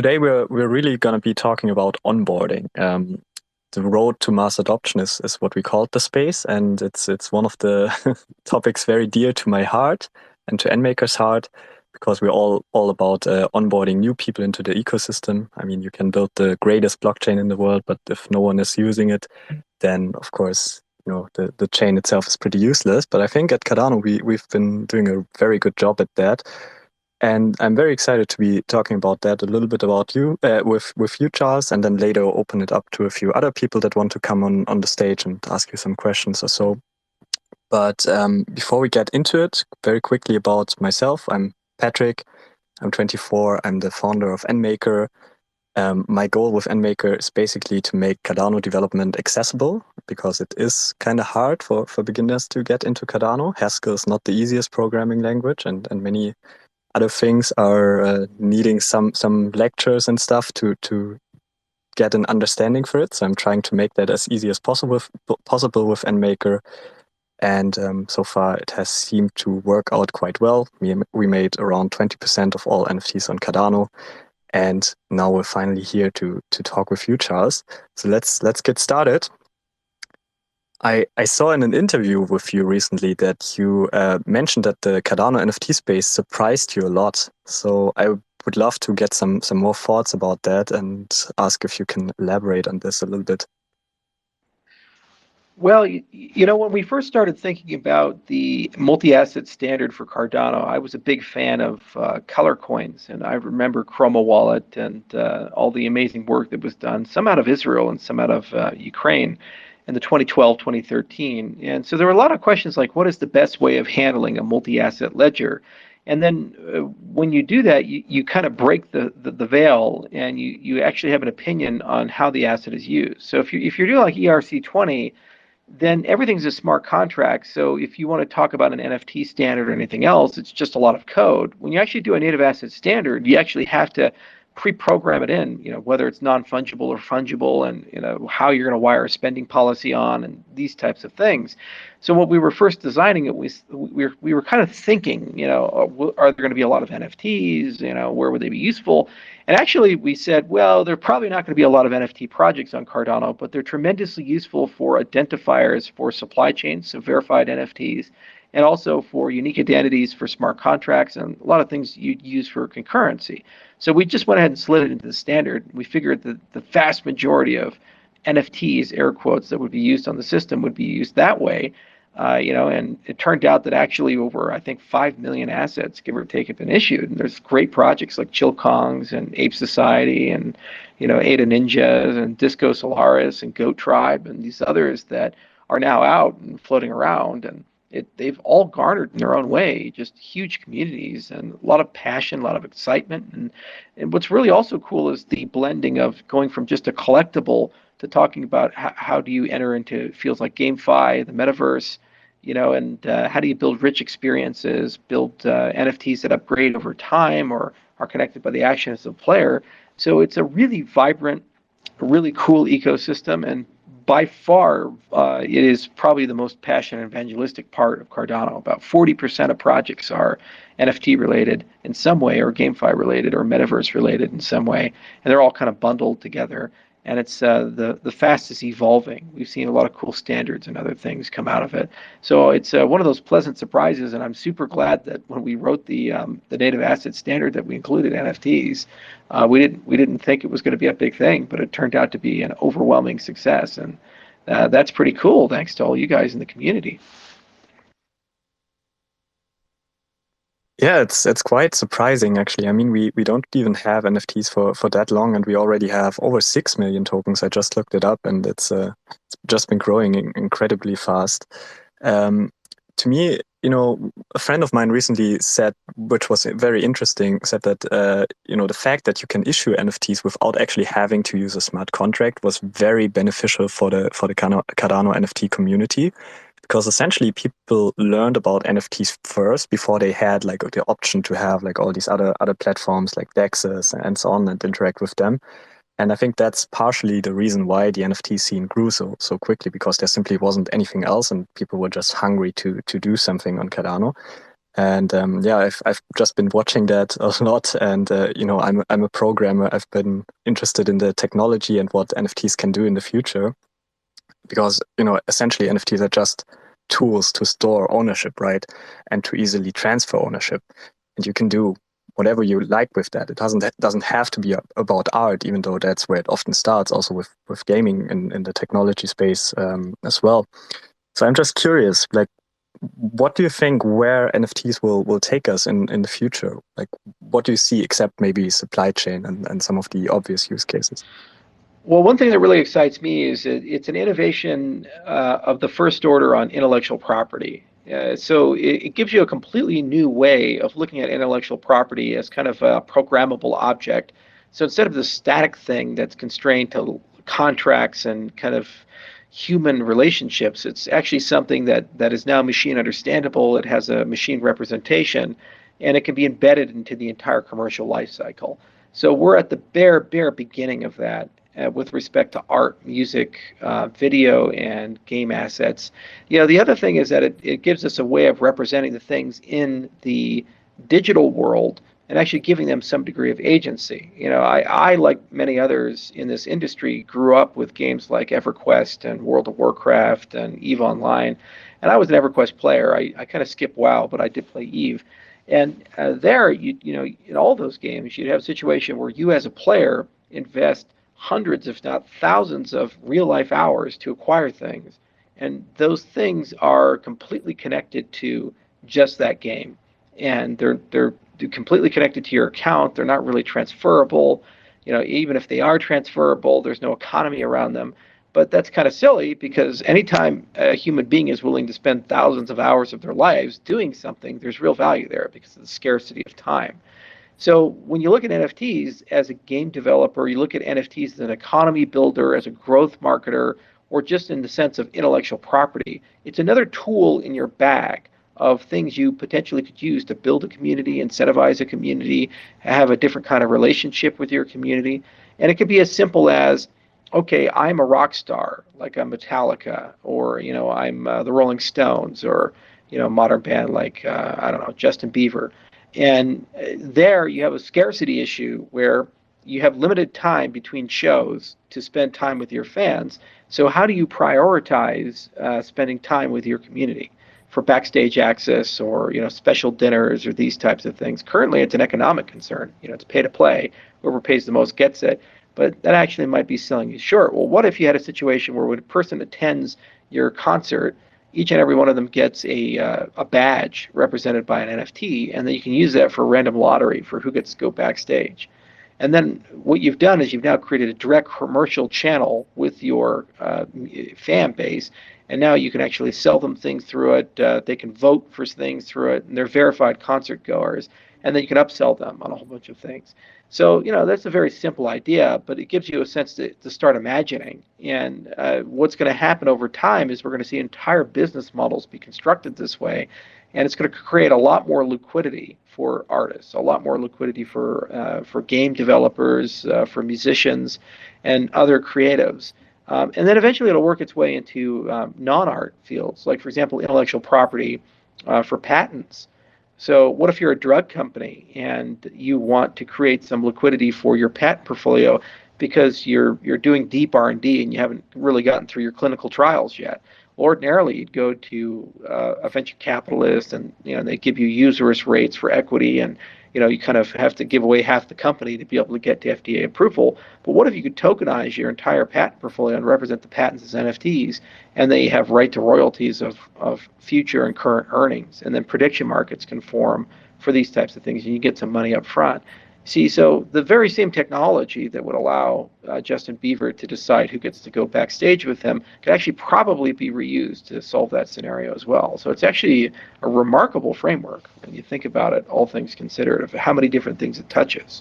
today we're really going to be talking about onboarding. The road to mass adoption is what we call the space, and it's one of the topics very dear to my heart and to NMaker's heart because we're all about onboarding new people into the ecosystem. I mean, you can build the greatest blockchain in the world, but if no one is using it, then of course the chain itself is pretty useless. But I think at Cardano we've been doing a very good job at that. And I'm very excited to be talking about that a little bit about you with you, Charles, and then later open it up to a few other people that want to come on the stage and ask you some questions or so. But before we get into it, very quickly about myself. I'm Patrick. I'm 24. I'm the founder of NMaker. My goal with NMaker is basically to make Cardano development accessible because it is kind of hard for beginners to get into Cardano. Haskell is not the easiest programming language, and many other things are needing some lectures and stuff to get an understanding for it. So I'm trying to make that as easy as possible with NMaker. And so far it has seemed to work out quite well. We made around 20% of all NFTs on Cardano. And now we're finally here to talk with you, Charles. So let's get started. I saw in an interview with you recently that you mentioned that the Cardano NFT space surprised you a lot. So I would love to get some more thoughts about that and ask if you can elaborate on this a little bit. Well, when we first started thinking about the multi-asset standard for Cardano, I was a big fan of color coins, and I remember Chroma Wallet and all the amazing work that was done, some out of Israel and some out of Ukraine in the 2012, 2013. And so there were a lot of questions like, what is the best way of handling a multi-asset ledger? And then when you do that, you kind of break the veil, and you actually have an opinion on how the asset is used. So if you're doing like ERC20, then everything's a smart contract. So if you want to talk about an NFT standard or anything else, it's just a lot of code. When you actually do a native asset standard, you actually have to pre-program it in, whether it's non-fungible or fungible, and how you're going to wire a spending policy on, and these types of things. So when we were first designing it, we were kind of thinking, are there going to be a lot of NFTs? Where would they be useful? And actually, we said, well, there are probably not going to be a lot of NFT projects on Cardano, but they're tremendously useful for identifiers for supply chains, so verified NFTs, and also for unique identities for smart contracts and a lot of things you'd use for concurrency. So we just went ahead and slid it into the standard. We figured that the vast majority of NFTs, air quotes, that would be used on the system would be used that way. And it turned out that actually over, I think, 5 million assets, give or take, have been issued. And there's great projects like Chill Kongs and Ape Society and, Ada Ninjas and Disco Solaris and Goat Tribe and these others that are now out and floating around. And they've all garnered in their own way just huge communities and a lot of passion, a lot of excitement. And what's really also cool is the blending of going from just a collectible to talking about how do you enter into fields like GameFi, the metaverse, and how do you build rich experiences, build NFTs that upgrade over time or are connected by the actions of the player. So it's a really vibrant, really cool ecosystem, and by far, it is probably the most passionate evangelistic part of Cardano. About 40% of projects are NFT related in some way, or GameFi related, or metaverse related in some way, and they're all kind of bundled together. And it's the fastest evolving. We've seen a lot of cool standards and other things come out of it. So it's one of those pleasant surprises, and I'm super glad that when we wrote the native asset standard that we included NFTs. We didn't think it was going to be a big thing, but it turned out to be an overwhelming success, and that's pretty cool. Thanks to all you guys in the community. Yeah, it's quite surprising actually. I mean, we don't even have NFTs for that long, and we already have over 6 million tokens. I just looked it up, and it's just been growing incredibly fast. To me, a friend of mine recently said, which was very interesting, said that the fact that you can issue NFTs without actually having to use a smart contract was very beneficial for the Cardano NFT community. Because essentially people learned about NFTs first before they had like the option to have like all these other platforms like DEXs and so on and interact with them. And I think that's partially the reason why the NFT scene grew so quickly, because there simply wasn't anything else and people were just hungry to do something on Cardano. And yeah, I've just been watching that a lot, and I'm a programmer. I've been interested in the technology and what NFTs can do in the future, because essentially NFTs are just tools to store ownership, right, and to easily transfer ownership, and you can do whatever you like with that. It doesn't have to be about art, even though that's where it often starts, also with gaming in the technology space as well. So I'm just curious, like, what do you think where NFTs will take us in the future? Like, what do you see except maybe supply chain and some of the obvious use cases? Well, one thing that really excites me is that it's an innovation of the first order on intellectual property. So it gives you a completely new way of looking at intellectual property as kind of a programmable object. So instead of the static thing that's constrained to contracts and kind of human relationships, it's actually something that is now machine understandable. It has a machine representation, and it can be embedded into the entire commercial life cycle. So we're at the bare beginning of that with respect to art, music, video, and game assets. The other thing is that it gives us a way of representing the things in the digital world and actually giving them some degree of agency. I, like many others in this industry, grew up with games like EverQuest and World of Warcraft and EVE Online. And I was an EverQuest player. I kind of skipped WoW, but I did play EVE. And there, in all those games, you'd have a situation where you, as a player, invest hundreds, if not thousands, of real life hours to acquire things. And those things are completely connected to just that game. And they're completely connected to your account. They're not really transferable. Even if they are transferable, there's no economy around them. But that's kind of silly because anytime a human being is willing to spend thousands of hours of their lives doing something, there's real value there because of the scarcity of time. So when you look at NFTs as a game developer, you look at NFTs as an economy builder, as a growth marketer, or just in the sense of intellectual property, it's another tool in your bag of things you potentially could use to build a community, incentivize a community, have a different kind of relationship with your community. And it could be as simple as, okay, I'm a rock star, like I'm Metallica, or I'm the Rolling Stones, or a modern band like I don't know, Justin Bieber. And there you have a scarcity issue where you have limited time between shows to spend time with your fans. So how do you prioritize spending time with your community for backstage access or special dinners or these types of things? Currently, it's an economic concern. It's pay to play. Whoever pays the most gets it. But that actually might be selling you short. Well, what if you had a situation where when a person attends your concert, each and every one of them gets a badge represented by an NFT, and then you can use that for a random lottery for who gets to go backstage. And then what you've done is you've now created a direct commercial channel with your fan base, and now you can actually sell them things through it. They can vote for things through it, and they're verified concert goers, and then you can upsell them on a whole bunch of things. So, that's a very simple idea, but it gives you a sense to start imagining. And what's going to happen over time is we're going to see entire business models be constructed this way, and it's going to create a lot more liquidity for artists, a lot more liquidity for game developers, for musicians, and other creatives. And then eventually it'll work its way into non-art fields, like, for example, intellectual property for patents. So what if you're a drug company and you want to create some liquidity for your patent portfolio because you're doing deep R&D and you haven't really gotten through your clinical trials yet? Ordinarily, you'd go to a venture capitalist, and they give you usurious rates for equity, and you kind of have to give away half the company to be able to get to FDA approval. But what if you could tokenize your entire patent portfolio and represent the patents as NFTs, and they have right to royalties of future and current earnings, and then prediction markets can form for these types of things, and you get some money up front. See, so the very same technology that would allow Justin Bieber to decide who gets to go backstage with him could actually probably be reused to solve that scenario as well. So it's actually a remarkable framework when you think about it, all things considered, of how many different things it touches.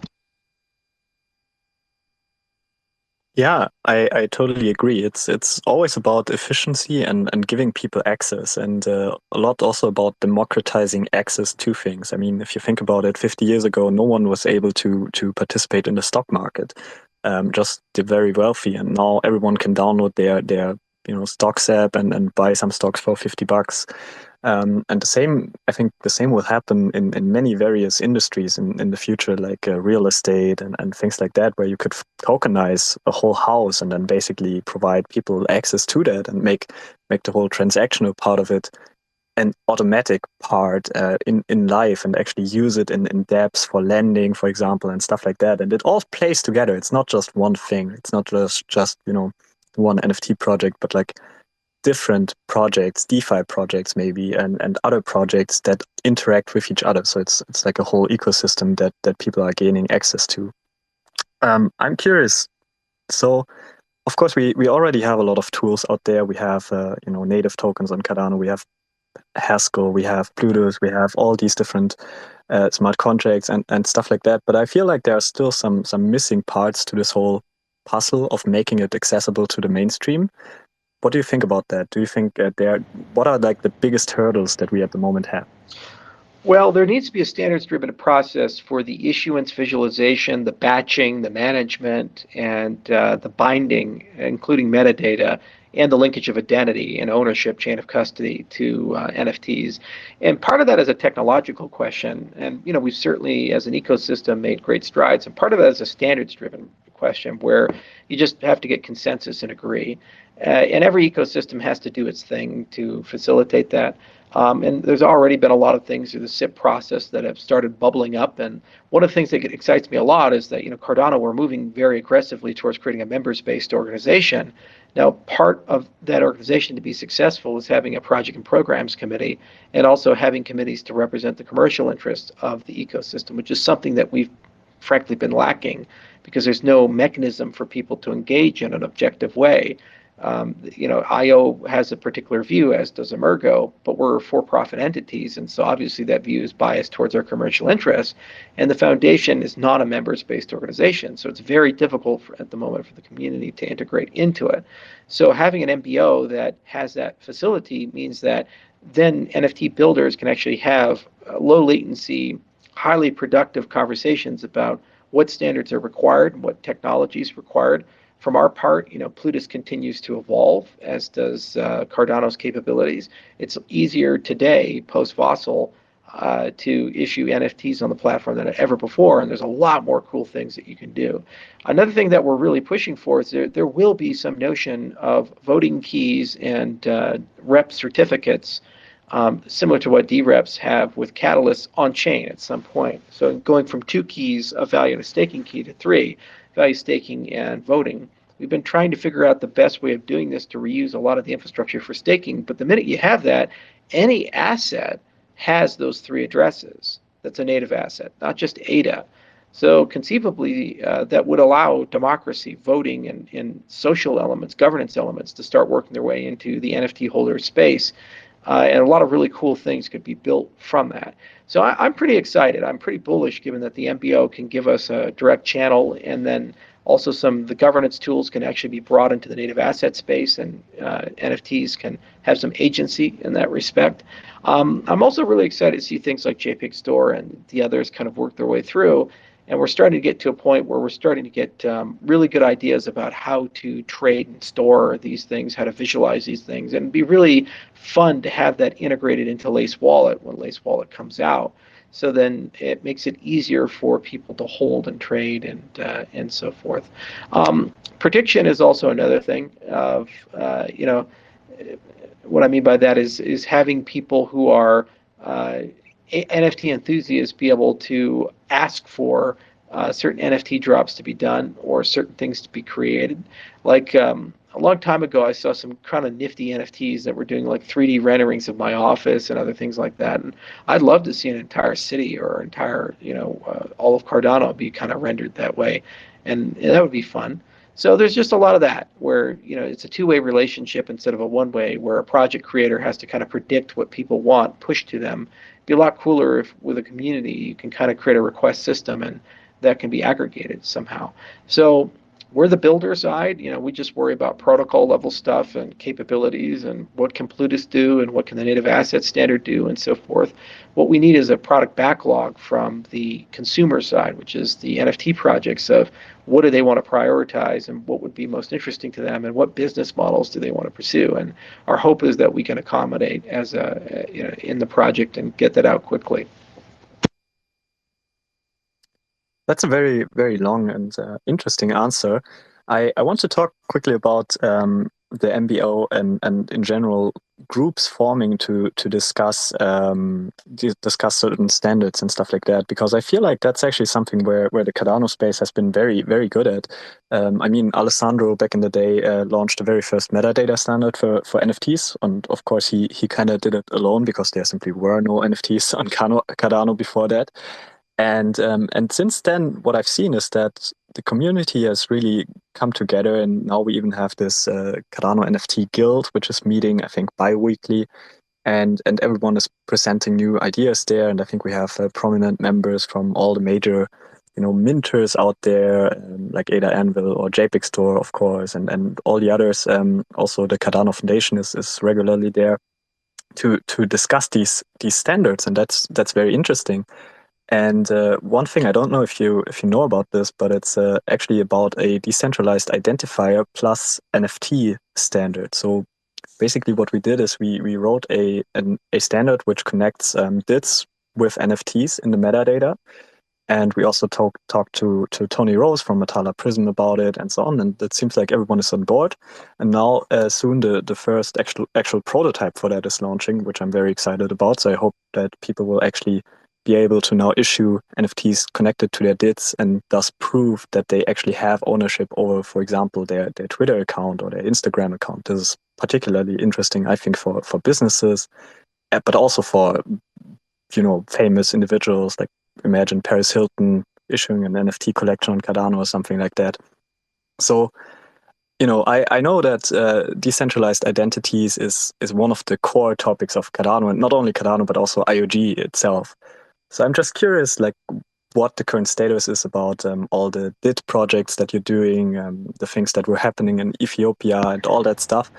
Yeah, I totally agree. It's always about efficiency and giving people access, and a lot also about democratizing access to things. I mean, if you think about it, 50 years ago, no one was able to participate in the stock market, just the very wealthy, and now everyone can download their stocks app and buy some stocks for $50. And the same, I think the same will happen in many various industries in the future, like real estate and things like that, where you could tokenize a whole house and then basically provide people access to that and make the whole transactional part of it an automatic part in life and actually use it in dApps for lending, for example, and stuff like that. And it all plays together. It's not just one thing. It's not just one NFT project, but like different projects, DeFi projects maybe, and other projects that interact with each other. So it's like a whole ecosystem that people are gaining access to. I'm curious. So of course we already have a lot of tools out there. We have native tokens on Cardano. We have Haskell, we have Bluetooth, we have all these different smart contracts and stuff like that. But I feel like there are still some missing parts to this whole puzzle of making it accessible to the mainstream. What do you think about that? Do you think what are like the biggest hurdles that we at the moment have? Well, there needs to be a standards-driven process for the issuance visualization, the batching, the management, and the binding, including metadata, and the linkage of identity and ownership, chain of custody to NFTs. And part of that is a technological question. And we've certainly, as an ecosystem, made great strides. And part of that is a standards-driven question where you just have to get consensus and agree. And every ecosystem has to do its thing to facilitate that. And there's already been a lot of things through the SIP process that have started bubbling up. And one of the things that excites me a lot is that, Cardano, we're moving very aggressively towards creating a members-based organization. Now, part of that organization to be successful is having a project and programs committee and also having committees to represent the commercial interests of the ecosystem, which is something that we've frankly been lacking because there's no mechanism for people to engage in an objective way. IO has a particular view, as does Emergo, but we're for-profit entities, and so obviously that view is biased towards our commercial interests. And the foundation is not a members-based organization, so it's very difficult at the moment for the community to integrate into it. So having an MBO that has that facility means that then NFT builders can actually have low latency, highly productive conversations about what standards are required, what technology is required. From our part, Plutus continues to evolve, as does Cardano's capabilities. It's easier today, post-Fossil, to issue NFTs on the platform than ever before, and there's a lot more cool things that you can do. Another thing that we're really pushing for is there will be some notion of voting keys and rep certificates, similar to what DREPs have with Catalyst on chain at some point. So going from 2 keys of value and a staking key to 3, value staking and voting. We've been trying to figure out the best way of doing this to reuse a lot of the infrastructure for staking. But the minute you have that, any asset has those 3 addresses. That's a native asset, not just ADA. So conceivably, that would allow democracy, voting, and social elements, governance elements to start working their way into the NFT holder space. And a lot of really cool things could be built from that. So I'm pretty excited. I'm pretty bullish given that the MBO can give us a direct channel, and then also the governance tools can actually be brought into the native asset space, and NFTs can have some agency in that respect. I'm also really excited to see things like JPEG Store and the others kind of work their way through. And we're starting to get to a point where we're starting to get really good ideas about how to trade and store these things, how to visualize these things. And it'd be really fun to have that integrated into Lace Wallet when Lace Wallet comes out. So then it makes it easier for people to hold and trade and so forth. Prediction is also another thing of, what I mean by that is having people who are NFT enthusiasts be able to ask for certain NFT drops to be done or certain things to be created. Like a long time ago, I saw some kind of nifty NFTs that were doing like 3D renderings of my office and other things like that. And I'd love to see an entire city or entire, all of Cardano be kind of rendered that way. And that would be fun. So there's just a lot of that where, it's a 2-way relationship instead of a 1-way, where a project creator has to kind of predict what people want, push to them. It'd be a lot cooler if with a community you can kind of create a request system and that can be aggregated somehow. So We're the builder side. We just worry about protocol level stuff and capabilities and what can Plutus do and what can the native asset standard do and so forth. What we need is a product backlog from the consumer side, which is the NFT projects of what do they want to prioritize and what would be most interesting to them and what business models do they want to pursue. And our hope is that we can accommodate as in the project and get that out quickly. That's a very, very long and interesting answer. I want to talk quickly about the MBO and in general groups forming to discuss certain standards and stuff like that, because I feel like that's actually something where the Cardano space has been very, very good at. I mean, Alessandro back in the day launched the very first metadata standard for NFTs, and of course he kind of did it alone because there simply were no NFTs on Cardano before that. And since then, what I've seen is that the community has really come together, and now we even have this Cardano NFT Guild, which is meeting, I think, bi-weekly, and everyone is presenting new ideas there. And I think we have prominent members from all the major, minters out there, like Ada Anvil or JPEG Store, of course, and all the others. Also, the Cardano Foundation is regularly there to discuss these standards, and that's very interesting. And one thing I don't know if you know about this, but it's actually about a decentralized identifier plus NFT standard. So basically, what we did is we wrote a standard which connects DIDs with NFTs in the metadata, and we also talked to Tony Rose from Matala Prism about it and so on. And it seems like everyone is on board. And now soon the first actual prototype for that is launching, which I'm very excited about. So I hope that people will actually be able to now issue NFTs connected to their DIDs and thus prove that they actually have ownership over, for example, their Twitter account or their Instagram account. This is particularly interesting, I think, for businesses, but also for famous individuals. Like imagine Paris Hilton issuing an NFT collection on Cardano or something like that. So I know that decentralized identities is one of the core topics of Cardano, and not only Cardano but also IOG itself. So I'm just curious, like, what the current status is about all the DID projects that you're doing, the things that were happening in Ethiopia and all that stuff,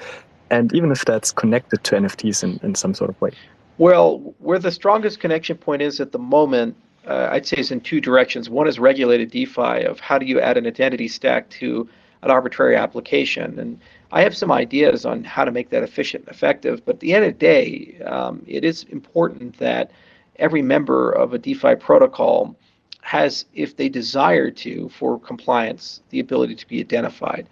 and even if that's connected to NFTs in some sort of way. Well, where the strongest connection point is at the moment, I'd say is in two directions. One is regulated DeFi of how do you add an identity stack to an arbitrary application. And I have some ideas on how to make that efficient and effective. But at the end of the day, it is important that every member of a DeFi protocol has, if they desire to, for compliance, the ability to be identified.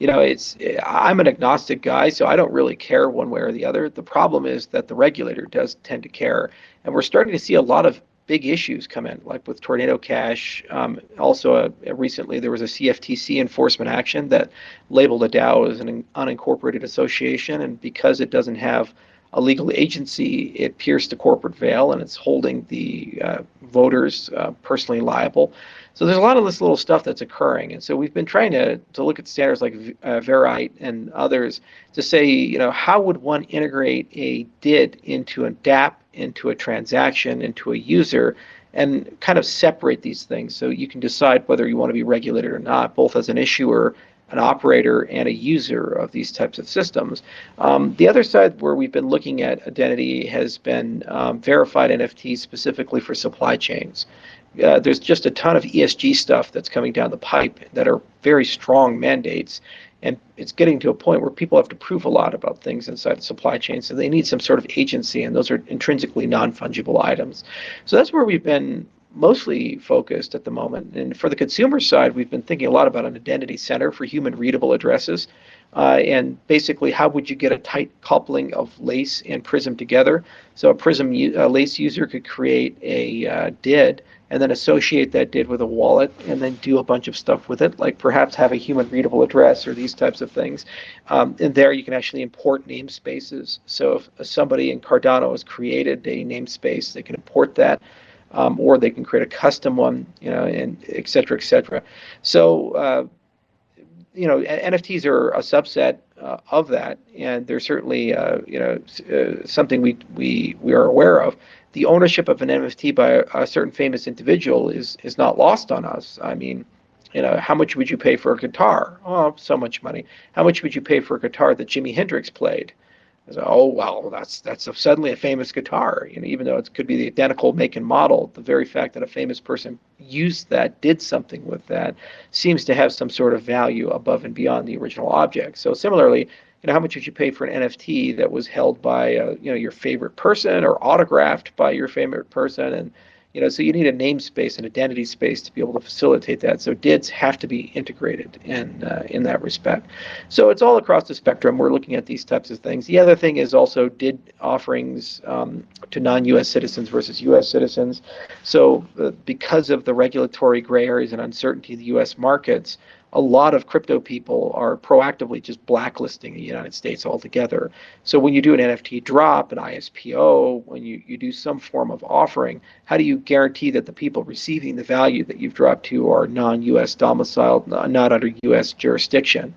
I'm an agnostic guy, so I don't really care one way or the other. The problem is that the regulator does tend to care, and we're starting to see a lot of big issues come in, like with Tornado Cash. Recently there was a CFTC enforcement action that labeled a DAO as an unincorporated association, and because it doesn't have a legal agency, it pierced the corporate veil and it's holding the voters personally liable. So there's a lot of this little stuff that's occurring, and so we've been trying to look at standards like Verite and others to say, how would one integrate a DID into a DApp, into a transaction, into a user, and kind of separate these things so you can decide whether you want to be regulated or not, both as an issuer, an operator, and a user of these types of systems. The other side where we've been looking at identity has been verified NFTs specifically for supply chains. There's just a ton of ESG stuff that's coming down the pipe that are very strong mandates, and it's getting to a point where people have to prove a lot about things inside the supply chain, so they need some sort of agency, and those are intrinsically non-fungible items. So that's where we've been mostly focused at the moment. And for the consumer side, we've been thinking a lot about an identity center for human readable addresses. And basically, how would you get a tight coupling of Lace and Prism together? So a Prism Lace user could create a DID and then associate that DID with a wallet and then do a bunch of stuff with it, like perhaps have a human readable address or these types of things. And there you can actually import namespaces. So if somebody in Cardano has created a namespace, they can import that. Or they can create a custom one, and et cetera, et cetera. So, NFTs are a subset of that, and they're certainly, something we are aware of. The ownership of an NFT by a certain famous individual is not lost on us. I mean, how much would you pay for a guitar? Oh, so much money. How much would you pay for a guitar that Jimi Hendrix played? I said, oh well, that's suddenly a famous guitar. Even though it could be the identical make and model, the very fact that a famous person used that, did something with that, seems to have some sort of value above and beyond the original object. So similarly, how much would you pay for an NFT that was held by your favorite person or autographed by your favorite person? And so you need a namespace, an identity space to be able to facilitate that. So DIDs have to be integrated in that respect. So it's all across the spectrum. We're looking at these types of things. The other thing is also DID offerings to non-U.S. citizens versus U.S. citizens. So because of the regulatory gray areas and uncertainty in the U.S. markets, a lot of crypto people are proactively just blacklisting the United States altogether. So when you do an NFT drop, an ISPO, when you do some form of offering, how do you guarantee that the people receiving the value that you've dropped to are non-U.S. domiciled, not under U.S. jurisdiction?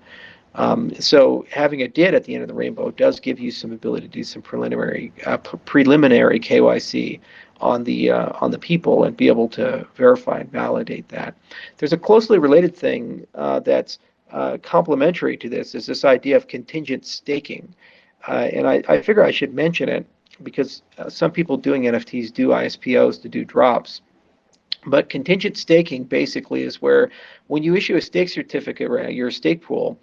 So having a DID at the end of the rainbow does give you some ability to do some preliminary KYC on the people and be able to verify and validate that. There's a closely related thing that's complementary to this, is this idea of contingent staking. And I figure I should mention it because some people doing NFTs do ISPOs to do drops. But contingent staking basically is where when you issue a stake certificate, right, your stake pool,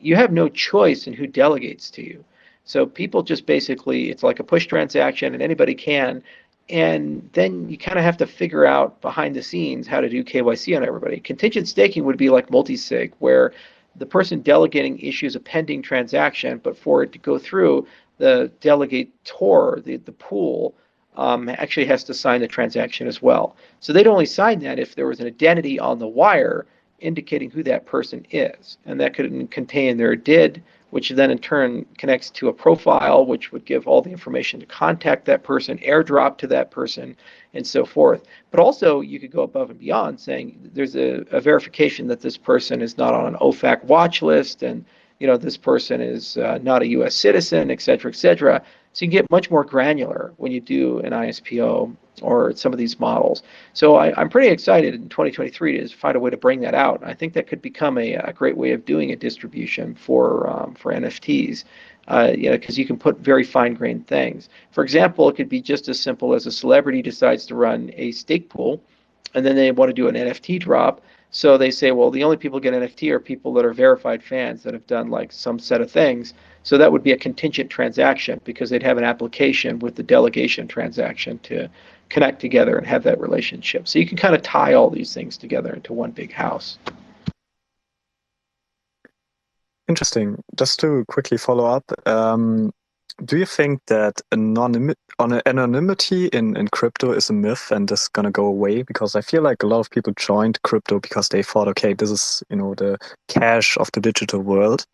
you have no choice in who delegates to you. So people just basically, it's like a push transaction and anybody can. And then you kind of have to figure out behind the scenes how to do KYC on everybody. Contingent staking would be like multi-sig, where the person delegating issues a pending transaction, but for it to go through, the delegator, the pool, actually has to sign the transaction as well. So they'd only sign that if there was an identity on the wire indicating who that person is. And that could contain their DID, which then in turn connects to a profile, which would give all the information to contact that person, airdrop to that person, and so forth. But also you could go above and beyond, saying there's a verification that this person is not on an OFAC watch list, and this person is not a U.S. citizen, et cetera, et cetera. So you can get much more granular when you do an ISPO or some of these models. So I'm pretty excited in 2023 to find a way to bring that out. I think that could become a great way of doing a distribution for NFTs, because you can put very fine-grained things. For example, it could be just as simple as a celebrity decides to run a stake pool, and then they want to do an NFT drop. So they say, well, the only people who get NFT are people that are verified fans that have done like some set of things. So that would be a contingent transaction because they'd have an application with the delegation transaction to connect together and have that relationship. So you can kind of tie all these things together into one big house. Interesting. Just to quickly follow up, do you think that anonymity in crypto is a myth and is going to go away? Because I feel like a lot of people joined crypto because they thought, okay, this is, the cash of the digital world.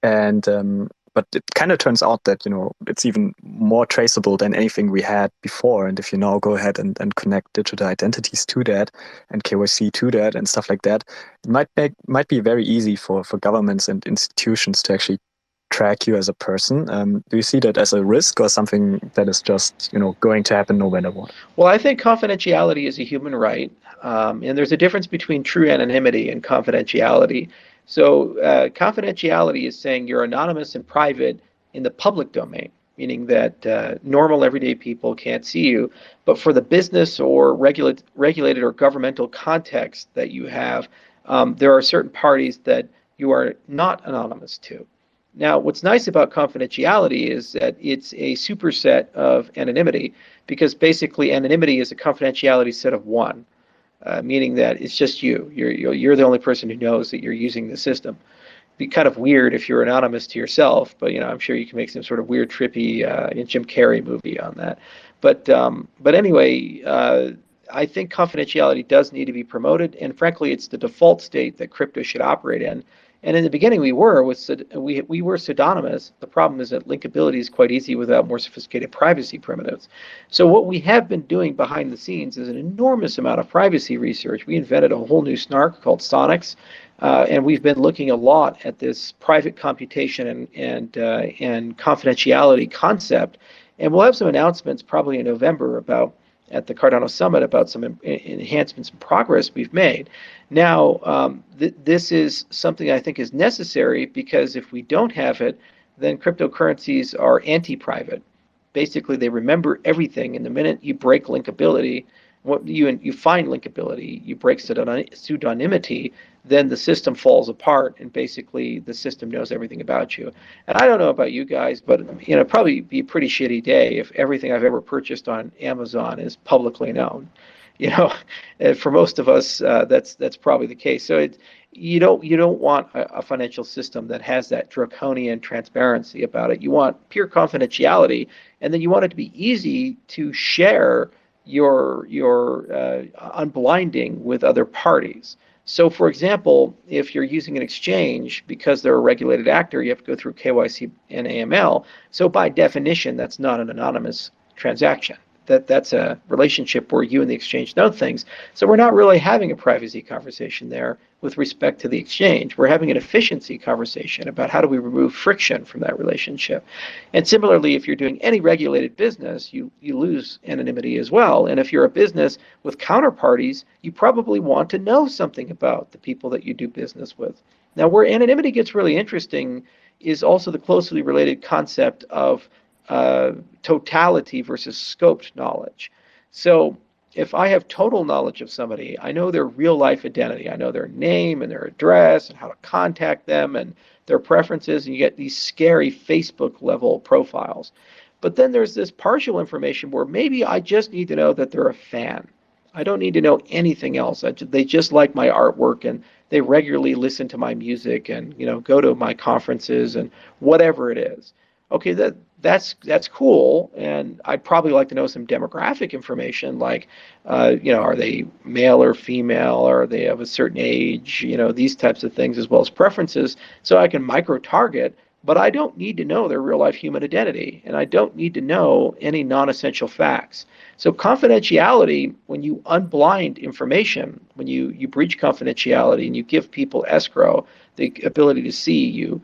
And but it kind of turns out that, it's even more traceable than anything we had before. And if you now go ahead and connect digital identities to that and KYC to that and stuff like that, it might be very easy for governments and institutions to actually track you as a person. Do you see that as a risk or something that is just, going to happen no matter what? Well, I think confidentiality is a human right, and there's a difference between true anonymity and confidentiality. So confidentiality is saying you're anonymous and private in the public domain, meaning that normal everyday people can't see you. But for the business or regulated or governmental context that you have, there are certain parties that you are not anonymous to. Now, what's nice about confidentiality is that it's a superset of anonymity, because basically anonymity is a confidentiality set of one. Meaning that it's just you. You're the only person who knows that you're using the system. It'd be kind of weird if you're anonymous to yourself, but I'm sure you can make some sort of weird, trippy Jim Carrey movie on that. But anyway, I think confidentiality does need to be promoted, and frankly, it's the default state that crypto should operate in. And in the beginning, we were pseudonymous. The problem is that linkability is quite easy without more sophisticated privacy primitives. So what we have been doing behind the scenes is an enormous amount of privacy research. We invented a whole new snark called Sonics, and we've been looking a lot at this private computation and confidentiality concept. And we'll have some announcements probably in November about at the Cardano Summit about some enhancements and progress we've made. Now, this is something I think is necessary because if we don't have it, then cryptocurrencies are anti-private. Basically, they remember everything, and the minute you break linkability, you find linkability, you break pseudonymity, then the system falls apart, and basically the system knows everything about you. And I don't know about you guys, but it'd probably be a pretty shitty day if everything I've ever purchased on Amazon is publicly known. You know, for most of us, that's probably the case. So you don't want a financial system that has that draconian transparency about it. You want pure confidentiality, and then you want it to be easy to share your unblinding with other parties. So, for example, if you're using an exchange because they're a regulated actor, you have to go through KYC and AML. So, by definition, that's not an anonymous transaction. That's a relationship where you and the exchange know things. So we're not really having a privacy conversation there with respect to the exchange. We're having an efficiency conversation about how do we remove friction from that relationship. And similarly, if you're doing any regulated business, you lose anonymity as well. And if you're a business with counterparties, you probably want to know something about the people that you do business with. Now, where anonymity gets really interesting is also the closely related concept of totality versus scoped knowledge. So if I have total knowledge of somebody, I know their real life identity. I know their name and their address and how to contact them and their preferences, and you get these scary Facebook level profiles. But then there's this partial information where maybe I just need to know that they're a fan. I don't need to know anything else. They just like my artwork and they regularly listen to my music and go to my conferences and whatever it is. Okay, that's cool, and I'd probably like to know some demographic information, like, are they male or female, or are they of a certain age, these types of things, as well as preferences, so I can micro-target, but I don't need to know their real-life human identity, and I don't need to know any non-essential facts. So confidentiality, when you unblind information, when you breach confidentiality and you give people escrow, the ability to see you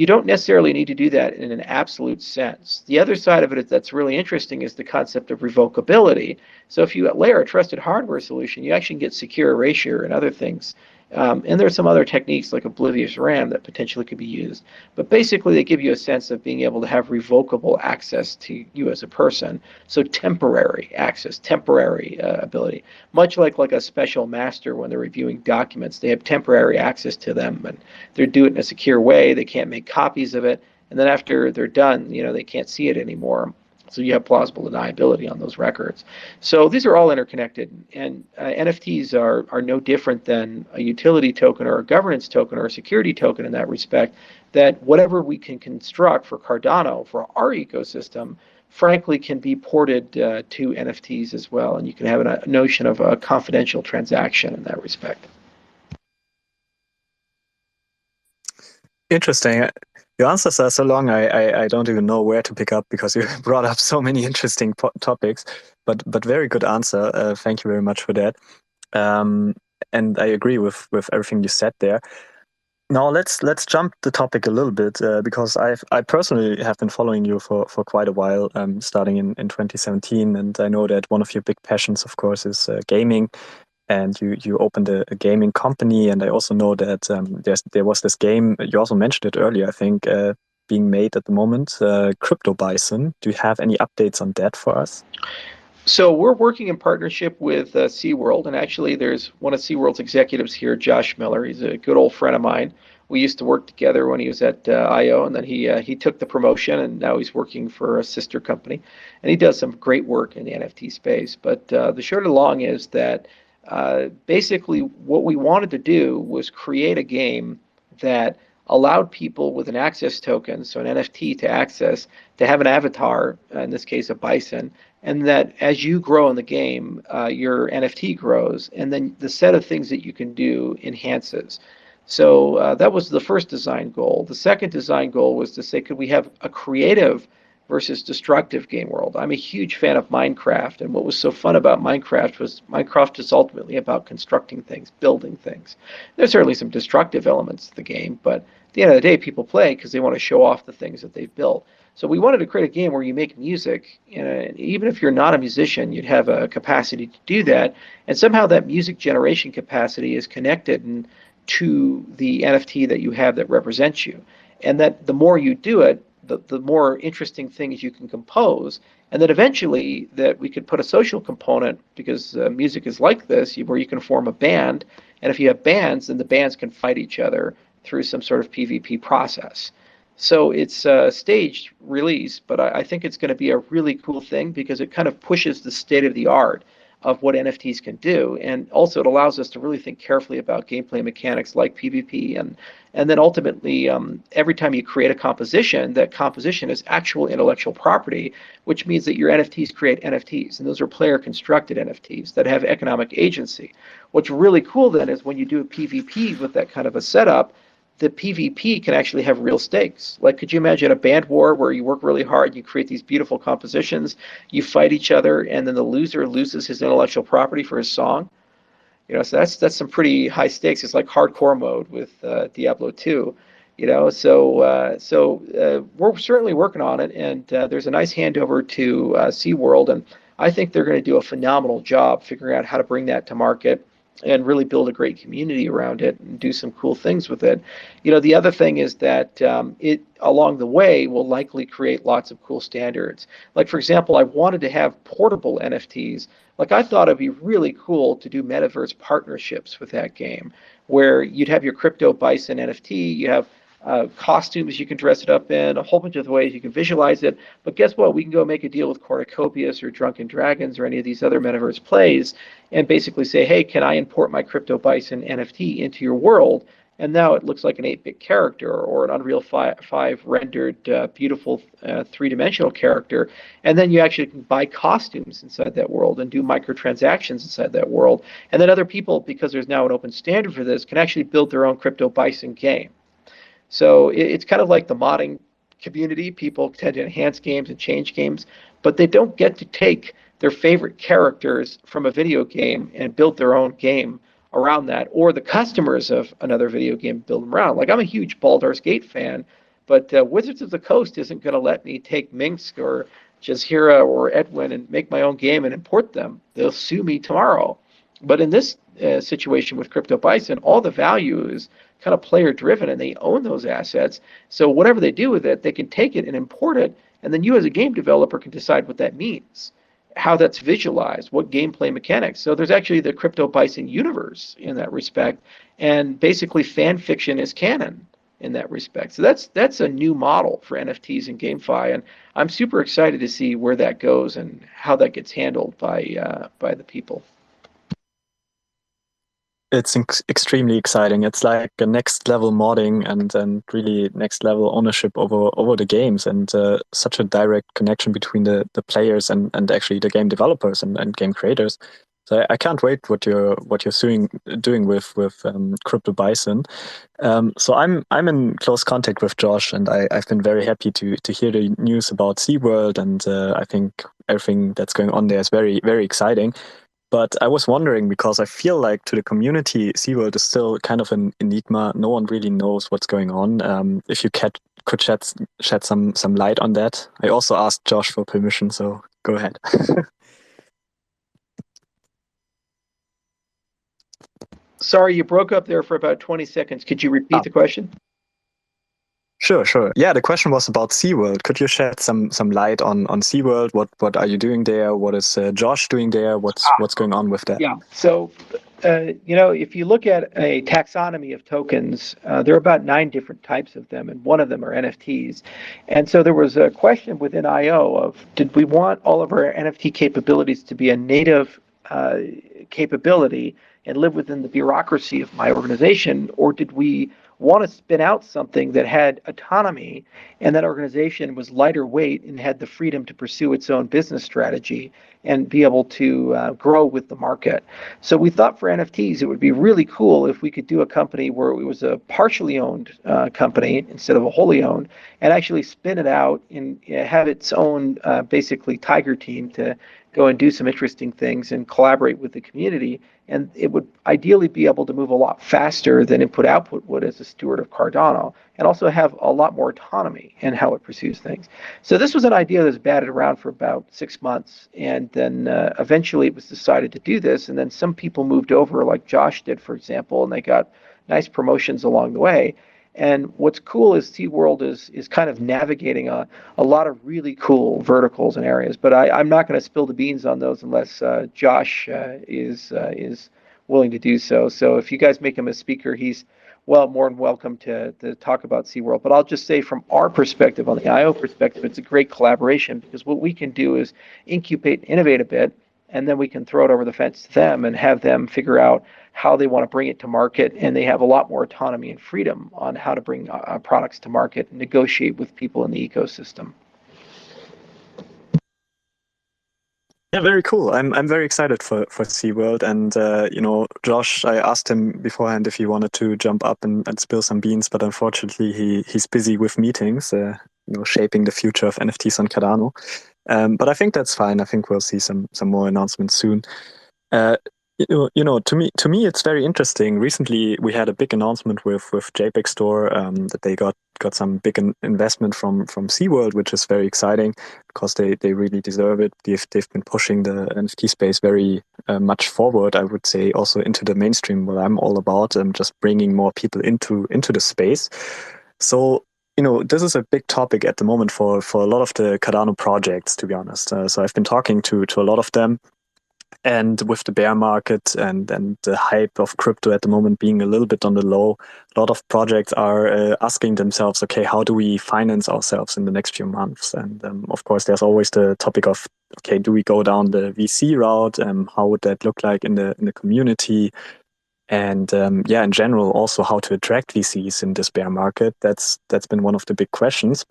don't necessarily need to do that in an absolute sense. The other side of it that's really interesting is the concept of revocability. So if you layer a trusted hardware solution, you actually get secure erasure and other things. And there's some other techniques like oblivious RAM that potentially could be used. But basically, they give you a sense of being able to have revocable access to you as a person. So temporary access, temporary ability. Much like a special master when they're reviewing documents, they have temporary access to them, and they do it in a secure way. They can't make copies of it. And then after they're done, they can't see it anymore. So you have plausible deniability on those records. So these are all interconnected, and NFTs are no different than a utility token or a governance token or a security token in that respect, that whatever we can construct for Cardano, for our ecosystem, frankly can be ported to NFTs as well, and you can have a notion of a confidential transaction in that respect. Interesting. Your answers are so long, I don't even know where to pick up because you brought up so many interesting topics, but very good answer. Thank you very much for that. And I agree with everything you said there. Now let's jump the topic a little bit because I personally have been following you for quite a while, starting in 2017, and I know that one of your big passions, of course, is gaming. And you opened a gaming company, and I also know that there was this game, you also mentioned it earlier, I think, being made at the moment, Crypto Bison. Do you have any updates on that for us? So we're working in partnership with SeaWorld, and actually there's one of SeaWorld's executives here, Josh Miller. He's a good old friend of mine. We used to work together when he was at IO, and then he took the promotion, and now he's working for a sister company, and he does some great work in the NFT space. But the short and long is that basically what we wanted to do was create a game that allowed people with an access token, so an NFT to access, to have an avatar, in this case a bison, and that as you grow in the game, your NFT grows, and then the set of things that you can do enhances. So that was the first design goal. The second design goal was to say, could we have a creative versus destructive game world. I'm a huge fan of Minecraft, and what was so fun about Minecraft was Minecraft is ultimately about constructing things, building things. There's certainly some destructive elements to the game, but at the end of the day, people play because they want to show off the things that they've built. So we wanted to create a game where you make music, and even if you're not a musician, you'd have a capacity to do that, and somehow that music generation capacity is connected to the NFT that you have that represents you, and that the more you do it, the more interesting things you can compose, and then eventually that we could put a social component because music is like this, where you can form a band, and if you have bands, then the bands can fight each other through some sort of PvP process. So it's a staged release, but I think it's going to be a really cool thing because it kind of pushes the state of the art of what NFTs can do, and also it allows us to really think carefully about gameplay mechanics like PvP, and then ultimately, every time you create a composition, that composition is actual intellectual property, which means that your NFTs create NFTs, and those are player-constructed NFTs that have economic agency. What's really cool then is when you do a PvP with that kind of a setup, the PvP can actually have real stakes. Like, could you imagine a band war where you work really hard, you create these beautiful compositions, you fight each other, and then the loser loses his intellectual property for his song? So that's some pretty high stakes. It's like hardcore mode with Diablo 2. We're certainly working on it, and there's a nice handover to SeaWorld, and I think they're going to do a phenomenal job figuring out how to bring that to market and really build a great community around it and do some cool things with it. The other thing is that it along the way will likely create lots of cool standards. Like, for example, I wanted to have portable NFTs. Like, I thought it'd be really cool to do metaverse partnerships with that game, where you'd have your crypto bison NFT, you have costumes you can dress it up in, a whole bunch of ways you can visualize it. But guess what? We can go make a deal with Cornucopias or Drunken Dragons or any of these other metaverse plays and basically say, hey, can I import my crypto bison NFT into your world? And now it looks like an 8-bit character or an Unreal 5 rendered beautiful three-dimensional character. And then you actually can buy costumes inside that world and do microtransactions inside that world. And then other people, because there's now an open standard for this, can actually build their own crypto bison game. So it's kind of like the modding community. People tend to enhance games and change games, but they don't get to take their favorite characters from a video game and build their own game around that, or the customers of another video game build them around. Like, I'm a huge Baldur's Gate fan, but Wizards of the Coast isn't going to let me take Minsk or Jazeera or Edwin and make my own game and import them. They'll sue me tomorrow. But in this situation with Crypto Bison, all the value is kind of player driven and they own those assets. So whatever they do with it, they can take it and import it. And then you as a game developer can decide what that means, how that's visualized, what gameplay mechanics. So there's actually the Crypto Bison universe in that respect. And basically fan fiction is canon in that respect. So that's a new model for NFTs and GameFi. And I'm super excited to see where that goes and how that gets handled by the people. It's extremely exciting. It's like a next level modding and really next level ownership over the games, and such a direct connection between the players and actually the game developers and game creators. So I can't wait what you're doing with Crypto Bison. So I'm in close contact with Josh, and I've been very happy to hear the news about SeaWorld, and I think everything that's going on there is very, very exciting. But I was wondering, because I feel like to the community, SeaWorld is still kind of an enigma. No one really knows what's going on. If you could shed some light on that. I also asked Josh for permission, so go ahead. Sorry, you broke up there for about 20 seconds. Could you repeat the question? Sure, sure. Yeah, the question was about SeaWorld. Could you shed some light on SeaWorld? What are you doing there? What is Josh doing there? What's going on with that? Yeah. So, if you look at a taxonomy of tokens, there are about 9 different types of them, and one of them are NFTs. And so there was a question within IO of, did we want all of our NFT capabilities to be a native capability and live within the bureaucracy of my organization, or want to spin out something that had autonomy, and that organization was lighter weight and had the freedom to pursue its own business strategy and be able to grow with the market. So we thought for NFTs, it would be really cool if we could do a company where it was a partially owned company instead of a wholly owned, and actually spin it out and have its own basically tiger team to go and do some interesting things and collaborate with the community. And it would ideally be able to move a lot faster than input output would as a steward of Cardano, and also have a lot more autonomy in how it pursues things. So this was an idea that was batted around for about 6 months, and then eventually it was decided to do this. And then some people moved over, like Josh did, for example, and they got nice promotions along the way. And what's cool is SeaWorld is kind of navigating a lot of really cool verticals and areas. But I'm not going to spill the beans on those unless Josh is willing to do so. So if you guys make him a speaker, he's more than welcome to talk about SeaWorld. But I'll just say from our perspective, on the IO perspective, it's a great collaboration, because what we can do is incubate and innovate a bit, and then we can throw it over the fence to them and have them figure out how they want to bring it to market. And they have a lot more autonomy and freedom on how to bring products to market and negotiate with people in the ecosystem. Yeah, very cool. I'm very excited for SeaWorld. And Josh, I asked him beforehand if he wanted to jump up and spill some beans, but unfortunately he's busy with meetings, shaping the future of NFTs on Cardano. But I think that's fine. I think we'll see some more announcements soon. Uh, to me, it's very interesting. Recently, we had a big announcement with JPEG Store, that they got some big investment from SeaWorld, which is very exciting because they really deserve it. They've been pushing the NFT space very much forward. I would say also into the mainstream, what I'm all about, just bringing more people into the space. So. This is a big topic at the moment for a lot of the Cardano projects, to be honest. So I've been talking to a lot of them. And with the bear market and the hype of crypto at the moment being a little bit on the low, a lot of projects are asking themselves, okay, how do we finance ourselves in the next few months? And of course, there's always the topic of, okay, do we go down the VC route? How would that look like in the community? And in general, also how to attract VCs in this bear market. That's been one of the big questions.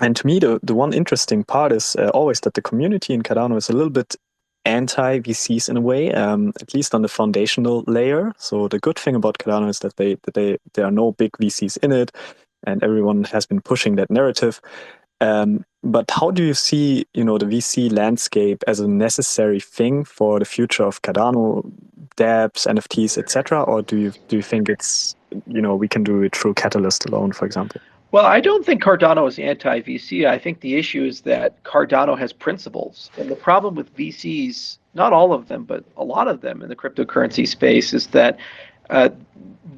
And to me, the one interesting part is always that the community in Cardano is a little bit anti-VCs in a way, at least on the foundational layer. So the good thing about Cardano is that there are no big VCs in it, and everyone has been pushing that narrative. But how do you see, the VC landscape as a necessary thing for the future of Cardano, dApps, NFTs, etc., or do you think it's we can do it through Catalyst alone, for example? Well, I don't think Cardano is anti-VC. I think the issue is that Cardano has principles. And the problem with VCs, not all of them, but a lot of them in the cryptocurrency space, is that uh,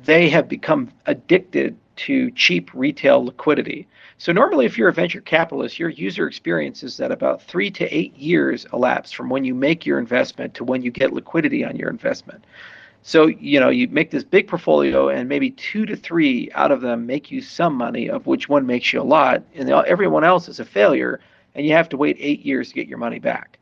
they have become addicted to cheap retail liquidity. So normally, if you're a venture capitalist, your user experience is that about 3 to 8 years elapse from when you make your investment to when you get liquidity on your investment. So, you make this big portfolio, and maybe 2 to 3 out of them make you some money, of which one makes you a lot, and everyone else is a failure, and you have to wait 8 years to get your money back.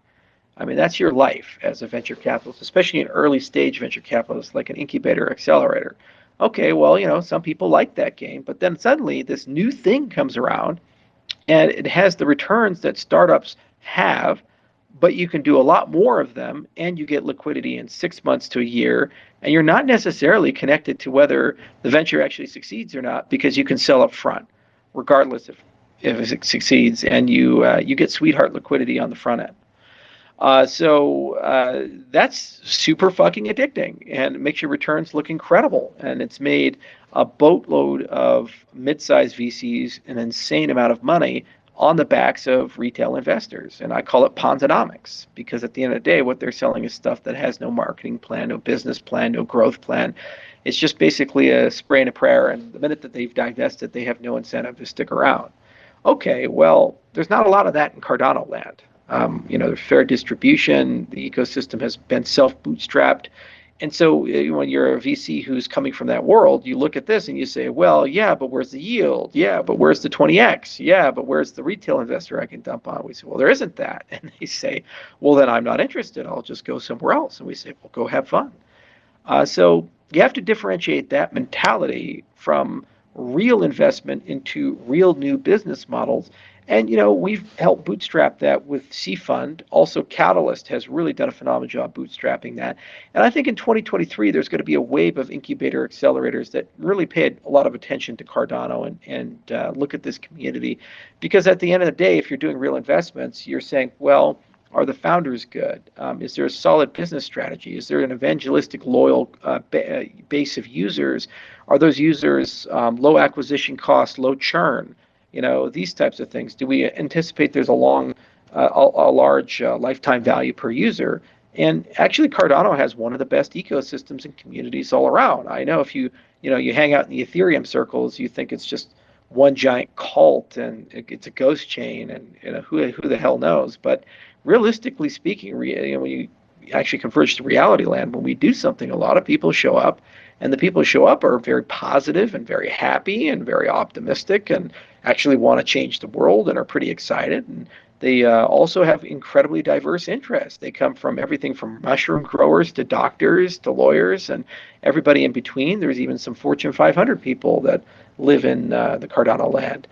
I mean, that's your life as a venture capitalist, especially an early stage venture capitalist like an incubator or accelerator. Okay, well, some people like that game, but then suddenly this new thing comes around, and it has the returns that startups have, but you can do a lot more of them, and you get liquidity in 6 months to a year, and you're not necessarily connected to whether the venture actually succeeds or not, because you can sell up front regardless if it succeeds, and you get sweetheart liquidity on the front end. So that's super fucking addicting, and it makes your returns look incredible. And it's made a boatload of mid-sized VCs an insane amount of money on the backs of retail investors. And I call it Ponzonomics, because at the end of the day, what they're selling is stuff that has no marketing plan, no business plan, no growth plan. It's just basically a spray and a prayer. And the minute that they've divested, they have no incentive to stick around. Okay, well, there's not a lot of that in Cardano land. There's fair distribution. The ecosystem has been self-bootstrapped. And so when you're a VC who's coming from that world, you look at this and you say, well, yeah, but where's the yield? Yeah, but where's the 20x? Yeah, but where's the retail investor I can dump on? We say, well, there isn't that. And they say, well, then I'm not interested. I'll just go somewhere else. And we say, well, go have fun. So you have to differentiate that mentality from real investment into real new business models. And we've helped bootstrap that with C Fund. Also, Catalyst has really done a phenomenal job bootstrapping that. And I think in 2023 there's going to be a wave of incubator accelerators that really paid a lot of attention to Cardano and look at this community, because at the end of the day, if you're doing real investments, you're saying, well, are the founders good? Is there a solid business strategy? Is there an evangelistic, loyal base of users? Are those users low acquisition cost, low churn? These types of things. Do we anticipate there's a large lifetime value per user? And actually, Cardano has one of the best ecosystems and communities all around. I know if you hang out in the Ethereum circles, you think it's just one giant cult and it's a ghost chain, and who the hell knows? But realistically speaking, when you actually converge to reality land, when we do something, a lot of people show up, and the people who show up are very positive and very happy and very optimistic and actually want to change the world and are pretty excited. And they also have incredibly diverse interests. They come from everything from mushroom growers to doctors to lawyers and everybody in between. There's even some Fortune 500 people that live in the Cardano land.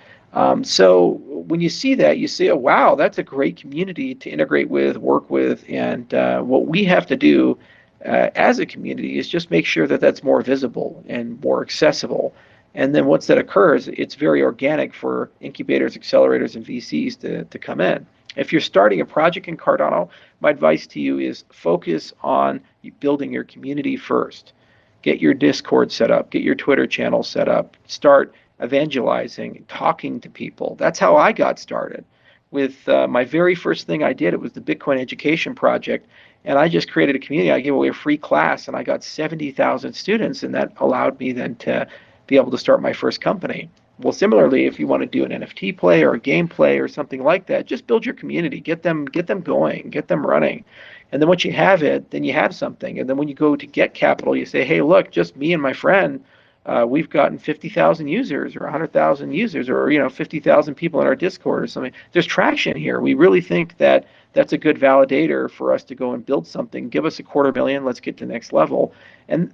So when you see that, you say, oh, wow, that's a great community to integrate with, work with. And what we have to do as a community is just make sure that that's more visible and more accessible. And then once that occurs, it's very organic for incubators, accelerators, and VCs to come in. If you're starting a project in Cardano, my advice to you is focus on building your community first. Get your Discord set up, get your Twitter channel set up, start evangelizing, talking to people. That's how I got started. With my very first thing I did, it was the Bitcoin Education Project, and I just created a community. I gave away a free class, and I got 70,000 students, and that allowed me then to be able to start my first company. Well, similarly, if you want to do an NFT play or a game play or something like that, just build your community, get them going, get them running. And then once you have it, then you have something. And then when you go to get capital, you say, hey, look, just me and my friend, we've gotten 50,000 users or 100,000 users or 50,000 people in our Discord or something. There's traction here. We really think that that's a good validator for us to go and build something. Give us $250,000. Let's get to the next level. And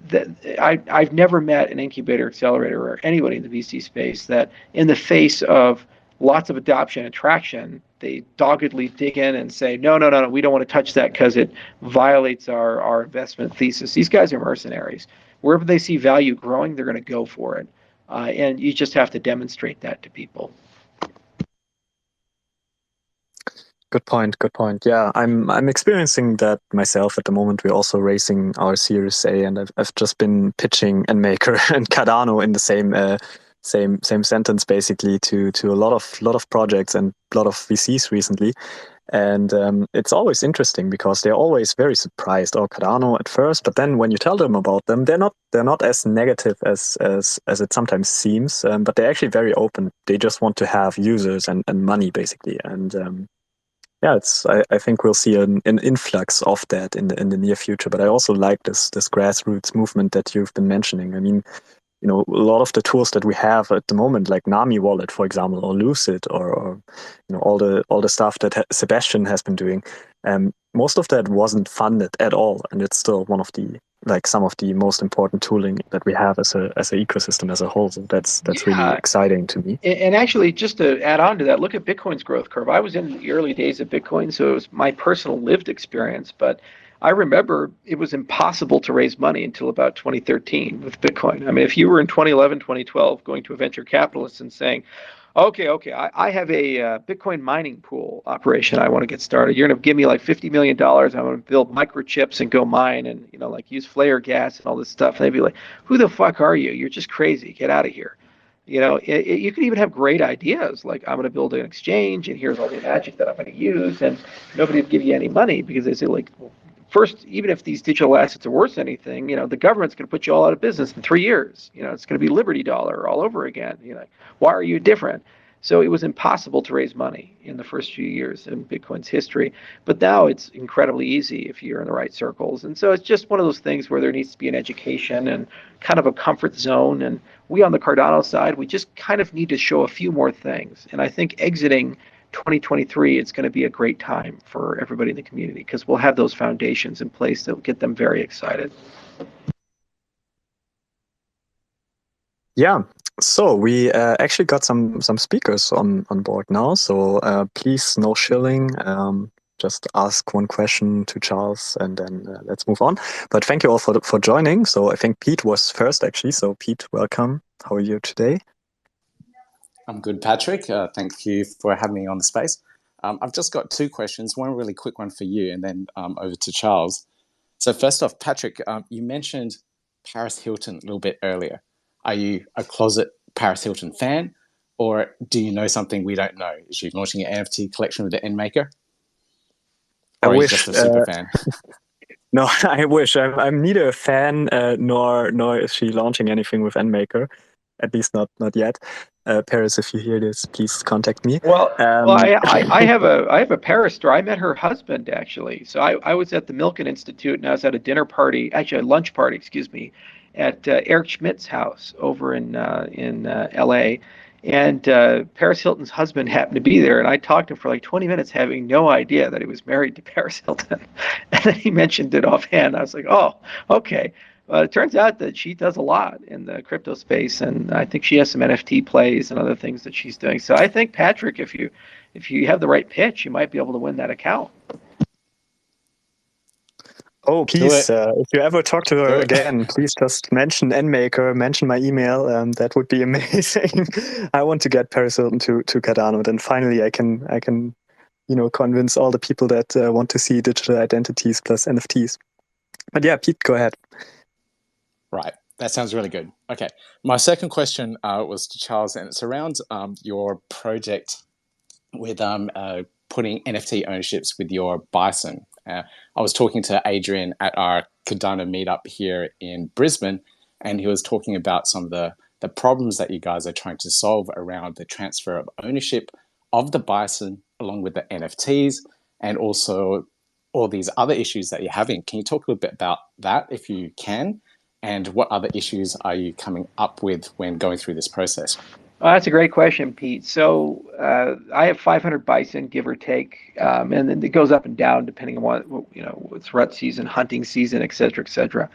I've never met an incubator accelerator or anybody in the VC space that in the face of lots of adoption and traction, they doggedly dig in and say, no, no, no, no, we don't want to touch that because it violates our investment thesis. These guys are mercenaries. Wherever they see value growing, they're going to go for it. And you just have to demonstrate that to people. Good point. Good point. Yeah, I'm experiencing that myself at the moment. We're also raising our Series A, and I've just been pitching NMKR and Cardano in the same sentence basically to a lot of projects and a lot of VCs recently. And it's always interesting because they're always very surprised, or Cardano at first, but then when you tell them about them, they're not as negative as it sometimes seems. But they're actually very open. They just want to have users and money basically. And yeah, I think we'll see an influx of that in the near future. But I also like this grassroots movement that you've been mentioning. I mean, a lot of the tools that we have at the moment, like Nami Wallet, for example, or Lucid, or all the stuff that Sebastian has been doing, most of that wasn't funded at all, and it's still one of the some of the most important tooling that we have as an ecosystem as a whole. So that's really Yeah. exciting to me. And actually, just to add on to that, look at Bitcoin's growth curve. I was in the early days of Bitcoin, so it was my personal lived experience. But I remember it was impossible to raise money until about 2013 with Bitcoin. I mean, if you were in 2011, 2012 going to a venture capitalist and saying, okay, I have a Bitcoin mining pool operation I want to get started. You're going to give me like $50 million. I'm going to build microchips and go mine and, like use flare gas and all this stuff. And they'd be like, who the fuck are you? You're just crazy. Get out of here. You could even have great ideas like I'm going to build an exchange and here's all the magic that I'm going to use, and nobody would give you any money because they say like, well, first, even if these digital assets are worth anything, the government's going to put you all out of business in 3 years. It's going to be Liberty Dollar all over again. Why are you different? So it was impossible to raise money in the first few years in Bitcoin's history. But now it's incredibly easy if you're in the right circles. And so it's just one of those things where there needs to be an education and kind of a comfort zone. And we on the Cardano side, we just kind of need to show a few more things. And I think exiting 2023, it's going to be a great time for everybody in the community because we'll have those foundations in place that will get them very excited. Yeah. So we actually got some speakers on board now. So please, no shilling. Just ask one question to Charles, and then let's move on. But thank you all for joining. So I think Pete was first, actually. So Pete, welcome. How are you today? I'm good, Patrick. Thank you for having me on the space. I've just got two questions, one really quick one for you, and then over to Charles. So first off, Patrick, you mentioned Paris Hilton a little bit earlier. Are you a closet Paris Hilton fan, or do you know something we don't know? Is she launching an NFT collection with the NMKR, I or are you wish. just a super fan? No, I wish. I'm neither a fan nor is she launching anything with NMaker. At least not yet. Paris, if you hear this, please contact me. Well, Um, I have a Paris story. I met her husband actually. So I was at the Milken Institute and I was at a dinner party, actually a lunch party, excuse me, at Eric Schmidt's house over in L.A. And Paris Hilton's husband happened to be there, and I talked to him for like 20 minutes, having no idea that he was married to Paris Hilton. And then he mentioned it offhand. I was like, oh, okay. It turns out that she does a lot in the crypto space, and I think she has some NFT plays and other things that she's doing. So I think Patrick, if you have the right pitch, you might be able to win that account. oh, Do please, it. if you ever talk to her Do it. again, please just mention NMaker, mention my email. That would be amazing. I want to get Paris Hilton to Cardano. Then finally, I can convince all the people that want to see digital identities plus NFTs. But yeah, Pete, go ahead. Right. That sounds really good. Okay. My second question was to Charles, and it's around your project with putting NFT ownerships with your bison. I was talking to Adrian at our Cardano meetup here in Brisbane, and he was talking about some of the problems that you guys are trying to solve around the transfer of ownership of the bison along with the NFTs, and also all these other issues that you're having. Can you talk a little bit about that if you can? And what other issues are you coming up with when going through this process? Oh, that's a great question, Pete. So I have 500 bison, give or take, and then it goes up and down depending on it's rut season, hunting season, et cetera, et cetera.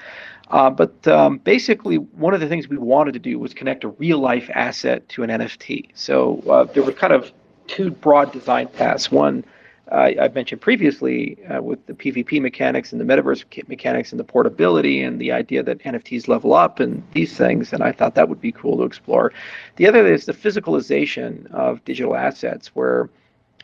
But basically, one of the things we wanted to do was connect a real life asset to an NFT. So there were kind of two broad design paths. One I mentioned previously with the PvP mechanics and the metaverse mechanics and the portability and the idea that NFTs level up and these things. And I thought that would be cool to explore. The other is the physicalization of digital assets, where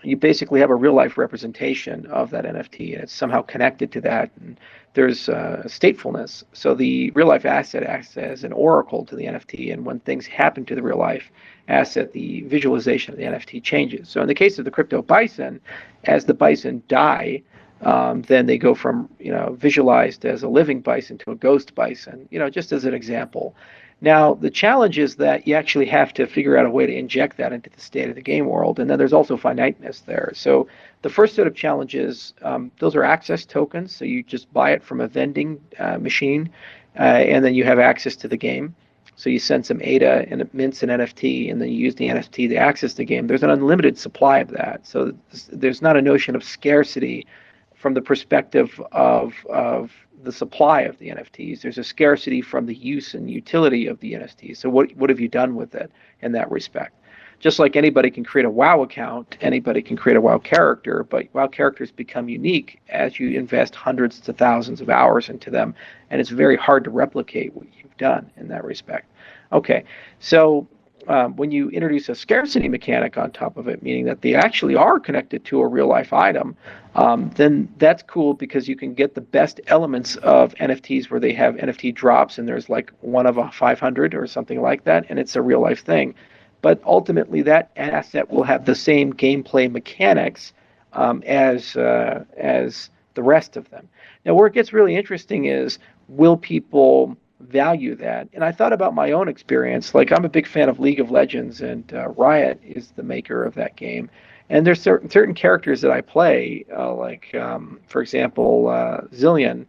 you basically have a real life representation of that NFT, and it's somehow connected to that. And there's statefulness. So the real life asset acts as an oracle to the NFT, and when things happen to the real life asset, the visualization of the NFT changes. So in the case of the crypto bison, as the bison die, then they go from visualized as a living bison to a ghost bison. Just as an example. Now, the challenge is that you actually have to figure out a way to inject that into the state of the game world, and then there's also finiteness there. So the first set of challenges, those are access tokens. So you just buy it from a vending machine, and then you have access to the game. So you send some ADA and it mints an NFT, and then you use the NFT to access the game. There's an unlimited supply of that. So there's not a notion of scarcity from the perspective of the supply of the NFTs. There's a scarcity from the use and utility of the NFTs. So what have you done with it in that respect? Just like anybody can create a WoW account, anybody can create a WoW character, but WoW characters become unique as you invest hundreds to thousands of hours into them, and it's very hard to replicate what you've done in that respect. Okay, so when you introduce a scarcity mechanic on top of it, meaning that they actually are connected to a real life item, then that's cool because you can get the best elements of NFTs where they have NFT drops and there's like one of a 500 or something like that, and it's a real life thing. But ultimately, that asset will have the same gameplay mechanics as the rest of them. Now, where it gets really interesting is, will people value that? And I thought about my own experience. Like, I'm a big fan of League of Legends, and Riot is the maker of that game. And there's certain characters that I play, for example, Zillion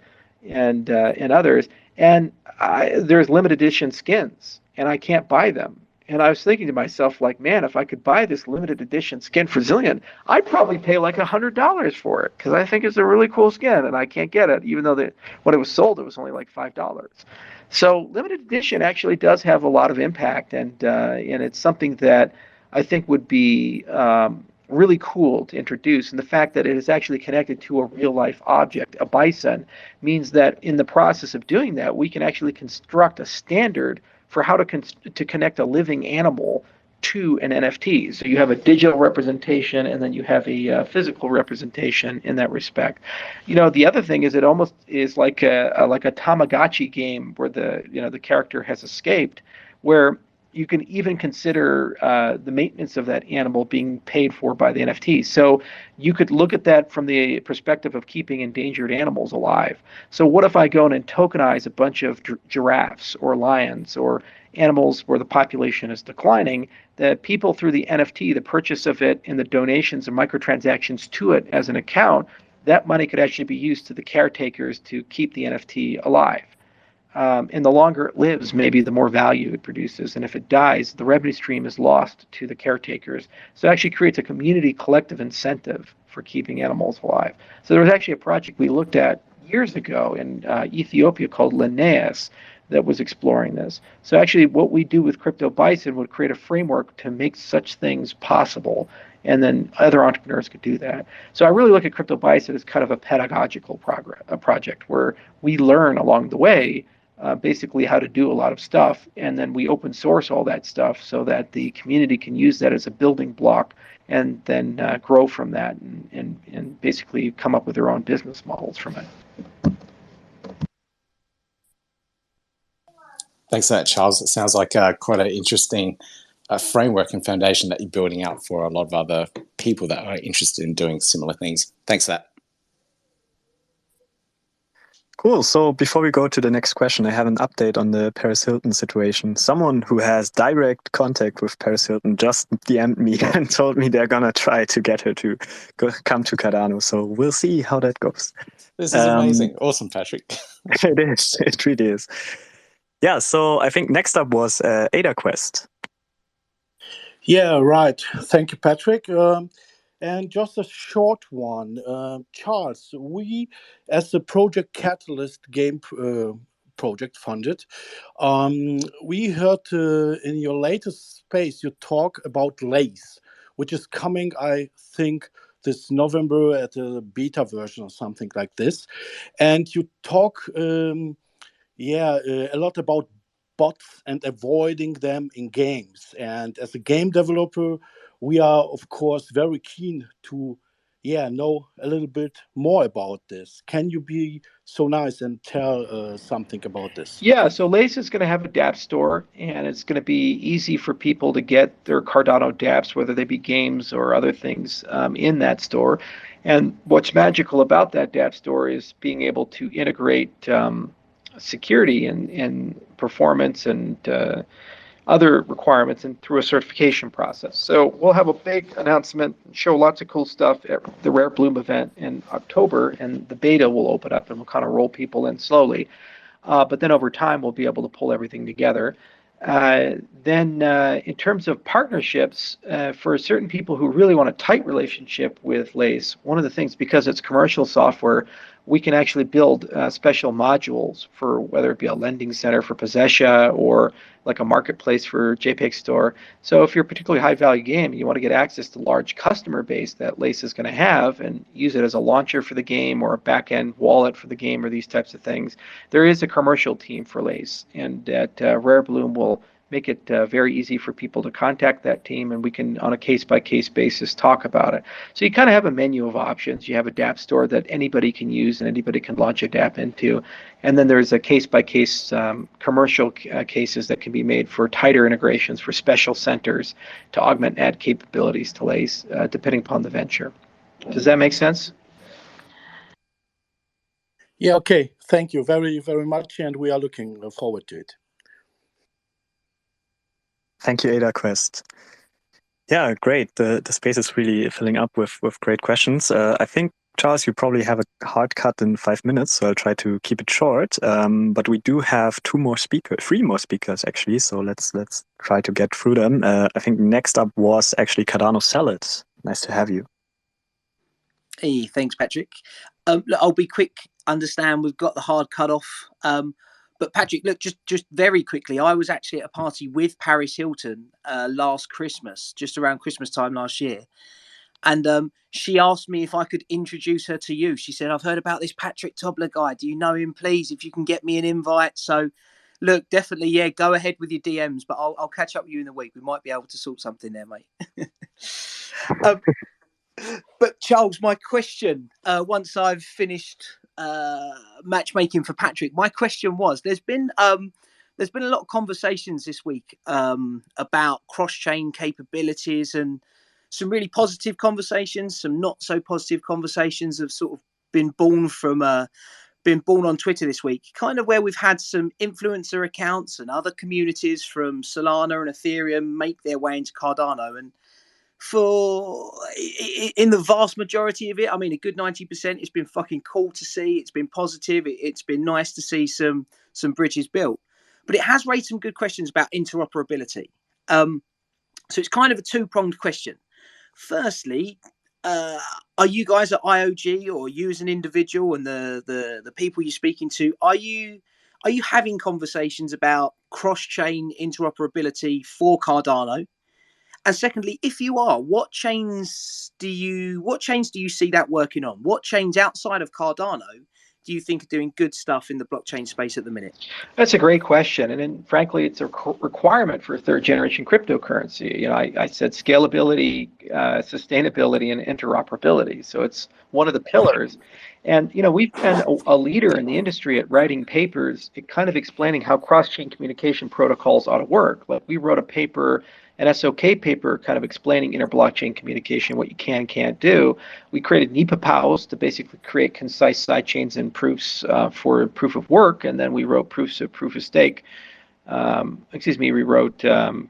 and others. And there's limited edition skins, and I can't buy them. And I was thinking to myself, like, man, if I could buy this limited edition skin for Zillion, I'd probably pay like $100 for it because I think it's a really cool skin, and I can't get it, even though when it was sold, it was only like $5. So limited edition actually does have a lot of impact, and it's something that I think would be really cool to introduce. And the fact that it is actually connected to a real life object, a bison, means that in the process of doing that, we can actually construct a standard for how to connect a living animal to an NFT. So you have a digital representation, and then you have a physical representation in that respect. The other thing is it almost is like a Tamagotchi game where the character has escaped, where you can even consider the maintenance of that animal being paid for by the NFT. So you could look at that from the perspective of keeping endangered animals alive. So what if I go in and tokenize a bunch of giraffes or lions or animals where the population is declining, that people through the NFT, the purchase of it and the donations and microtransactions to it as an account, that money could actually be used to the caretakers to keep the NFT alive. And the longer it lives, maybe the more value it produces. And if it dies, the revenue stream is lost to the caretakers. So it actually creates a community collective incentive for keeping animals alive. So there was actually a project we looked at years ago in Ethiopia called Linnaeus that was exploring this. So actually what we do with Crypto Bison would create a framework to make such things possible. And then other entrepreneurs could do that. So I really look at Crypto Bison as kind of a pedagogical project where we learn along the way basically how to do a lot of stuff, and then we open source all that stuff so that the community can use that as a building block and then grow from that and basically come up with their own business models from it. Thanks for that, Charles. It sounds like quite an interesting framework and foundation that you're building out for a lot of other people that are interested in doing similar things. Thanks for that. Cool. So before we go to the next question, I have an update on the Paris Hilton situation. Someone who has direct contact with Paris Hilton just DM'd me and told me they're going to try to get her to come to Cardano. So we'll see how that goes. This is amazing. Awesome, Patrick. It is. It really is. Yeah, so I think next up was AdaQuest. Yeah, right. Thank you, Patrick. And just a short one. Charles, we, as the Project Catalyst game project funded, we heard in your latest space you talk about Lace, which is coming, I think, this November at a beta version or something like this. And you talk, a lot about bots and avoiding them in games. And as a game developer, we are, of course, very keen to know a little bit more about this. Can you be so nice and tell something about this? Yeah, so Lace is going to have a dApp store, and it's going to be easy for people to get their Cardano dApps, whether they be games or other things, in that store. And what's magical about that dApp store is being able to integrate security and performance and other requirements and through a certification process. So we'll have a big announcement, show lots of cool stuff at the Rare Bloom event in October, and the beta will open up and we'll kind of roll people in slowly. But then over time, we'll be able to pull everything together. Then in terms of partnerships, for certain people who really want a tight relationship with Lace, one of the things, because it's commercial software, we can actually build special modules for whether it be a lending center for Possessia or like a marketplace for JPEG Store. So if you're a particularly high value game and you want to get access to large customer base that Lace is going to have and use it as a launcher for the game or a back-end wallet for the game or these types of things, there is a commercial team for Lace, and at Rare Bloom will make it very easy for people to contact that team, and we can, on a case-by-case basis, talk about it. So you kind of have a menu of options. You have a dApp store that anybody can use and anybody can launch a dApp into, and then there's a case-by-case commercial cases that can be made for tighter integrations for special centers to augment and add capabilities to Lace, depending upon the venture. Does that make sense? Yeah, okay. Thank you very, very much, and we are looking forward to it. Thank you, AdaQuest. Yeah, great. The space is really filling up with great questions. I think, Charles, you probably have a hard cut in 5 minutes, so I'll try to keep it short. But we do have three more speakers actually, so let's try to get through them. I think next up was actually Cardano Salad. Nice to have you. Hey, thanks, Patrick. Look, I'll be quick. Understand we've got the hard cut off, But Patrick, look, just very quickly, I was actually at a party with Paris Hilton last Christmas, just around Christmas time last year. And she asked me if I could introduce her to you. She said, I've heard about this Patrick Tobler guy. Do you know him, please? If you can get me an invite. So, look, definitely, yeah, go ahead with your DMs, but I'll catch up with you in the week. We might be able to sort something there, mate. But Charles, my question, once I've finished matchmaking for Patrick, my question was: there's been a lot of conversations this week about cross-chain capabilities, and some really positive conversations, some not so positive conversations have sort of been born on Twitter this week, kind of where we've had some influencer accounts and other communities from Solana and Ethereum make their way into Cardano. And in the vast majority of it, I mean, a good 90%, it's been fucking cool to see. It's been positive. It's been nice to see some bridges built, but it has raised some good questions about interoperability. So it's kind of a two-pronged question. Firstly, are you guys at IOG, or you as an individual and the people you're speaking to, are you having conversations about cross-chain interoperability for Cardano? And secondly, if you are, what chains do you see that working on? What chains outside of Cardano do you think are doing good stuff in the blockchain space at the minute? That's a great question, and frankly, it's a requirement for third-generation cryptocurrency. You know, I said scalability, sustainability, and interoperability. So it's one of the pillars. And you know, we've been a leader in the industry at writing papers, kind of explaining how cross-chain communication protocols ought to work. Like we wrote a paper, an SOK paper, kind of explaining inter-blockchain communication, what you can't do. We created NEPA POWs to basically create concise sidechains and proofs for proof of work, and then we wrote proofs of proof of stake. We wrote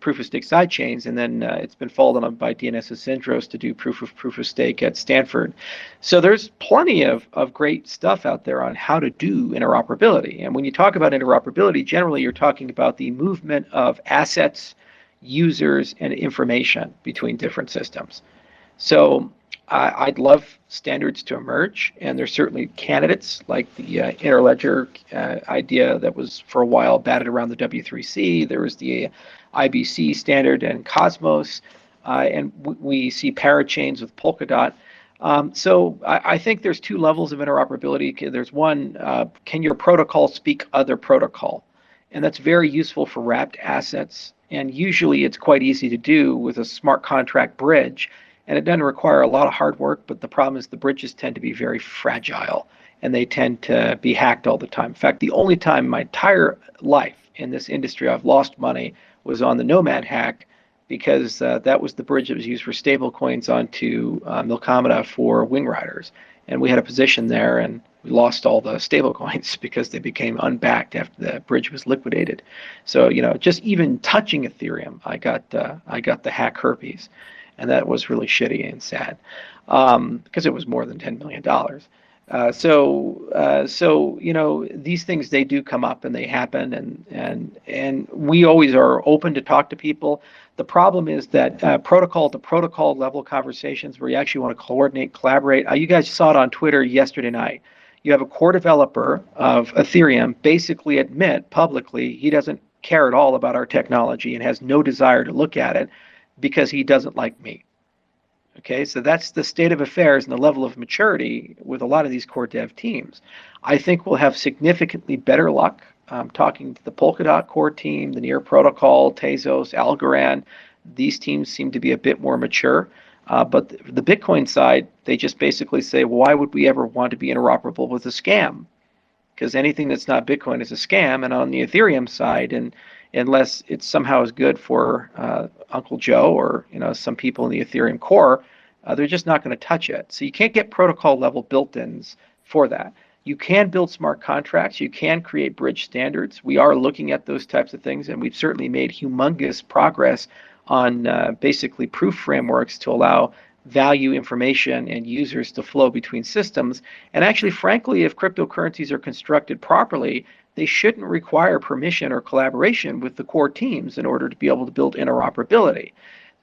proof of stake sidechains, and then it's been followed on by DNS Syndros to do proof of stake at Stanford. So there's plenty of great stuff out there on how to do interoperability. And when you talk about interoperability, generally you're talking about the movement of assets, users, and information between different systems. So I'd love standards to emerge, and there's certainly candidates like the Interledger idea that was for a while batted around the W3C. There was the IBC standard and Cosmos, and we see parachains with Polkadot. So I think there's two levels of interoperability. There's one, can your protocol speak other protocol? And that's very useful for wrapped assets. And usually it's quite easy to do with a smart contract bridge. And it doesn't require a lot of hard work, but the problem is the bridges tend to be very fragile, and they tend to be hacked all the time. In fact, the only time in my entire life in this industry I've lost money was on the Nomad hack, because that was the bridge that was used for stable coins onto Milkamada for Wing Riders. And we had a position there, and we lost all the stable coins because they became unbacked after the bridge was liquidated. So, you know, just even touching Ethereum, I got the hack herpes, and that was really shitty and sad, because it was more than $10 million. So you know, these things, they do come up and they happen, and we always are open to talk to people. The problem is that protocol to protocol level conversations where you actually want to coordinate, collaborate. You guys saw it on Twitter yesterday night. You have a core developer of Ethereum basically admit publicly he doesn't care at all about our technology and has no desire to look at it because he doesn't like me. Okay, so that's the state of affairs and the level of maturity with a lot of these core dev teams. I think we'll have significantly better luck talking to the Polkadot core team, the Near Protocol, Tezos, Algorand. These teams seem to be a bit more mature. But the Bitcoin side, they just basically say, well, why would we ever want to be interoperable with a scam? Because anything that's not Bitcoin is a scam. And on the Ethereum side, and unless it somehow is good for Uncle Joe or some people in the Ethereum core, they're just not going to touch it. So you can't get protocol level built-ins for that. You can build smart contracts. You can create bridge standards. We are looking at those types of things, and we've certainly made humongous progress on basically proof frameworks to allow value information and users to flow between systems. And actually, frankly, if cryptocurrencies are constructed properly, they shouldn't require permission or collaboration with the core teams in order to be able to build interoperability.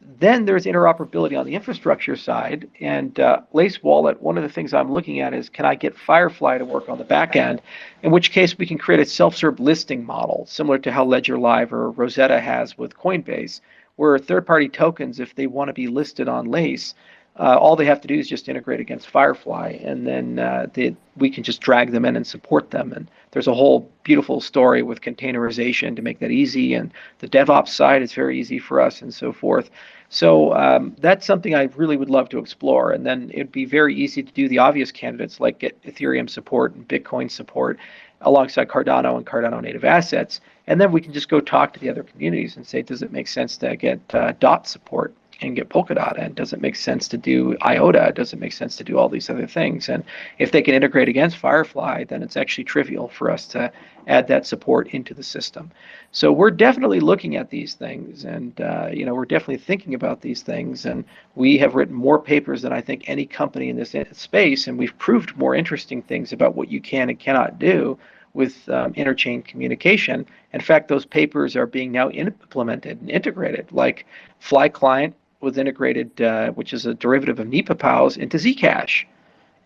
Then there's interoperability on the infrastructure side. And Lace Wallet, one of the things I'm looking at is, can I get Firefly to work on the back end? In which case we can create a self-serve listing model, similar to how Ledger Live or Rosetta has with Coinbase, where third-party tokens, if they want to be listed on Lace, all they have to do is just integrate against Firefly, and then we can just drag them in and support them. And there's a whole beautiful story with containerization to make that easy, and the DevOps side is very easy for us, and so forth. So that's something I really would love to explore. And then it'd be very easy to do the obvious candidates, like get Ethereum support and Bitcoin support alongside Cardano and Cardano native assets. And then we can just go talk to the other communities and say, does it make sense to get DOT support and get Polkadot? And does it make sense to do IOTA? Does it make sense to do all these other things? And if they can integrate against Firefly, then it's actually trivial for us to add that support into the system. So we're definitely looking at these things, and we're definitely thinking about these things. And we have written more papers than I think any company in this space, and we've proved more interesting things about what you can and cannot do with interchain communication. In fact, those papers are being now implemented and integrated, like Fly Client was integrated, which is a derivative of NEPA POWs, into Zcash.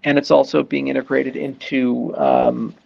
And it's also being integrated into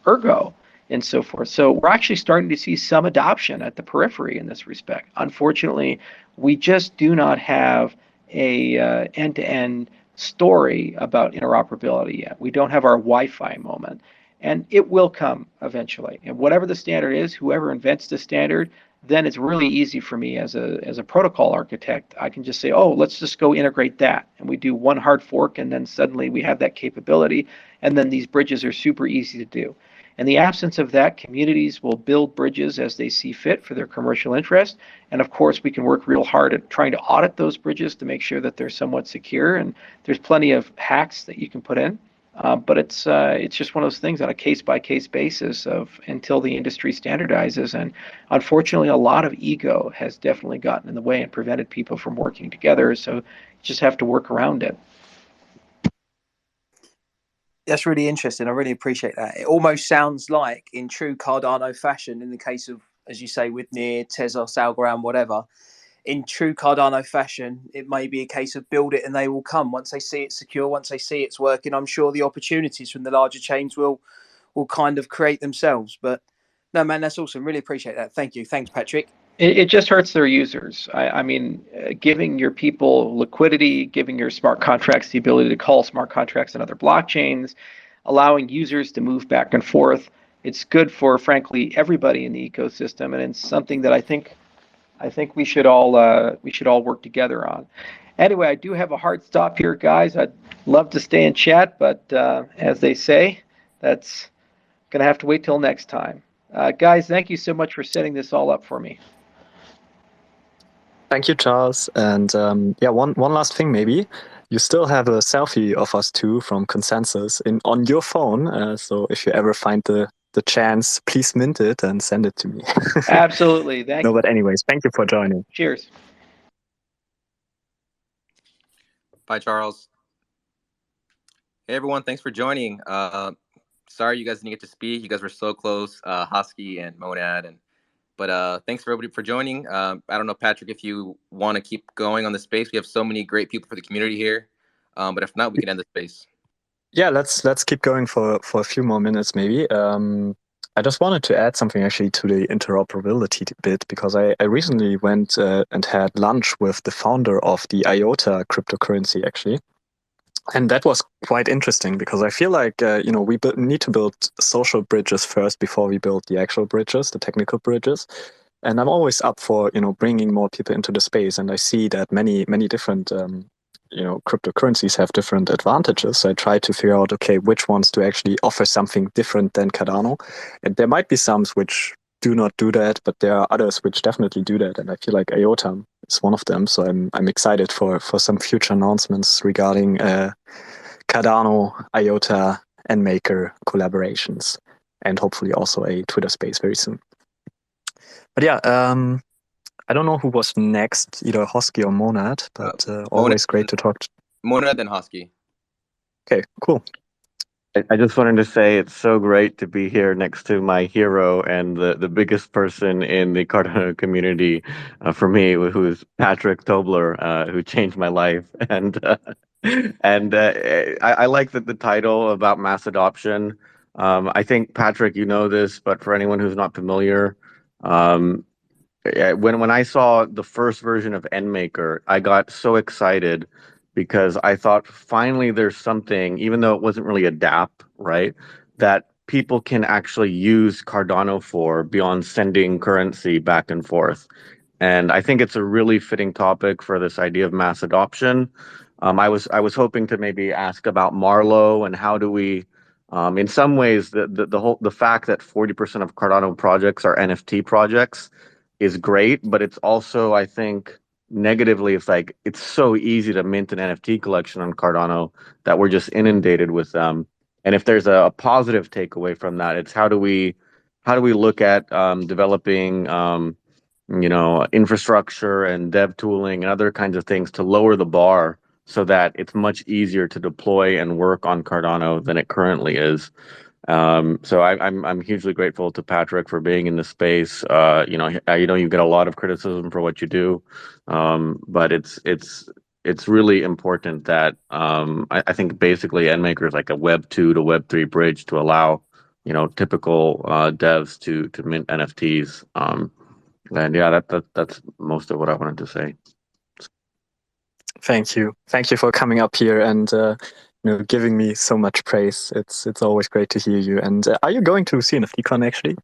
Ergo and so forth. So we're actually starting to see some adoption at the periphery in this respect. Unfortunately, we just do not have a end-to-end story about interoperability yet. We don't have our Wi-Fi moment. And it will come eventually. And whatever the standard is, whoever invents the standard, then it's really easy for me as a protocol architect. I can just say, oh, let's just go integrate that. And we do one hard fork, and then suddenly we have that capability. And then these bridges are super easy to do. In the absence of that, communities will build bridges as they see fit for their commercial interest. And of course, we can work real hard at trying to audit those bridges to make sure that they're somewhat secure. And there's plenty of hacks that you can put in. But it's just one of those things on a case-by-case basis until the industry standardizes. And unfortunately, a lot of ego has definitely gotten in the way and prevented people from working together. So you just have to work around it. That's really interesting. I really appreciate that. It almost sounds like, in true Cardano fashion, in the case of, as you say, with Near, Tezos, Algorand, whatever, in true Cardano fashion, it may be a case of build it and they will come. Once they see it's secure, once they see it's working, I'm sure the opportunities from the larger chains will kind of create themselves. But no, man, that's awesome. Really appreciate that. Thank you. Thanks, Patrick. It just hurts their users. I mean, giving your people liquidity, giving your smart contracts the ability to call smart contracts on other blockchains, allowing users to move back and forth. It's good for, frankly, everybody in the ecosystem, and it's something that I think we should all work together on. Anyway, I do have a hard stop here, guys. I'd love to stay and chat, but as they say, that's going to have to wait till next time. Guys, thank you so much for setting this all up for me. Thank you, Charles. And one last thing, maybe. You still have a selfie of us two from Consensus on your phone. So if you ever find the chance, please mint it and send it to me. Absolutely. Thank you. But anyways, thank you for joining. Cheers. Bye, Charles. Hey, everyone. Thanks for joining. Sorry you guys didn't get to speak. You guys were so close, Hosky and Monad. But thanks for everybody for joining. I don't know, Patrick, if you want to keep going on the space. We have so many great people for the community here. But if not, we can end the space. Yeah, let's keep going for a few more minutes, maybe. I just wanted to add something actually to the interoperability bit, because I recently went and had lunch with the founder of the IOTA cryptocurrency, actually. And that was quite interesting, because I feel like, we need to build social bridges first before we build the actual bridges, the technical bridges. And I'm always up for, bringing more people into the space. And I see that many different, cryptocurrencies have different advantages. So I try to figure out, okay, which ones to actually offer something different than Cardano. And there might be some which do not do that, but there are others which definitely do that. And I feel like IOTA is one of them. So I'm excited for some future announcements regarding Cardano, IOTA, NMKR collaborations, and hopefully also a Twitter space very soon. But yeah, I don't know who was next, either Hosky or Monad, but always great to talk to. Monad and Hosky. Okay, cool. I just wanted to say it's so great to be here next to my hero and the biggest person in the Cardano community for me, who is Patrick Tobler, who changed my life. And I like the title about mass adoption. I think, Patrick, you know this, but for anyone who's not familiar, um, when I saw the first version of NMaker, I got so excited because I thought finally there's something, even though it wasn't really a DApp, right, that people can actually use Cardano for beyond sending currency back and forth. And I think it's a really fitting topic for this idea of mass adoption. I was hoping to maybe ask about Marlowe and how do we, in some ways, the fact that 40% of Cardano projects are NFT projects is great, but it's also, I think, negatively, it's like it's so easy to mint an NFT collection on Cardano that we're just inundated with them. And if there's a positive takeaway from that, it's how do we look at developing infrastructure and dev tooling and other kinds of things to lower the bar so that it's much easier to deploy and work on Cardano than it currently is. So I'm hugely grateful to Patrick for being in the space. You get a lot of criticism for what you do, but it's really important that I think basically NMaker is like a Web 2 to Web 3 bridge to allow typical devs to mint NFTs. And yeah, that's most of what I wanted to say. Thank you. Thank you for coming up here and giving me so much praise. It's always great to hear you. And are you going to CNFTCon actually?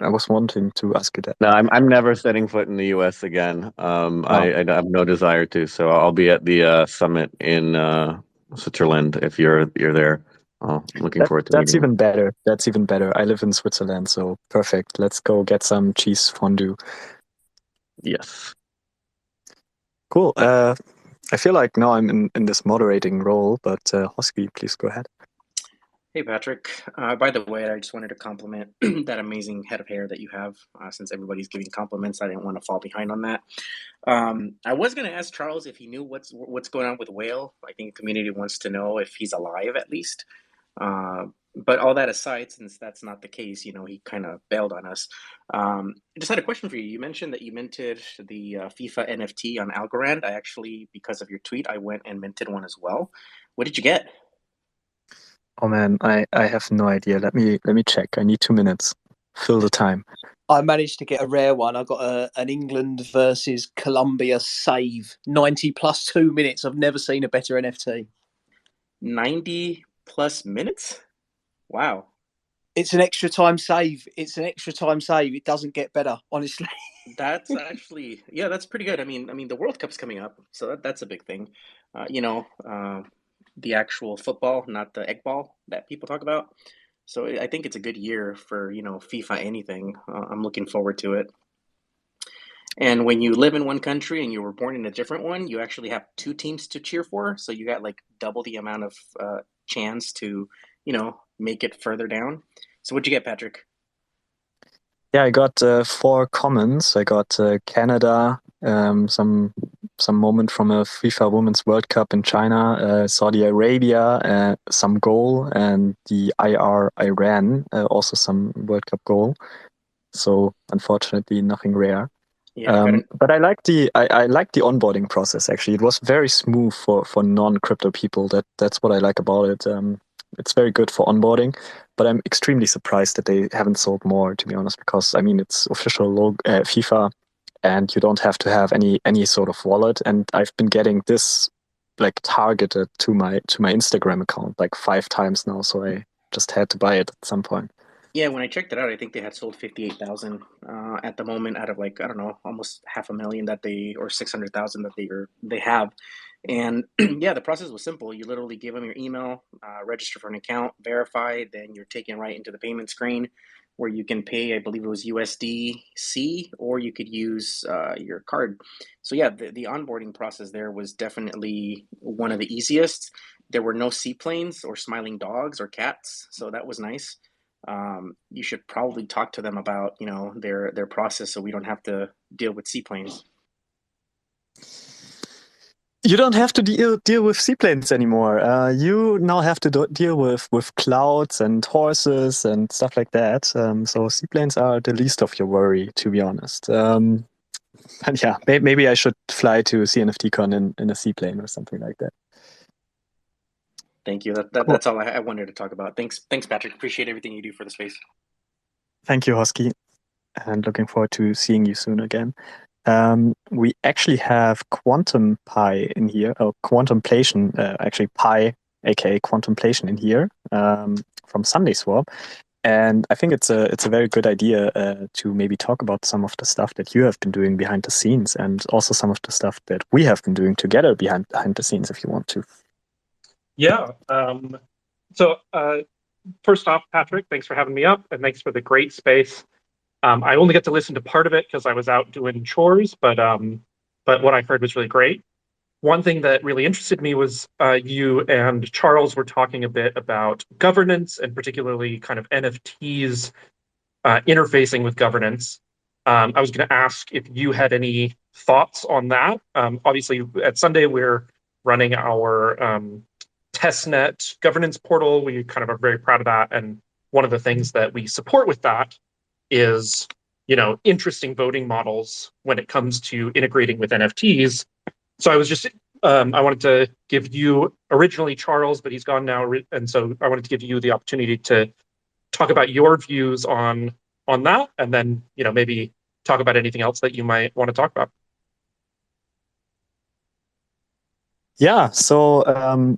I was wanting to ask you that. No, I'm never setting foot in the U.S. again. I have no desire to. So I'll be at the summit in Switzerland if you're there. Looking forward to That's meeting you. even better. That's even better. I live in Switzerland, so perfect. Let's go get some cheese fondue. Yes. Cool. I feel like now I'm in this moderating role, but Hosky, please go ahead. Hey, Patrick. By the way, I just wanted to compliment that amazing head of hair that you have. Since everybody's giving compliments, I didn't want to fall behind on that. I was going to ask Charles if he knew what's going on with Whale. I think the community wants to know if he's alive at least. But all that aside, since that's not the case, he kind of bailed on us. I just had a question for you. You mentioned that you minted the FIFA NFT on Algorand. I actually, because of your tweet, I went and minted one as well. What did you get? Oh man, I have no idea. Let me check. I need 2 minutes. Fill the time. I managed to get a rare one. I got an England versus Colombia save, 90 plus 2 minutes. I've never seen a better NFT. 90 plus minutes? Wow. It's an extra time save. It doesn't get better, honestly. That's actually, yeah, that's pretty good. I mean, the World Cup's coming up, so that's a big thing. The actual football, not the egg ball that people talk about. So I think it's a good year for, FIFA anything. I'm looking forward to it. And when you live in one country and you were born in a different one, you actually have two teams to cheer for. So you got like double the amount of chance to, make it further down. So what'd you get, Patrick? Yeah, I got 4 comments. I got Canada, some moment from a FIFA Women's World Cup in China, Saudi Arabia, some goal, and the IR Iran, also some World Cup goal. So unfortunately, nothing rare. Yeah, but I like the onboarding process. Actually, it was very smooth for non-crypto people. That's what I like about it. It's very good for onboarding, but I'm extremely surprised that they haven't sold more, to be honest, because I mean it's official FIFA, and you don't have to have any sort of wallet. And I've been getting this like targeted to my Instagram account like 5 times now, so I just had to buy it at some point. Yeah, when I checked it out, I think they had sold 58,000 at the moment out of like, I don't know, almost 500,000 or 600,000 that they have. And yeah, the process was simple. You literally give them your email, register for an account, verify, then you're taken right into the payment screen where you can pay, I believe it was USDC, or you could use your card. So yeah, the onboarding process there was definitely one of the easiest. There were no seaplanes or smiling dogs or cats, so that was nice. You should probably talk to them about their process so we don't have to deal with seaplanes. You don't have to deal with seaplanes anymore. You now have to deal with clouds and horses and stuff like that. So seaplanes are the least of your worry, to be honest. And yeah, maybe I should fly to CNFTCon in a seaplane or something like that. Thank you. Cool. That's all I wanted to talk about. Thanks, Patrick. Appreciate everything you do for the space. Thank you, Hosky, and looking forward to seeing you soon again. We actually have Quantum Pi in here, or Quantumplation, actually Pi, aka Quantumplation in here, from SundaySwap. And I think it's a very good idea to maybe talk about some of the stuff that you have been doing behind the scenes, and also some of the stuff that we have been doing together behind the scenes, if you want to. Yeah. So first off, Patrick, thanks for having me up, and thanks for the great space. I only get to listen to part of it because I was out doing chores, but what I heard was really great. One thing that really interested me was you and Charles were talking a bit about governance, and particularly kind of NFTs interfacing with governance. I was going to ask if you had any thoughts on that. Obviously, at Sunday, we're running our testnet governance portal. We kind of are very proud of that. And one of the things that we support with that is, interesting voting models when it comes to integrating with NFTs. So I was just, I wanted to give you, originally Charles, but he's gone now. And so I wanted to give you the opportunity to talk about your views on that, and then maybe talk about anything else that you might want to talk about. Yeah, so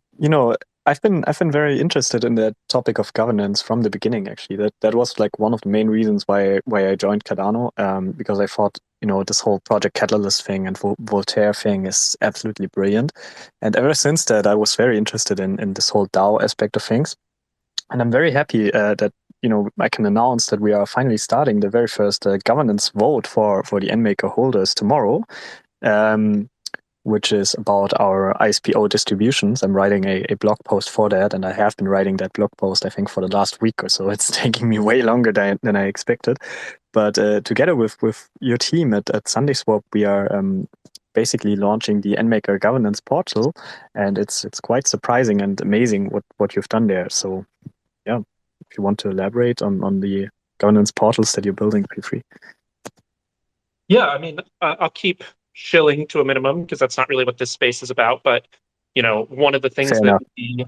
I've been very interested in that topic of governance from the beginning. Actually, that was like one of the main reasons why I joined Cardano, because I thought this whole Project Catalyst thing and Voltaire thing is absolutely brilliant, and ever since that I was very interested in this whole DAO aspect of things, and I'm very happy that I can announce that we are finally starting the very first governance vote for the NMKR holders tomorrow. Which is about our ISPO distributions. I'm writing a blog post for that, and I have been writing that blog post, I think, for the last week or so. It's taking me way longer than I expected. But together with your team at SundaySwap, we are basically launching the NMKR governance portal, and it's quite surprising and amazing what you've done there. So yeah, if you want to elaborate on the governance portals that you're building, feel free. Yeah, I mean, I'll keep shilling to a minimum because that's not really what this space is about. But one of the things Fair that enough. we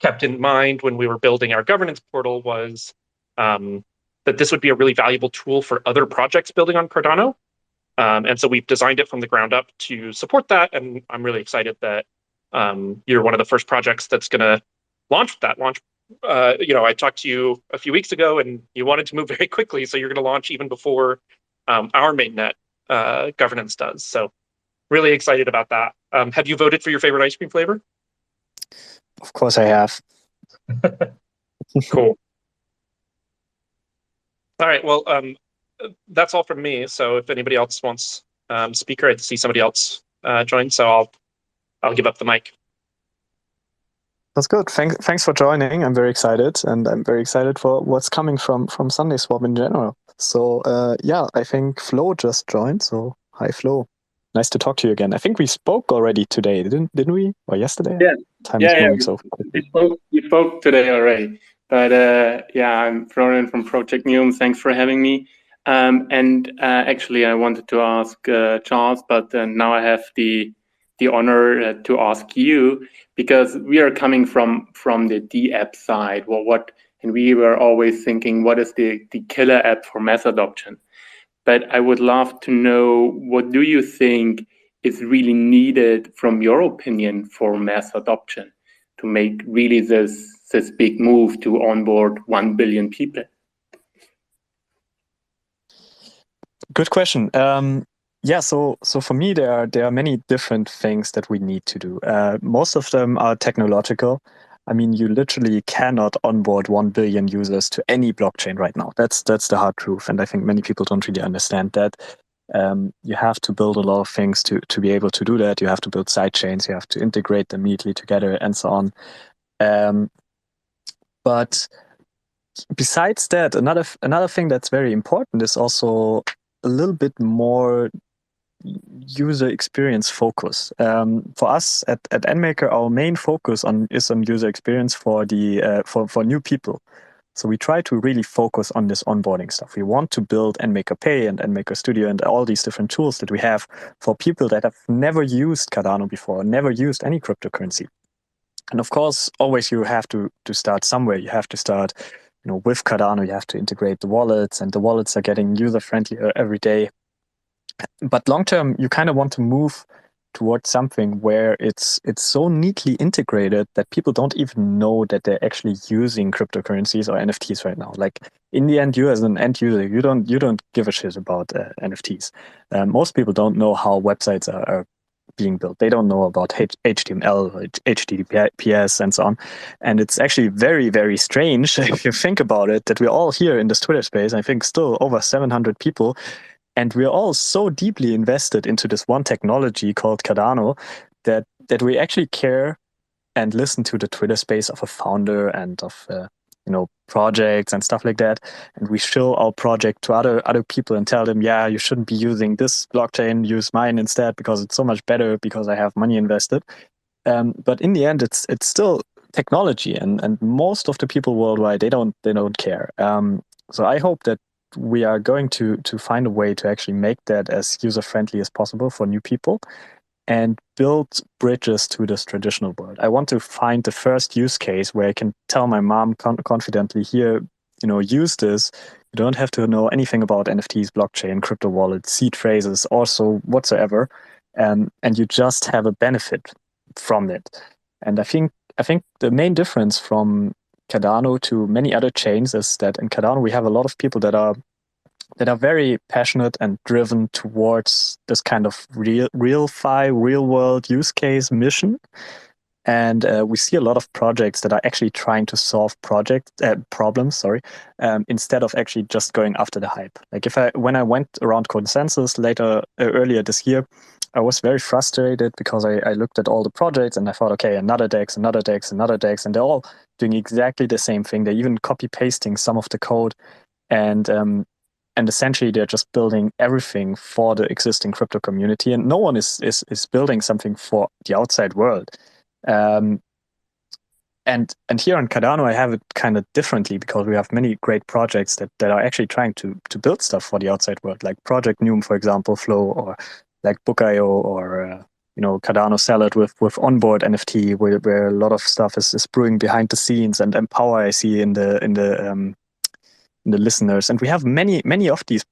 kept in mind when we were building our governance portal was that this would be a really valuable tool for other projects building on Cardano. And so we've designed it from the ground up to support that. And I'm really excited that you're one of the first projects that's going to launch that. I talked to you a few weeks ago, and you wanted to move very quickly. So you're going to launch even before our mainnet governance does. So really excited about that. Have you voted for your favorite ice cream flavor? Of course I have. Cool. All right. Well, that's all from me. So if anybody else wants speaker, I see somebody else join. So I'll give up the mic. That's good. Thanks for joining. I'm very excited, and I'm very excited for what's coming from SundaySwap in general. So yeah, I think Flo just joined. So hi, Flo. Nice to talk to you again. I think we spoke already today, didn't we? Or yesterday? Yeah, Time is moving so we quickly. spoke today already. But yeah, I'm Florian from Project Neum. Thanks for having me. And actually, I wanted to ask Charles, but now I have the honor to ask you, because we are coming from the D app side. And we were always thinking, what is the killer app for mass adoption? But I would love to know, what do you think is really needed from your opinion for mass adoption to make really this big move to onboard 1 billion people? Good question. Yeah, so for me, there are many different things that we need to do. Most of them are technological. I mean, you literally cannot onboard 1 billion users to any blockchain right now. That's the hard truth, and I think many people don't really understand that. You have to build a lot of things to be able to do that. You have to build side chains. You have to integrate them neatly together, and so on. But besides that, another thing that's very important is also a little bit more user experience focus. For us at NMaker, our main focus is on user experience for the for new people. So we try to really focus on this onboarding stuff. We want to build NMaker Pay and NMaker Studio and all these different tools that we have for people that have never used Cardano before, never used any cryptocurrency. And of course, always you have to start somewhere. You have to start, with Cardano. You have to integrate the wallets, and the wallets are getting user friendlier every day. But long term, you kind of want to move towards something where it's so neatly integrated that people don't even know that they're actually using cryptocurrencies or NFTs right now. Like in the end, you as an end user, you don't give a shit about NFTs. Most people don't know how websites are being built. They don't know about HTML, HTTPS, and so on. And it's actually very, very strange if you think about it that we're all here in this Twitter space. I think still over 700 people. And we're all so deeply invested into this one technology called Cardano that we actually care and listen to the Twitter space of a founder and of projects and stuff like that. And we show our project to other people and tell them, yeah, you shouldn't be using this blockchain, use mine instead because it's so much better because I have money invested. But in the end, it's still technology, and most of the people worldwide they don't care. So I hope that we are going to find a way to actually make that as user friendly as possible for new people and build bridges to this traditional world. I want to find the first use case where I can tell my mom confidently, here, use this. You don't have to know anything about NFTs, blockchain, crypto wallets, seed phrases, also whatsoever, and you just have a benefit from it. And I think the main difference from Cardano to many other chains is that in Cardano we have a lot of people that are very passionate and driven towards this kind of real world use case mission. And we see a lot of projects that are actually trying to solve problems, instead of actually just going after the hype. Like when I went around Consensus earlier this year, I was very frustrated because I looked at all the projects and I thought, okay, another DEX, and they're all doing exactly the same thing. They're even copy pasting some of the code, and essentially they're just building everything for the existing crypto community, and no one is building something for the outside world. And here on Cardano, I have it kind of differently because we have many great projects that are actually trying to build stuff for the outside world, like Project Noom, for example, Flow, or like Book.io, or Cardano Salad with onboard NFT, where a lot of stuff is brewing behind the scenes, and Empower I see in the listeners. And we have many of these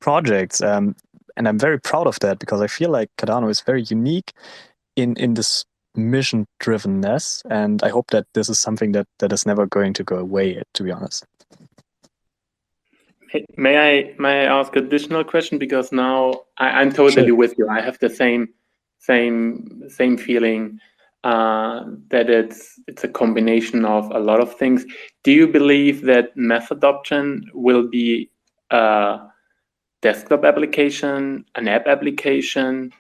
projects, and I'm very proud of that because I feel like Cardano is very unique in this mission drivenness, and I hope that this is something that is never going to go away, to be honest. May I ask additional question, because now I'm totally Sure. with you. I have the same feeling that it's a combination of a lot of things. Do you believe that mass adoption will be a desktop application, an app application,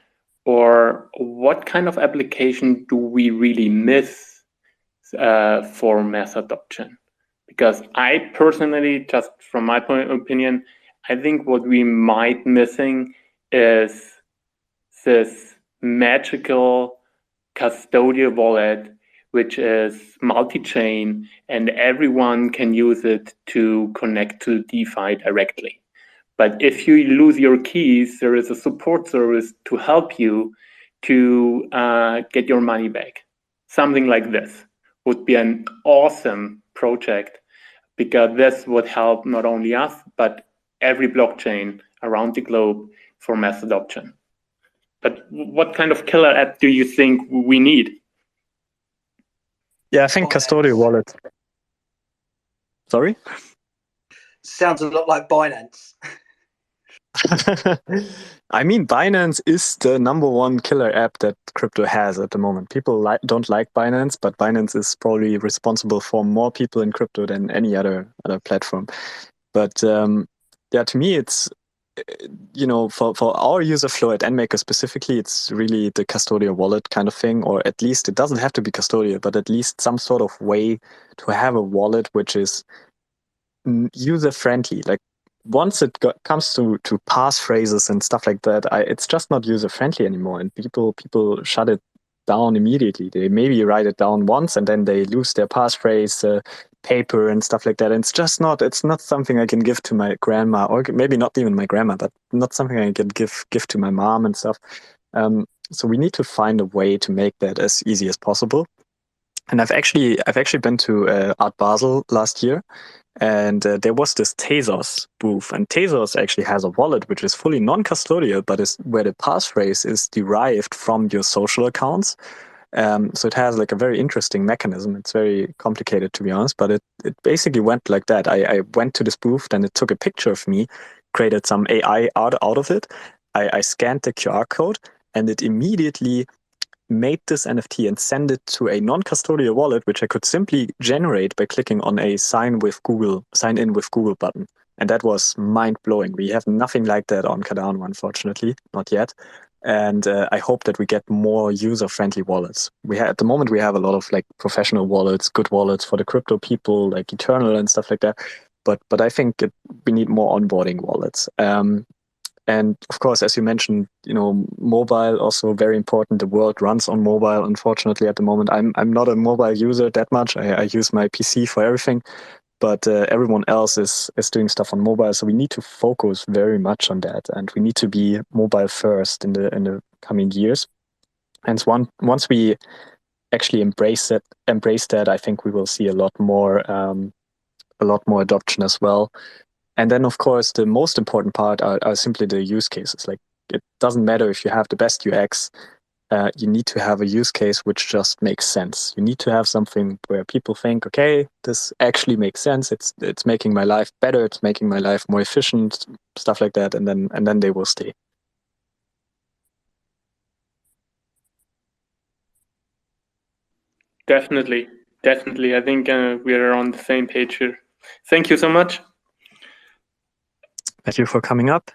or what kind of application do we really miss for mass adoption? Because I personally, just from my opinion, I think what we might missing is this magical custodial wallet, which is multi-chain, and everyone can use it to connect to DeFi directly. But if you lose your keys, there is a support service to help you to get your money back. Something like this would be an awesome project, because this would help not only us, but every blockchain around the globe for mass adoption. But what kind of killer app do you think we need? Yeah, I think custodial wallet. Sorry? Sounds a lot like Binance. I mean, Binance is the number one killer app that crypto has at the moment. People don't like Binance, but Binance is probably responsible for more people in crypto than any other platform. But yeah, to me, it's for our user flow at NMaker specifically, it's really the custodial wallet kind of thing, or at least it doesn't have to be custodial, but at least some sort of way to have a wallet which is user friendly. Like, once it comes to passphrases and stuff like that, it's just not user friendly anymore, and people shut it down immediately. They maybe write it down once and then they lose their passphrase paper and stuff like that. And it's not something I can give to my grandma, or maybe not even my grandma, but not something I can give to my mom and stuff. So we need to find a way to make that as easy as possible. And I've actually been to Art Basel last year, and there was this Tezos booth, and Tezos actually has a wallet which is fully non-custodial, but is where the passphrase is derived from your social accounts. So it has like a very interesting mechanism. It's very complicated, to be honest, but it basically went like that. I went to this booth, and it took a picture of me, created some AI out of it. I scanned the QR code, and it immediately made this NFT and send it to a non-custodial wallet, which I could simply generate by clicking on a sign in with Google button. And that was mind blowing. We have nothing like that on Cardano, unfortunately, not yet. And I hope that we get more user-friendly wallets. At the moment we have a lot of like professional wallets, good wallets for the crypto people, like Eternal and stuff like that. But I think we need more onboarding wallets. And of course, as you mentioned, mobile also very important. The world runs on mobile. Unfortunately, at the moment, I'm not a mobile user that much. I use my PC for everything, but everyone else is doing stuff on mobile. So we need to focus very much on that, and we need to be mobile first in the coming years. And once we actually embrace that, I think we will see a lot more adoption as well. And then, of course, the most important part are simply the use cases. Like, it doesn't matter if you have the best UX. You need to have a use case which just makes sense. You need to have something where people think, okay, this actually makes sense. It's making my life better. It's making my life more efficient. Stuff like that, and then they will stay. Definitely. I think we are on the same page here. Thank you so much. Thank you for coming up.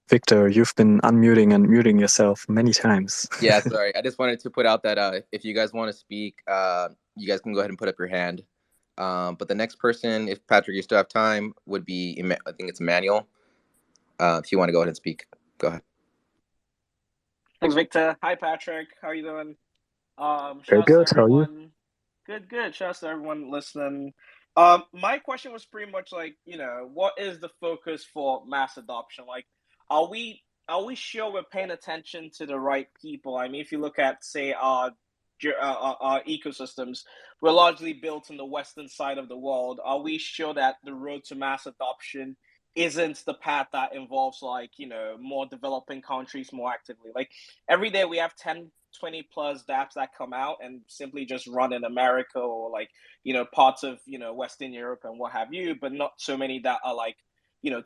Victor, you've been unmuting and muting yourself many times. Yeah, sorry. I just wanted to put out that if you guys want to speak, you guys can go ahead and put up your hand. But the next person, if Patrick, you still have time, would be, I think it's Emmanuel. If you want to go ahead and speak, go ahead. Thanks, Victor. Hi, Patrick. How are you doing? Very good. How are you? Good. Shouts to everyone listening. My question was pretty much like, what is the focus for mass adoption? Like, are we sure we're paying attention to the right people? I mean, if you look at, say, our ecosystems, we're largely built in the western side of the world. Are we sure that the road to mass adoption isn't the path that involves more developing countries more actively? Like, every day we have 10, 20 plus dApps that come out and simply just run in America or parts of Western Europe and what have you, but not so many that are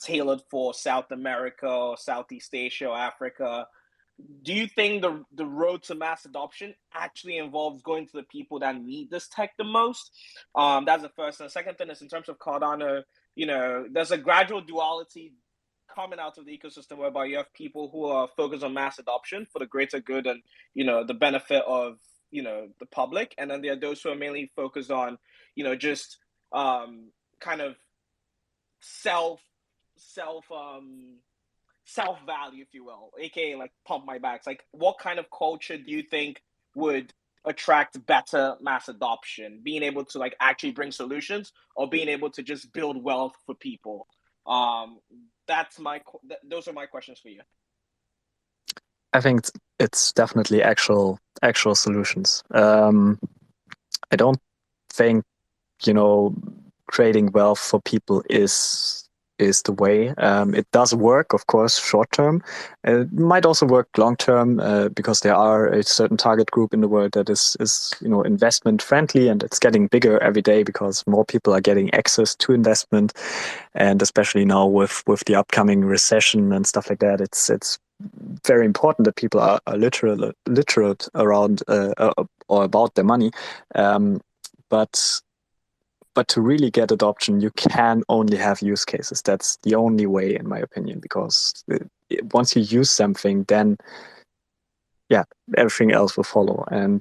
tailored for South America or Southeast Asia or Africa. Do you think the road to mass adoption actually involves going to the people that need this tech the most? That's the first. And the second thing is, in terms of Cardano, there's a gradual duality coming out of the ecosystem whereby you have people who are focused on mass adoption for the greater good and the benefit of the public, and then there are those who are mainly focused on just kind of self value, if you will, aka like pump my backs. Like, what kind of culture do you think would attract better mass adoption? Being able to actually bring solutions, or being able to just build wealth for people? Those are my questions for you. I think it's definitely actual solutions. I don't think creating wealth for people is the way. It does work, of course, short term. It might also work long term because there are a certain target group in the world that is investment friendly, and it's getting bigger every day because more people are getting access to investment, and especially now with the upcoming recession and stuff like that, it's very important that people are literate around or about their money. But to really get adoption, you can only have use cases. That's the only way, in my opinion, because once you use something, then everything else will follow. And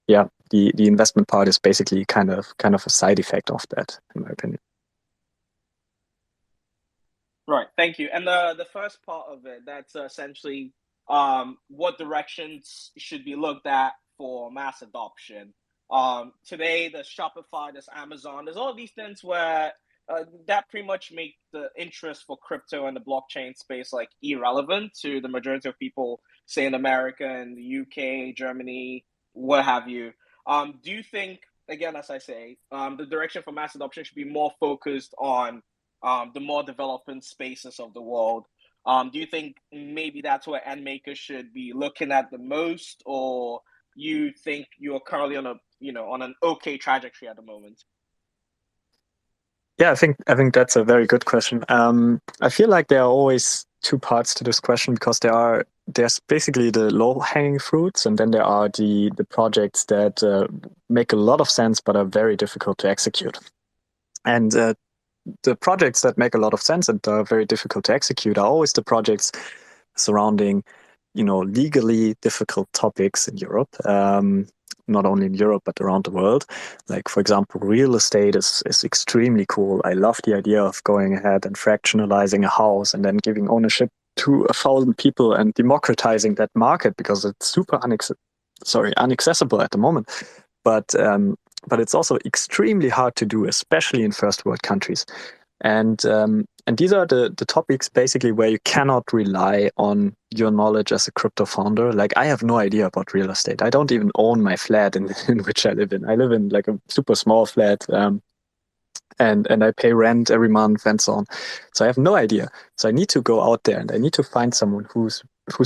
the investment part is basically kind of a side effect of that, in my opinion. Right. Thank you. And the first part of it, that's essentially what directions should be looked at for mass adoption. Today, there's Shopify, there's Amazon, there's all these things where that pretty much make the interest for crypto and the blockchain space like irrelevant to the majority of people, say in America and the UK, Germany, what have you. Do you think, again, as I say, the direction for mass adoption should be more focused on the more developing spaces of the world? Do you think maybe that's where end makers should be looking at the most, or you think you're currently on on an okay trajectory at the moment? Yeah, I think that's a very good question. I feel like there are always two parts to this question, because there's basically the low hanging fruits, and then there are the projects that make a lot of sense but are very difficult to execute. And the projects that make a lot of sense and are very difficult to execute are always the projects surrounding, legally difficult topics in Europe. Not only in Europe, but around the world. Like, for example, real estate is extremely cool. I love the idea of going ahead and fractionalizing a house and then giving ownership to 1,000 people and democratizing that market, because it's super inaccessible at the moment. But it's also extremely hard to do, especially in first world countries. And these are the topics basically where you cannot rely on your knowledge as a crypto founder. Like, I have no idea about real estate. I don't even own my flat in which I live in. I live in like a super small flat, and I pay rent every month and so on. So I have no idea. So I need to go out there and I need to find someone who's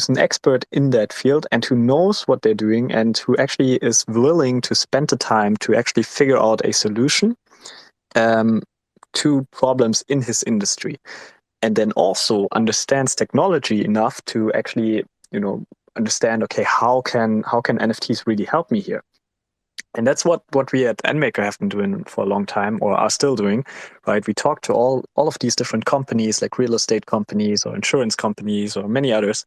an expert in that field and who knows what they're doing and who actually is willing to spend the time to actually figure out a solution to problems in his industry, and then also understands technology enough to actually, understand, okay, how can NFTs really help me here? And that's what we at NMaker have been doing for a long time, or are still doing, right? We talk to all of these different companies, like real estate companies or insurance companies or many others,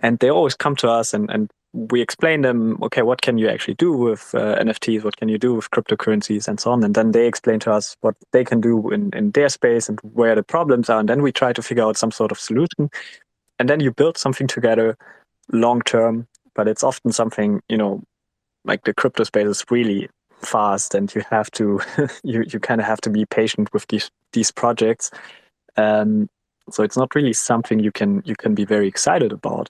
and they always come to us and we explain them, okay, what can you actually do with NFTs? What can you do with cryptocurrencies and so on? And then they explain to us what they can do in their space and where the problems are. And then we try to figure out some sort of solution. And then you build something together long term, but it's often something, like the crypto space is really fast, and you have to you kind of have to be patient with these projects. So it's not really something you can be very excited about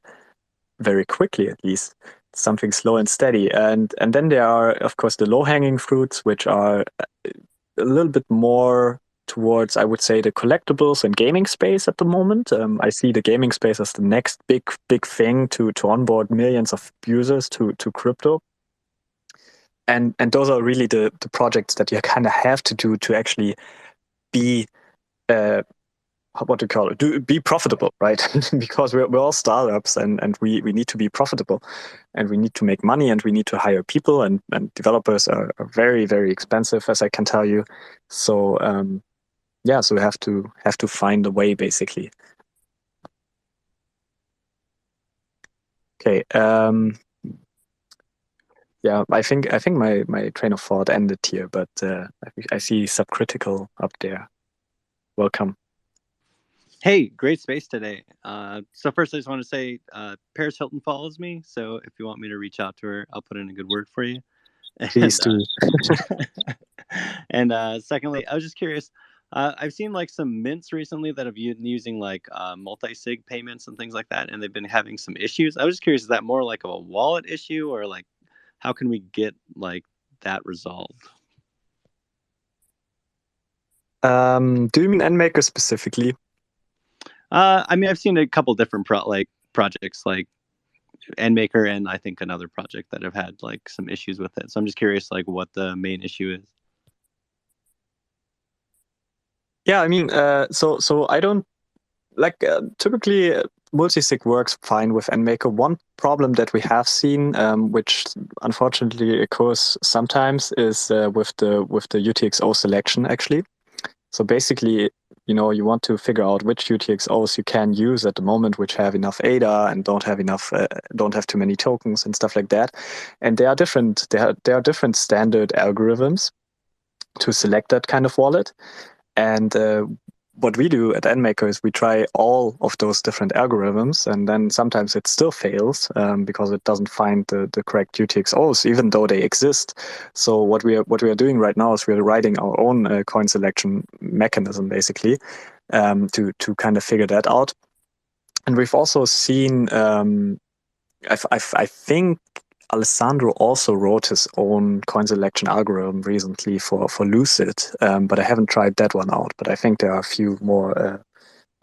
very quickly, at least. It's something slow and steady. And then there are, of course, the low hanging fruits, which are a little bit more towards, I would say, the collectibles and gaming space at the moment. I see the gaming space as the next big thing to onboard millions of users to crypto. And those are really the projects that you kind of have to do to actually be what to call it, be profitable, right? Because we're all startups, and we need to be profitable, and we need to make money, and we need to hire people, and developers are very, very expensive, as I can tell you. So so we have to find a way, basically. Okay. Yeah, I think my train of thought ended here, but I see Subcritical up there. Welcome. Hey, great space today. So first, I just want to say Paris Hilton follows me, so if you want me to reach out to her, I'll put in a good word for you. Please do. And secondly, I was just curious. I've seen like some mints recently that have been using like multi-sig payments and things like that, and they've been having some issues. I was just curious, is that more like a wallet issue, or like how can we get like that resolved? Do you mean NMaker specifically? I mean, I've seen a couple different projects like NMaker and I think another project that have had like some issues with it. So I'm just curious, like, what the main issue is. Yeah, I mean, so I don't like typically multisig works fine with NMaker. One problem that we have seen, which unfortunately occurs sometimes, is with the UTXO selection actually. So basically, you want to figure out which UTXOs you can use at the moment, which have enough ADA and don't have too many tokens and stuff like that. And there are different standard algorithms to select that kind of wallet. And what we do at NMaker is we try all of those different algorithms, and then sometimes it still fails because it doesn't find the correct UTXOs, even though they exist. So what we are doing right now is we are writing our own coin selection mechanism, basically, to kind of figure that out. And we've also seen, I think Alessandro also wrote his own coin selection algorithm recently for Lucid, but I haven't tried that one out. But I think there are a few more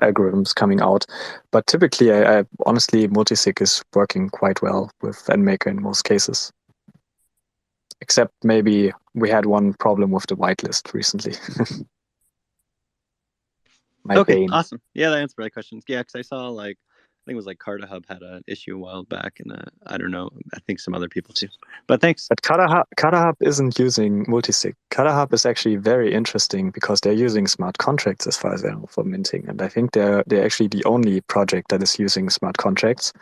algorithms coming out. But typically, I honestly, multisig is working quite well with NMaker in most cases. Except maybe we had one problem with the whitelist recently. Okay, bane. awesome. Yeah, that answered my questions. Yeah, because I saw like I think it was like CardaHub had an issue a while back, and I don't know. I think some other people too. But thanks. But CardaHub isn't using multisig. CardaHub is actually very interesting because they're using smart contracts as far as I know for minting, and I think they're actually the only project that is using smart contracts.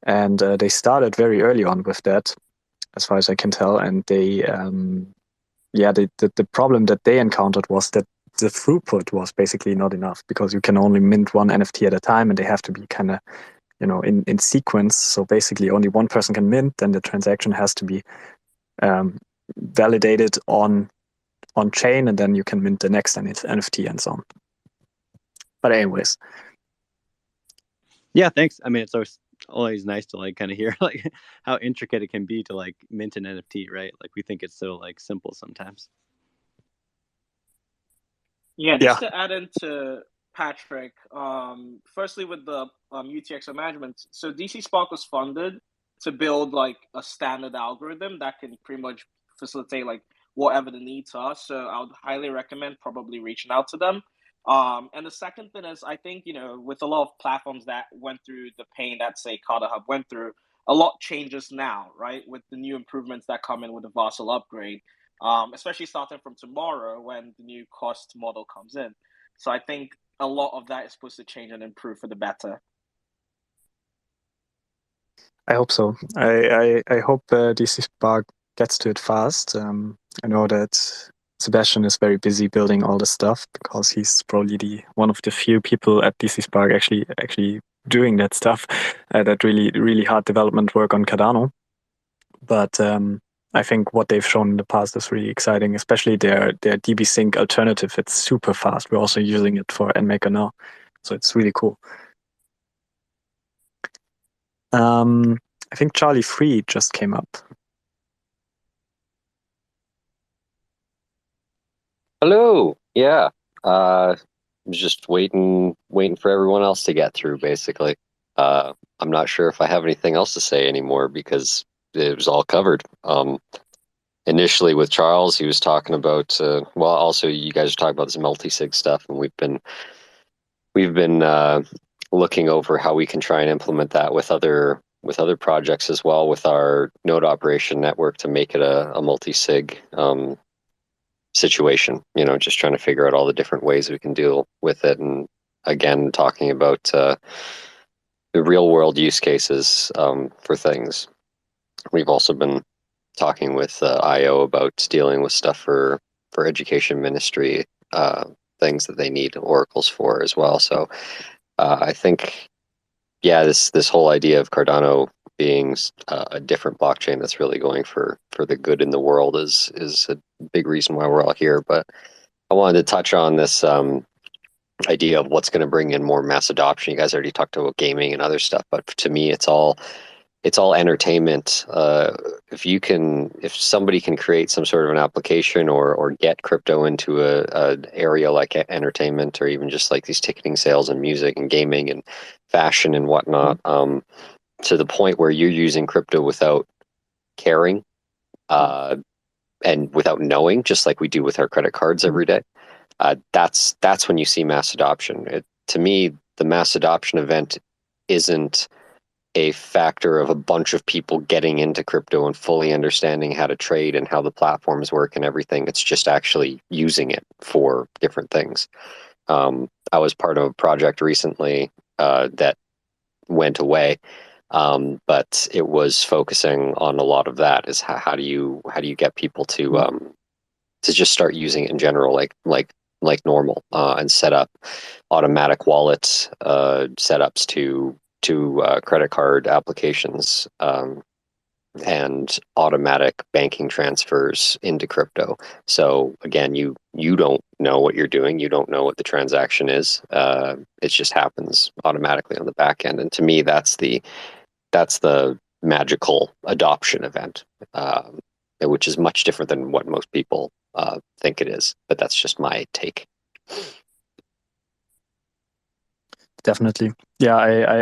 And they started very early on with that, as far as I can tell. And they, the problem that they encountered was that the throughput was basically not enough because you can only mint one NFT at a time, and they have to be kind of, in sequence. So basically, only one person can mint, then the transaction has to be validated on chain, and then you can mint the next NFT and so on. But anyways, yeah, thanks. I mean, it's always nice to like kind of hear like how intricate it can be to like mint an NFT, right? Like we think it's so like simple sometimes. Yeah, just to add into Patrick, firstly with the UTXO management, so DC Spark was funded to build like a standard algorithm that can pretty much facilitate like whatever the needs are. So I would highly recommend probably reaching out to them. And the second thing is, I think, with a lot of platforms that went through the pain that, say, CardaHub went through, a lot changes now, right? With the new improvements that come in with the Vassal upgrade, especially starting from tomorrow when the new cost model comes in. So I think a lot of that is supposed to change and improve for the better. I hope so. I hope DC Spark gets to it fast. I know that Sebastian is very busy building all the stuff because he's probably one of the few people at DC Spark actually doing that stuff, that really hard development work on Cardano. But I think what they've shown in the past is really exciting, especially their DB Sync alternative. It's super fast. We're also using it for NMaker now, so it's really cool. I think Charlie Free just came up. Hello. Yeah. I was just waiting for everyone else to get through, basically. I'm not sure if I have anything else to say anymore because it was all covered. Initially with Charles, he was talking about, also you guys are talking about this multi-sig stuff, and we've been looking over how we can try and implement that with other projects as well, with our node operation network to make it a multi-sig situation, just trying to figure out all the different ways we can deal with it. And again, talking about the real world use cases for things. We've also been talking with IO about dealing with stuff for education ministry, things that they need oracles for as well. So I think, this whole idea of Cardano being a different blockchain that's really going for the good in the world is a big reason why we're all here. But I wanted to touch on this idea of what's going to bring in more mass adoption. You guys already talked about gaming and other stuff, but to me, it's all entertainment. If somebody can create some sort of an application or get crypto into a area like entertainment, or even just like these ticketing sales and music and gaming and fashion and whatnot, to the point where you're using crypto without caring, and without knowing, just like we do with our credit cards every day, that's when you see mass adoption. To me, the mass adoption event isn't a factor of a bunch of people getting into crypto and fully understanding how to trade and how the platforms work and everything. It's just actually using it for different things. I was part of a project recently that went away, but it was focusing on a lot of that. Is how do you get people to just start using it in general, like like normal, and set up automatic wallet setups to credit card applications, and automatic banking transfers into crypto. So again, you don't know what you're doing. You don't know what the transaction is. It just happens automatically on the back end. And to me, that's the magical adoption event, which is much different than what most people think it is. But that's just my take. Definitely. Yeah,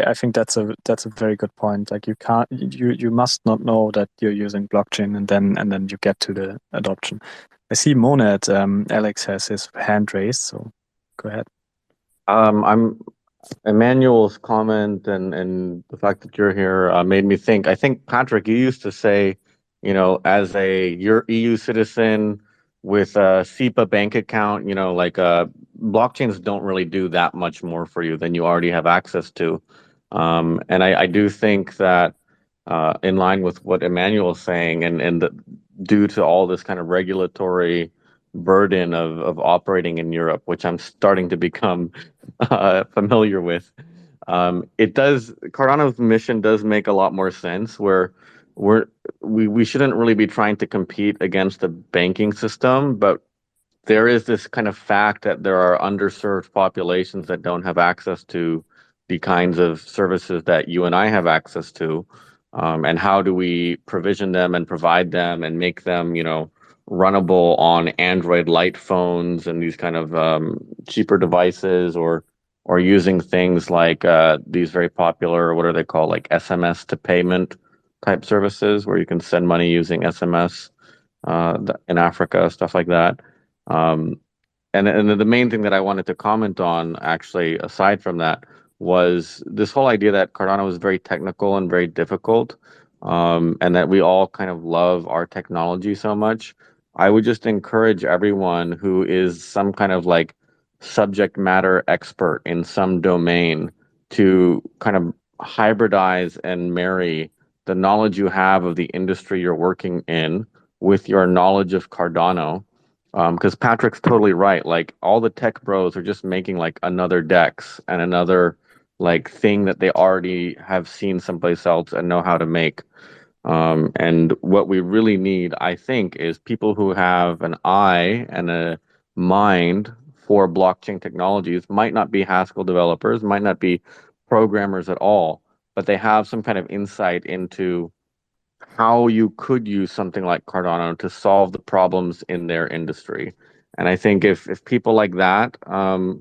I think that's a very good point. Like you must not know that you're using blockchain and then you get to the adoption. I see Monad, Alex has his hand raised, so go ahead. I'm Emmanuel's comment and the fact that you're here made me think. I think, Patrick, you used to say, as you're EU citizen with a SEPA bank account, like blockchains don't really do that much more for you than you already have access to. And I do think that in line with what Emmanuel's saying, due to all this kind of regulatory burden of operating in Europe, which I'm starting to become familiar with. Cardano's mission does make a lot more sense where we shouldn't really be trying to compete against the banking system, but there is this kind of fact that there are underserved populations that don't have access to the kinds of services that you and I have access to. And how do we provision them and provide them and make them, runnable on Android light phones and these kind of cheaper devices, or using things like these very popular, what are they called, like SMS to payment type services where you can send money using SMS in Africa, stuff like that. Um, and the main thing that I wanted to comment on, actually, aside from that, was this whole idea that Cardano is very technical and very difficult, and that we all kind of love our technology so much. I would just encourage everyone who is some kind of like subject matter expert in some domain to kind of hybridize and marry the knowledge you have of the industry you're working in with your knowledge of Cardano. Because Patrick's totally right. Like all the tech bros are just making like another Dex and another like thing that they already have seen someplace else and know how to make. And what we really need, I think, is people who have an eye and a mind for blockchain technologies. Might not be Haskell developers, might not be programmers at all, but they have some kind of insight into how you could use something like Cardano to solve the problems in their industry. And I think if people like that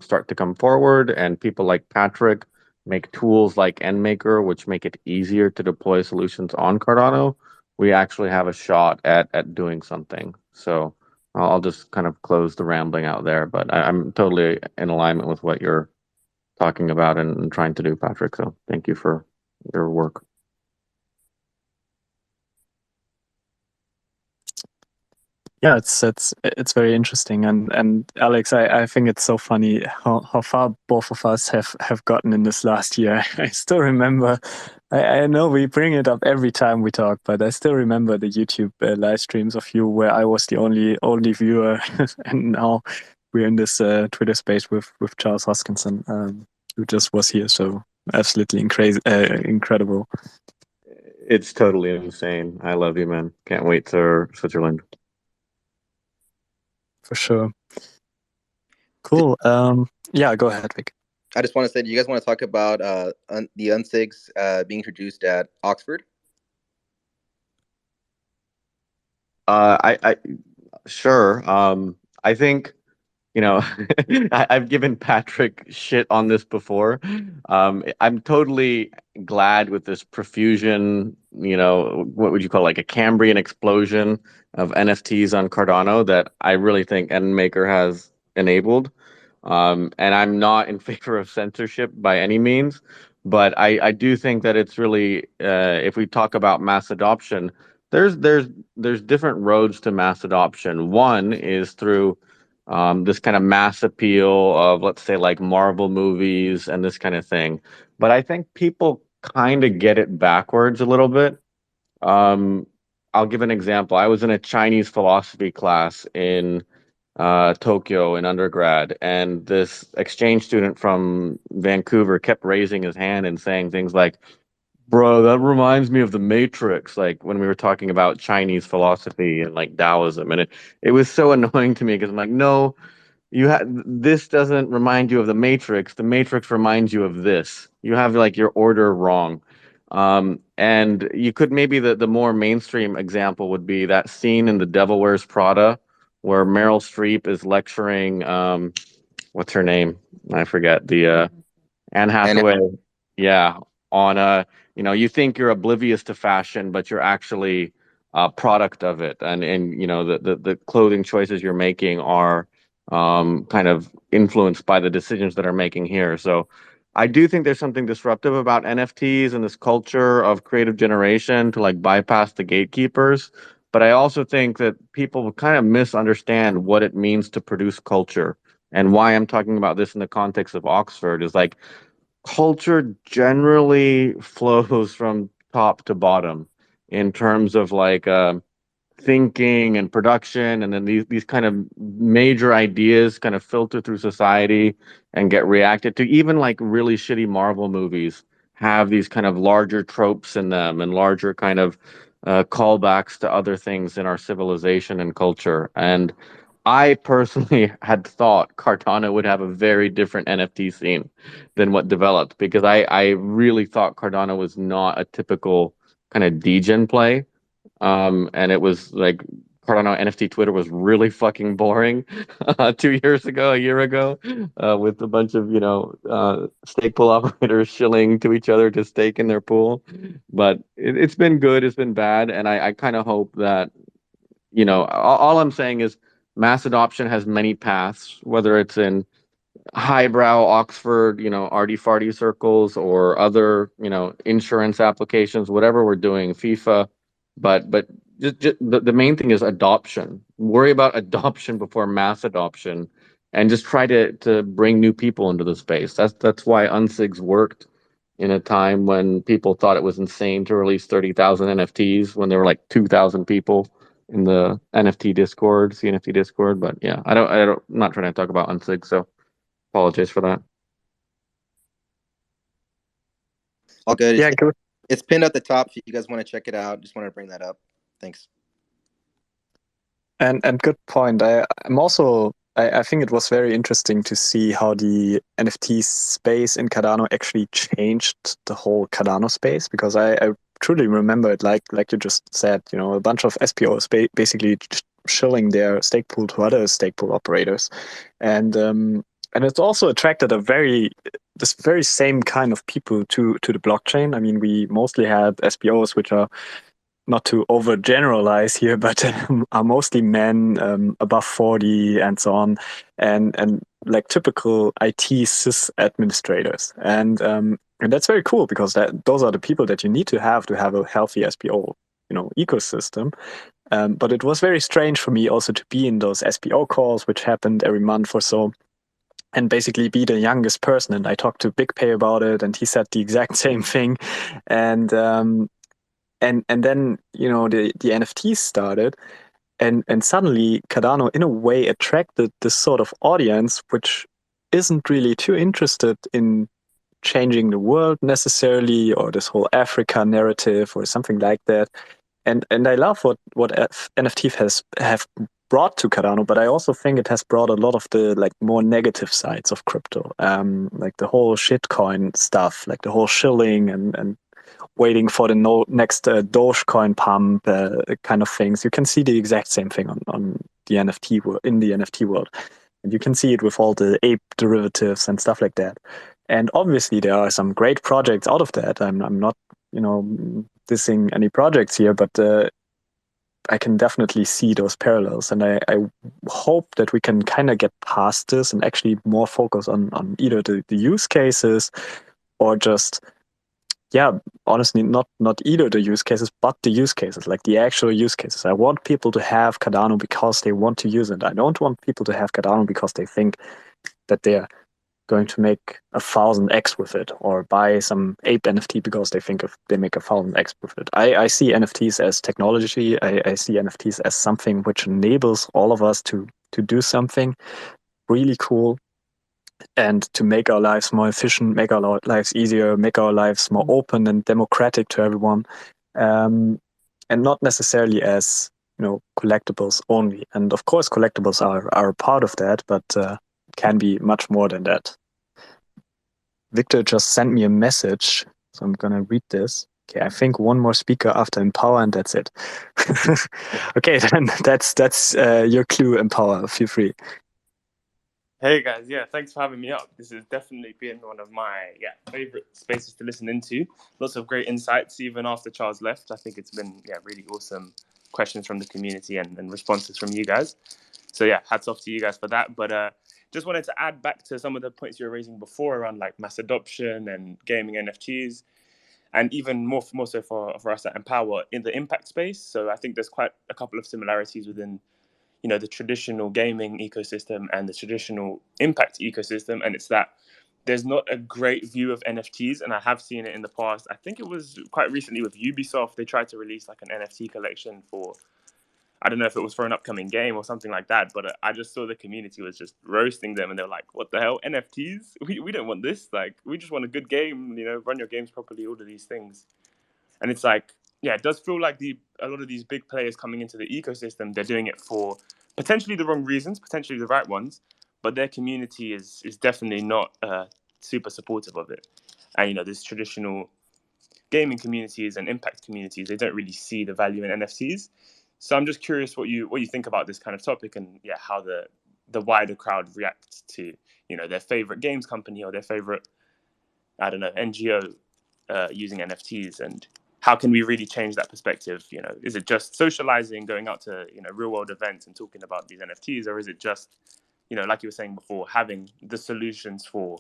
start to come forward, and people like Patrick make tools like NMKR, which make it easier to deploy solutions on Cardano, we actually have a shot at doing something. So I'll just kind of close the rambling out there, but I'm totally in alignment with what you're talking about and trying to do, Patrick. So thank you for your work. Yeah, it's very interesting, and Alex, I think it's so funny how far both of us have gotten in this last year. I still remember. I know we bring it up every time we talk, but I still remember the YouTube live streams of you where I was the only viewer, and now we're in this Twitter space with Charles Hoskinson, who just was here. So absolutely incredible. It's totally insane. I love you, man. Can't wait to Switzerland. For sure. Cool. Yeah, go ahead, Vic. I just want to say, do you guys want to talk about the unsigs being introduced at Oxford? I sure. I think I've given Patrick shit on this before. I'm totally glad with this profusion. What would you call, like a Cambrian explosion of NFTs on Cardano that I really think NMKR has enabled. And I'm not in favor of censorship by any means, but I do think that it's really, if we talk about mass adoption, there's different roads to mass adoption. One is through this kind of mass appeal of, let's say, like Marvel movies and this kind of thing. But I think people kind of get it backwards a little bit. I'll give an example. I was in a Chinese philosophy class in Tokyo in undergrad, and this exchange student from Vancouver kept raising his hand and saying things like, "Bro, that reminds me of the Matrix," like when we were talking about Chinese philosophy and like Taoism, and it was so annoying to me because I'm like, no, this doesn't remind you of the Matrix. The Matrix reminds you of this. You have like your order wrong. And you could maybe the more mainstream example would be that scene in The Devil Wears Prada where Meryl Streep is lecturing what's her name? I forget the Anne And Hathaway, yeah, on you think you're oblivious to fashion, but you're actually a product of it, and the clothing choices you're making are kind of influenced by the decisions that are making here. So I do think there's something disruptive about NFTs and this culture of creative generation to like bypass the gatekeepers. But I also think that people kind of misunderstand what it means to produce culture. And why I'm talking about this in the context of Oxford is like culture generally flows from top to bottom in terms of like thinking and production, and then these kind of major ideas kind of filter through society and get reacted to. Even like really shitty Marvel movies have these kind of larger tropes in them and larger kind of callbacks to other things in our civilization and culture. And I personally had thought Cardano would have a very different NFT scene than what developed, because I really thought Cardano was not a typical kind of degen play. And it was like Cardano NFT Twitter was really fucking boring 2 years ago, a year ago, with a bunch of, stake pool operators shilling to each other to stake in their pool. But it's been good, it's been bad. And I kind of hope that, all I'm saying is mass adoption has many paths, whether it's in highbrow Oxford, arty farty circles or other, insurance applications, whatever we're doing, FIFA. But just the main thing is adoption. Worry about adoption before mass adoption, and just try to bring new people into the space. That's why Unsigs worked in a time when people thought it was insane to release 30,000 NFTs when there were like 2,000 people in the NFT Discord, CNFT Discord. But yeah, I'm not trying to talk about Unsig, so apologize for that. all good. Yeah, good. It's pinned at the top if you guys want to check it out. Just want to bring that up. Thanks. And good point. I'm also I think it was very interesting to see how the NFT space in Cardano actually changed the whole Cardano space, because I truly remember it like you just said, a bunch of SPOs basically shilling their stake pool to other stake pool operators, and it's also attracted this very same kind of people to the blockchain. I mean, we mostly had SPOs which are, not to overgeneralize here, but are mostly men above 40 and so on, and like typical IT sys administrators, and that's very cool, because those are the people that you need to have a healthy SPO ecosystem. But it was very strange for me also to be in those SPO calls, which happened every month or so, and basically be the youngest person. And I talked to Big Pay about it, and he said the exact same thing, and then the NFTs started, and suddenly Cardano in a way attracted this sort of audience which isn't really too interested in changing the world necessarily, or this whole Africa narrative or something like that. And I love what NFT have brought to Cardano, but I also think it has brought a lot of the like more negative sides of crypto, like the whole shitcoin stuff, like the whole shilling and waiting for the next Dogecoin pump kind of things. You can see the exact same thing on the NFT in the NFT world, and you can see it with all the ape derivatives and stuff like that. And obviously, there are some great projects out of that. I'm not dissing any projects here, but I can definitely see those parallels, and I hope that we can kind of get past this and actually more focus on either the use cases, or just, yeah, honestly, not either the use cases, but the use cases, like the actual use cases. I want people to have Cardano because they want to use it. I don't want people to have Cardano because they think that they're going to make 1,000x with it, or buy some ape NFT because they think if they make 1,000x with it. I see NFTs as technology. I see NFTs as something which enables all of us to to do something really cool and to make our lives more efficient, make our lives easier, make our lives more open and democratic to everyone, and not necessarily as collectibles only. And of course, collectibles are a part of that, but can be much more than that. Victor just sent me a message, so I'm gonna read this. Okay, I think one more speaker after Empower, and that's it. Okay, then that's your clue, Empower. Feel free. Hey guys, yeah, thanks for having me up. This has definitely been one of my favorite spaces to listen into. Lots of great insights, even after Charles left. I think it's been really awesome questions from the community and responses from you guys. So yeah, hats off to you guys for that. But just wanted to add back to some of the points you were raising before around like mass adoption and gaming NFTs, and even more so for us at Empower in the impact space. So I think there's quite a couple of similarities within the traditional gaming ecosystem and the traditional impact ecosystem, and it's that there's not a great view of NFTs, and I have seen it in the past. I think it was quite recently with Ubisoft. They tried to release like an NFT collection for, I don't know if it was for an upcoming game or something like that, but I just saw the community was just roasting them, and they're like, what the hell, NFTs? We don't want this. Like, we just want a good game, run your games properly, all of these things. And it's like, it does feel like a lot of these big players coming into the ecosystem, they're doing it for potentially the wrong reasons, potentially the right ones, but their community is definitely not super supportive of it. And this traditional gaming communities and impact communities, they don't really see the value in NFTs. So I'm just curious what you think about this kind of topic, and how the wider crowd reacts to their favorite games company or their favorite, I don't know, NGO using NFTs, and how can we really change that perspective? Is it just socializing, going out to real world events and talking about these NFTs, or is it just like you were saying before, having the solutions for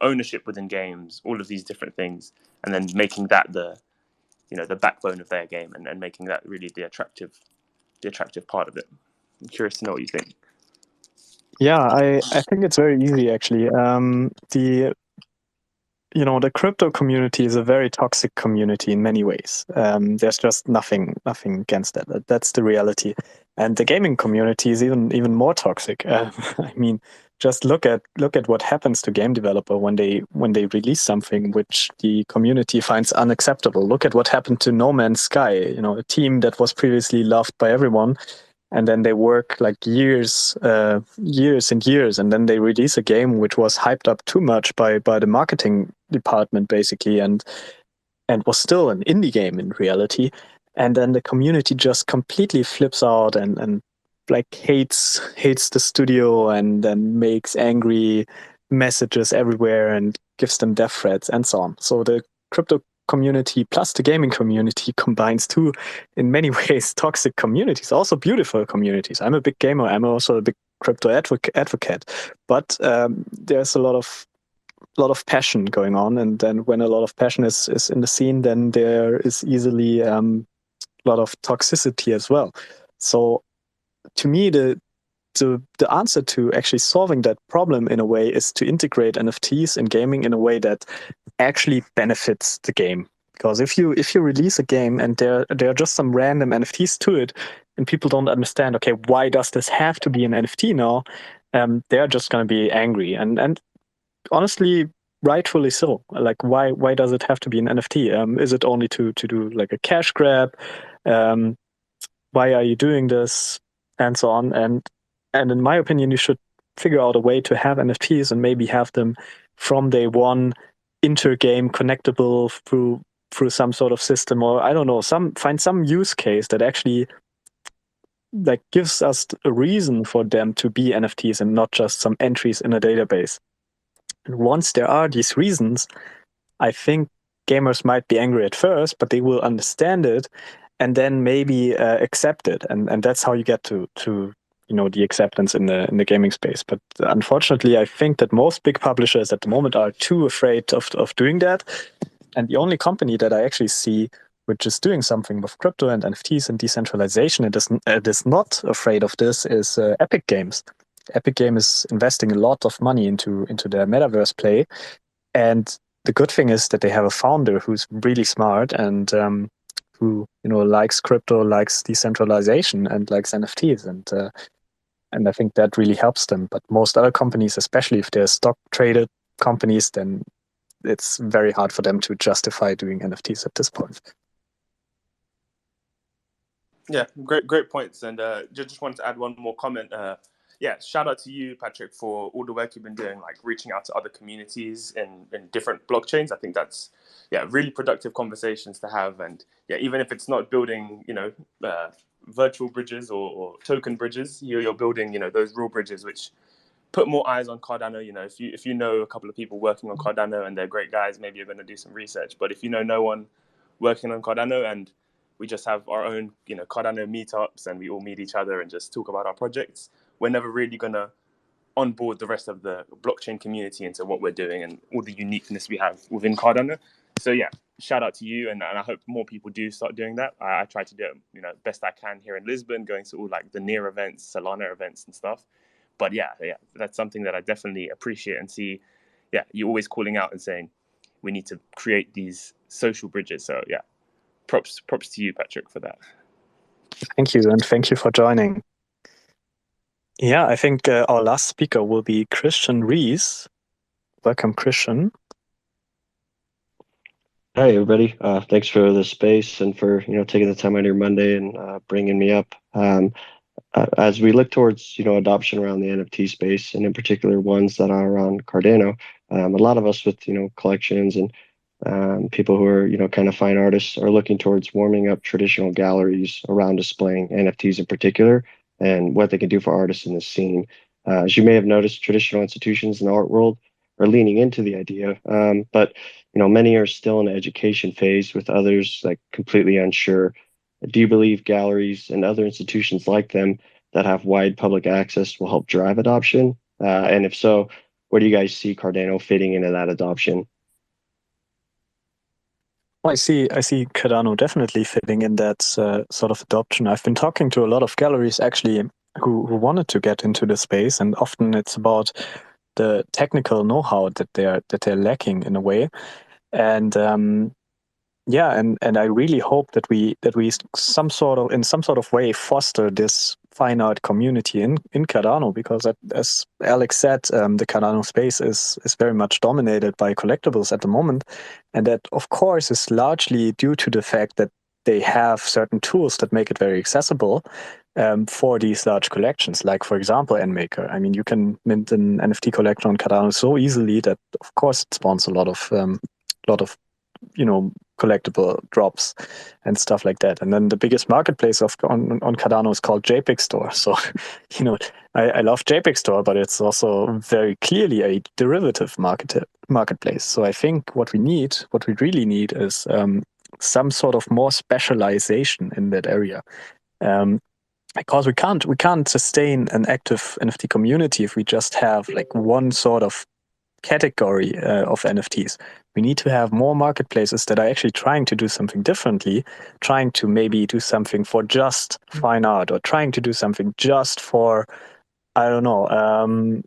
ownership within games, all of these different things, and then making that the backbone of their game, and making that really the attractive part of it. I'm curious to know what you think. Yeah, I think it's very easy actually. The crypto community is a very toxic community in many ways. There's just nothing against that. That's the reality. And the gaming community is even more toxic. I mean, just look at what happens to game developer when they release something which the community finds unacceptable. Look at what happened to No Man's Sky. A team that was previously loved by everyone, and then they work like years and years, and then they release a game which was hyped up too much by the marketing department, basically, and was still an indie game in reality. And then the community just completely flips out and like hates the studio, and then makes angry messages everywhere and gives them death threats and so on. So the crypto community plus the gaming community combines two, in many ways, toxic communities, also beautiful communities. I'm a big gamer. I'm also a big crypto advocate, but there's a lot of passion going on, and then when a lot of passion is in the scene, then there is easily a lot of toxicity as well. So to me, the answer to actually solving that problem in a way is to integrate NFTs in gaming in a way that actually benefits the game. Because if you release a game and there are just some random NFTs to it, and people don't understand, okay, why does this have to be an NFT now? They're just going to be angry, and honestly, rightfully so. Like, why does it have to be an NFT? Is it only to do like a cash grab? Why are you doing this? And so on. And in my opinion, you should figure out a way to have NFTs and maybe have them from day one inter-game connectable through some sort of system, or I don't know, find some use case that actually like gives us a reason for them to be NFTs and not just some entries in a database. And once there are these reasons, I think gamers might be angry at first, but they will understand it and then maybe accept it, and that's how you get to the acceptance in the gaming space. But unfortunately, I think that most big publishers at the moment are too afraid of doing that. And the only company that I actually see which is doing something with crypto and NFTs and decentralization and is not afraid of this is Epic Games. Epic Games is investing a lot of money into their metaverse play, and the good thing is that they have a founder who's really smart and who likes crypto, likes decentralization, and likes NFTs, and I think that really helps them. But most other companies, especially if they're stock traded companies, then it's very hard for them to justify doing NFTs at this point. Yeah, great points. And just wanted to add one more comment. Yeah, shout out to you, Patrick, for all the work you've been doing, like reaching out to other communities in different blockchains. I think that's really productive conversations to have. And yeah, even if it's not building, virtual bridges or token bridges, you're building, those real bridges which put more eyes on Cardano. If you know a couple of people working on Cardano and they're great guys, maybe you're going to do some research. But if you know no one working on Cardano and we just have our own, Cardano meetups and we all meet each other and just talk about our projects, we're never really going to onboard the rest of the blockchain community into what we're doing and all the uniqueness we have within Cardano. So yeah, shout out to you, and I hope more people do start doing that. I try to do it, best I can here in Lisbon, going to all like the near events, Solana events and stuff. But yeah, that's something that I definitely appreciate and see. Yeah, you're always calling out and saying we need to create these social bridges. So yeah, props to you, Patrick, for that. Thank you, and thank you for joining. Yeah, I think our last speaker will be Christian Rees. Welcome, Christian. Hi, everybody. Thanks for the space and for taking the time out of your Monday and bringing me up. As we look towards adoption around the NFT space, and in particular ones that are around Cardano, a lot of us with collections and people who are kind of fine artists are looking towards warming up traditional galleries around displaying NFTs in particular and what they can do for artists in the scene. As you may have noticed, traditional institutions in the art world are leaning into the idea, but many are still in the education phase, with others like completely unsure. Do you believe galleries and other institutions like them that have wide public access will help drive adoption? And if so, where do you guys see Cardano fitting into that adoption? Well, I see Cardano definitely fitting in that sort of adoption. I've been talking to a lot of galleries actually who wanted to get into the space, and often it's about the technical know-how that they're lacking in a way. And and I really hope that we in some sort of way foster this fine art community in Cardano, because as Alex said, the Cardano space is very much dominated by collectibles at the moment, and that of course is largely due to the fact that they have certain tools that make it very accessible for these large collections. Like for example, NMKR. I mean, you can mint an NFT collection on Cardano so easily that of course it spawns a lot of collectible drops and stuff like that. And then the biggest marketplace on Cardano is called JPEG Store. So, I love JPEG Store, but it's also very clearly a derivative marketplace. So I think what we really need is some sort of more specialization in that area. Because we can't sustain an active NFT community if we just have like one sort of category of NFTs. We need to have more marketplaces that are actually trying to do something differently, trying to maybe do something for just fine art, or trying to do something just for, I don't know,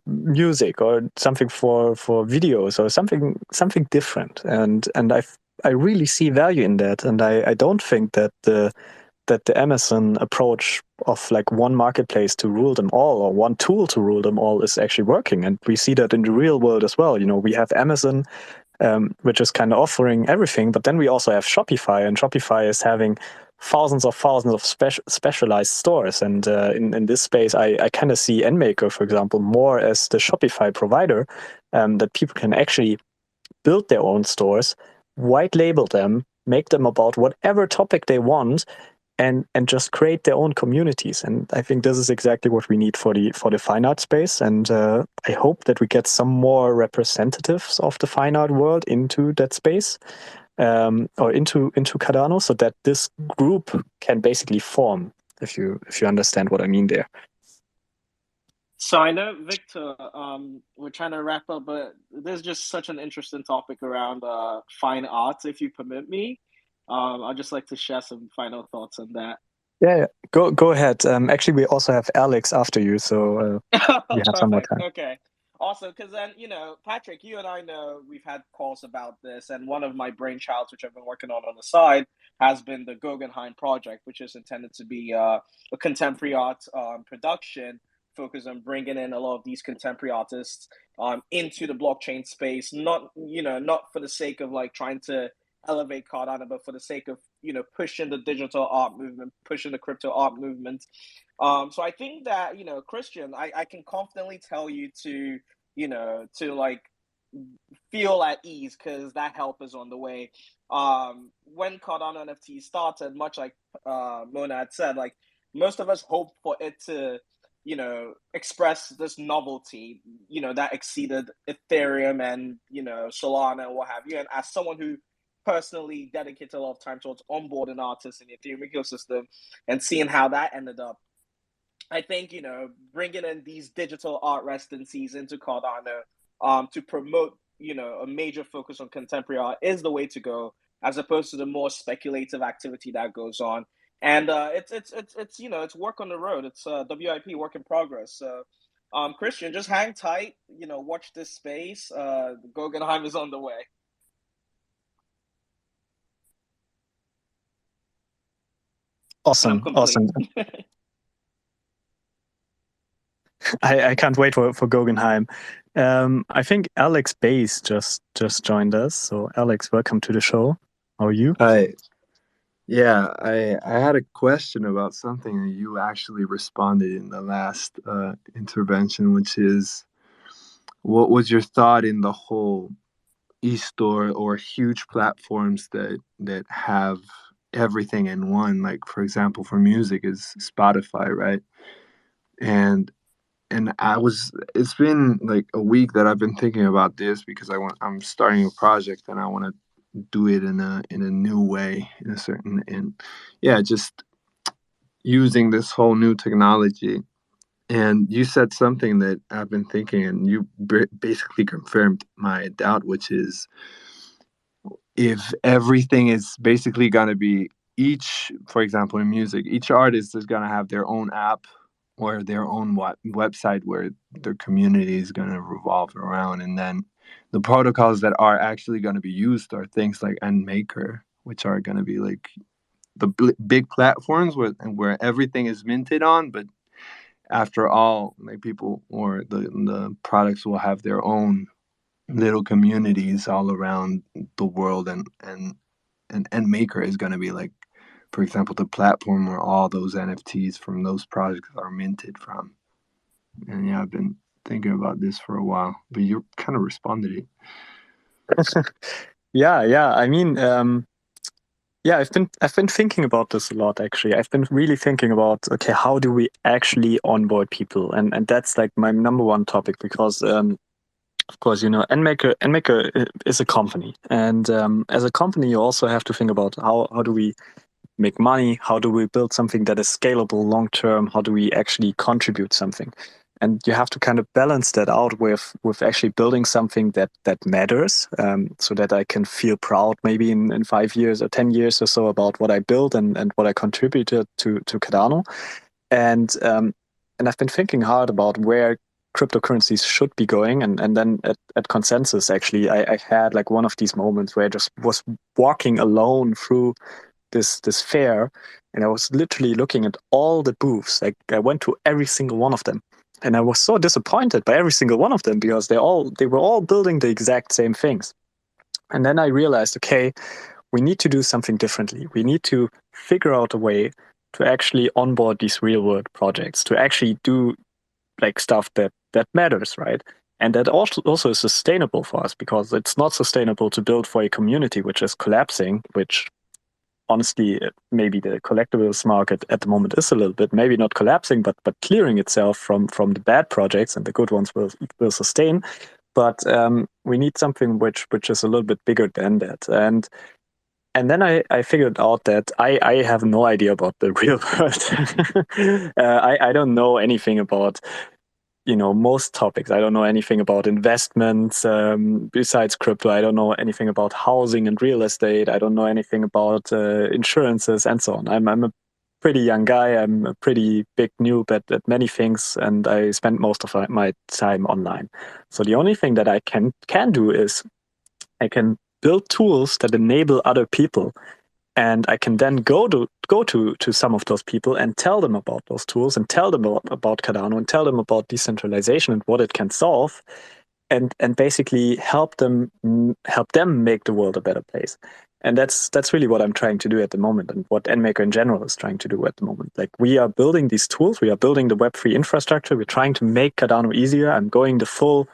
music, or something for videos, or something different. And I really see value in that, and I don't think that the Amazon approach of like one marketplace to rule them all, or one tool to rule them all, is actually working. And we see that in the real world as well. We have Amazon, which is kind of offering everything, but then we also have Shopify, and Shopify is having thousands of specialized stores. And in this space, I kind of see NMKR, for example, more as the Shopify provider, that people can actually build their own stores, white label them, make them about whatever topic they want, and just create their own communities. And I think this is exactly what we need for the fine art space. And I hope that we get some more representatives of the fine art world into that space, or into Cardano, so that this group can basically form, if you understand what I mean there. So I know, Victor, we're trying to wrap up, but there's just such an interesting topic around fine arts, if you permit me. I'd just like to share some final thoughts on that. Yeah. Go ahead. Actually, we also have Alex after you, so we have some more time. Okay. Awesome, because then, Patrick, you and I know we've had calls about this, and one of my brainchilds, which I've been working on the side, has been the Guggenheim project, which is intended to be a contemporary art production focused on bringing in a lot of these contemporary artists into the blockchain space, not for the sake of like trying to elevate Cardano, but for the sake of pushing the digital art movement, pushing the crypto art movement. So I think that Christian, I can confidently tell you to like feel at ease because that help is on the way. When Cardano NFT started, much like Monad said, like most of us hoped for it to express this novelty that exceeded Ethereum and Solana and what have you. And as someone who personally dedicated a lot of time towards onboarding artists in the Ethereum ecosystem and seeing how that ended up, I think bringing in these digital art residencies into Cardano to promote a major focus on contemporary art is the way to go, as opposed to the more speculative activity that goes on. And it's work on the road. It's WIP, work in progress. So Christian, just hang tight. Watch this space. Guggenheim is on the way. Awesome. I can't wait for Guggenheim. I think Alex Bass just joined us. So Alex, welcome to the show. How are you? Hi. Yeah, I had a question about something that you actually responded in the last intervention, which is, what was your thought in the whole e-store or huge platforms that have everything in one? Like, for example, for music is Spotify, right? And it's been like a week that I've been thinking about this because I'm starting a project and I want to do it in a new way, just using this whole new technology. And you said something that I've been thinking, and you basically confirmed my doubt, which is, if everything is basically going to be for example, in music, each artist is going to have their own app or their own website where their community is going to revolve around. And then the protocols that are actually going to be used are things like NMKR, which are going to be like the big platforms where everything is minted on. But after all, like people or the products will have their own little communities all around the world. And NMKR is going to be like, for example, the platform where all those NFTs from those projects are minted from. And yeah, I've been thinking about this for a while, but you kind of responded it. Yeah. I mean, I've been thinking about this a lot, actually. I've been really thinking about, okay, how do we actually onboard people? And that's like my number one topic because, of course, NMKR is a company. And as a company, you also have to think about how do we make money? How do we build something that is scalable long term? How do we actually contribute something? And you have to kind of balance that out with actually building something that matters, so that I can feel proud maybe in 5 years or 10 years or so about what I built and what I contributed to Cardano. And I've been thinking hard about where cryptocurrencies should be going. And then at Consensus, actually, I had like one of these moments where I just was walking alone through this fair, and I was literally looking at all the booths. Like I went to every single one of them, and I was so disappointed by every single one of them because they were all building the exact same things. And then I realized, okay, we need to do something differently. We need to figure out a way to actually onboard these real world projects, to actually do like stuff that matters, right? And that also is sustainable for us, because it's not sustainable to build for a community which is collapsing, which honestly, maybe the collectibles market at the moment is a little bit, maybe not collapsing, but clearing itself from the bad projects, and the good ones will sustain. But we need something which is a little bit bigger than that. And then I figured out that I have no idea about the real world. I don't know anything about most topics. I don't know anything about investments besides crypto. I don't know anything about housing and real estate. I don't know anything about insurances and so on. I'm a pretty young guy. I'm a pretty big noob at many things, and I spend most of my time online. So the only thing that I can do is I can build tools that enable other people, and I can then go to some of those people and tell them about those tools, and tell them about Cardano, and tell them about decentralization and what it can solve, and basically help them make the world a better place. And that's really what I'm trying to do at the moment, and what NMaker in general is trying to do at the moment. Like, we are building these tools, we are building the Web3 infrastructure, we're trying to make Cardano easier. I'm going the full,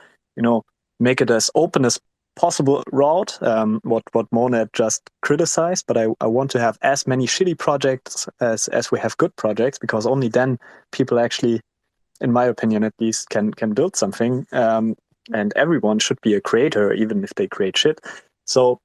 make it as open as possible route, what Monad just criticized, but I want to have as many shitty projects as we have good projects, because only then people actually, in my opinion at least, can build something. And everyone should be a creator, even if they create shit. So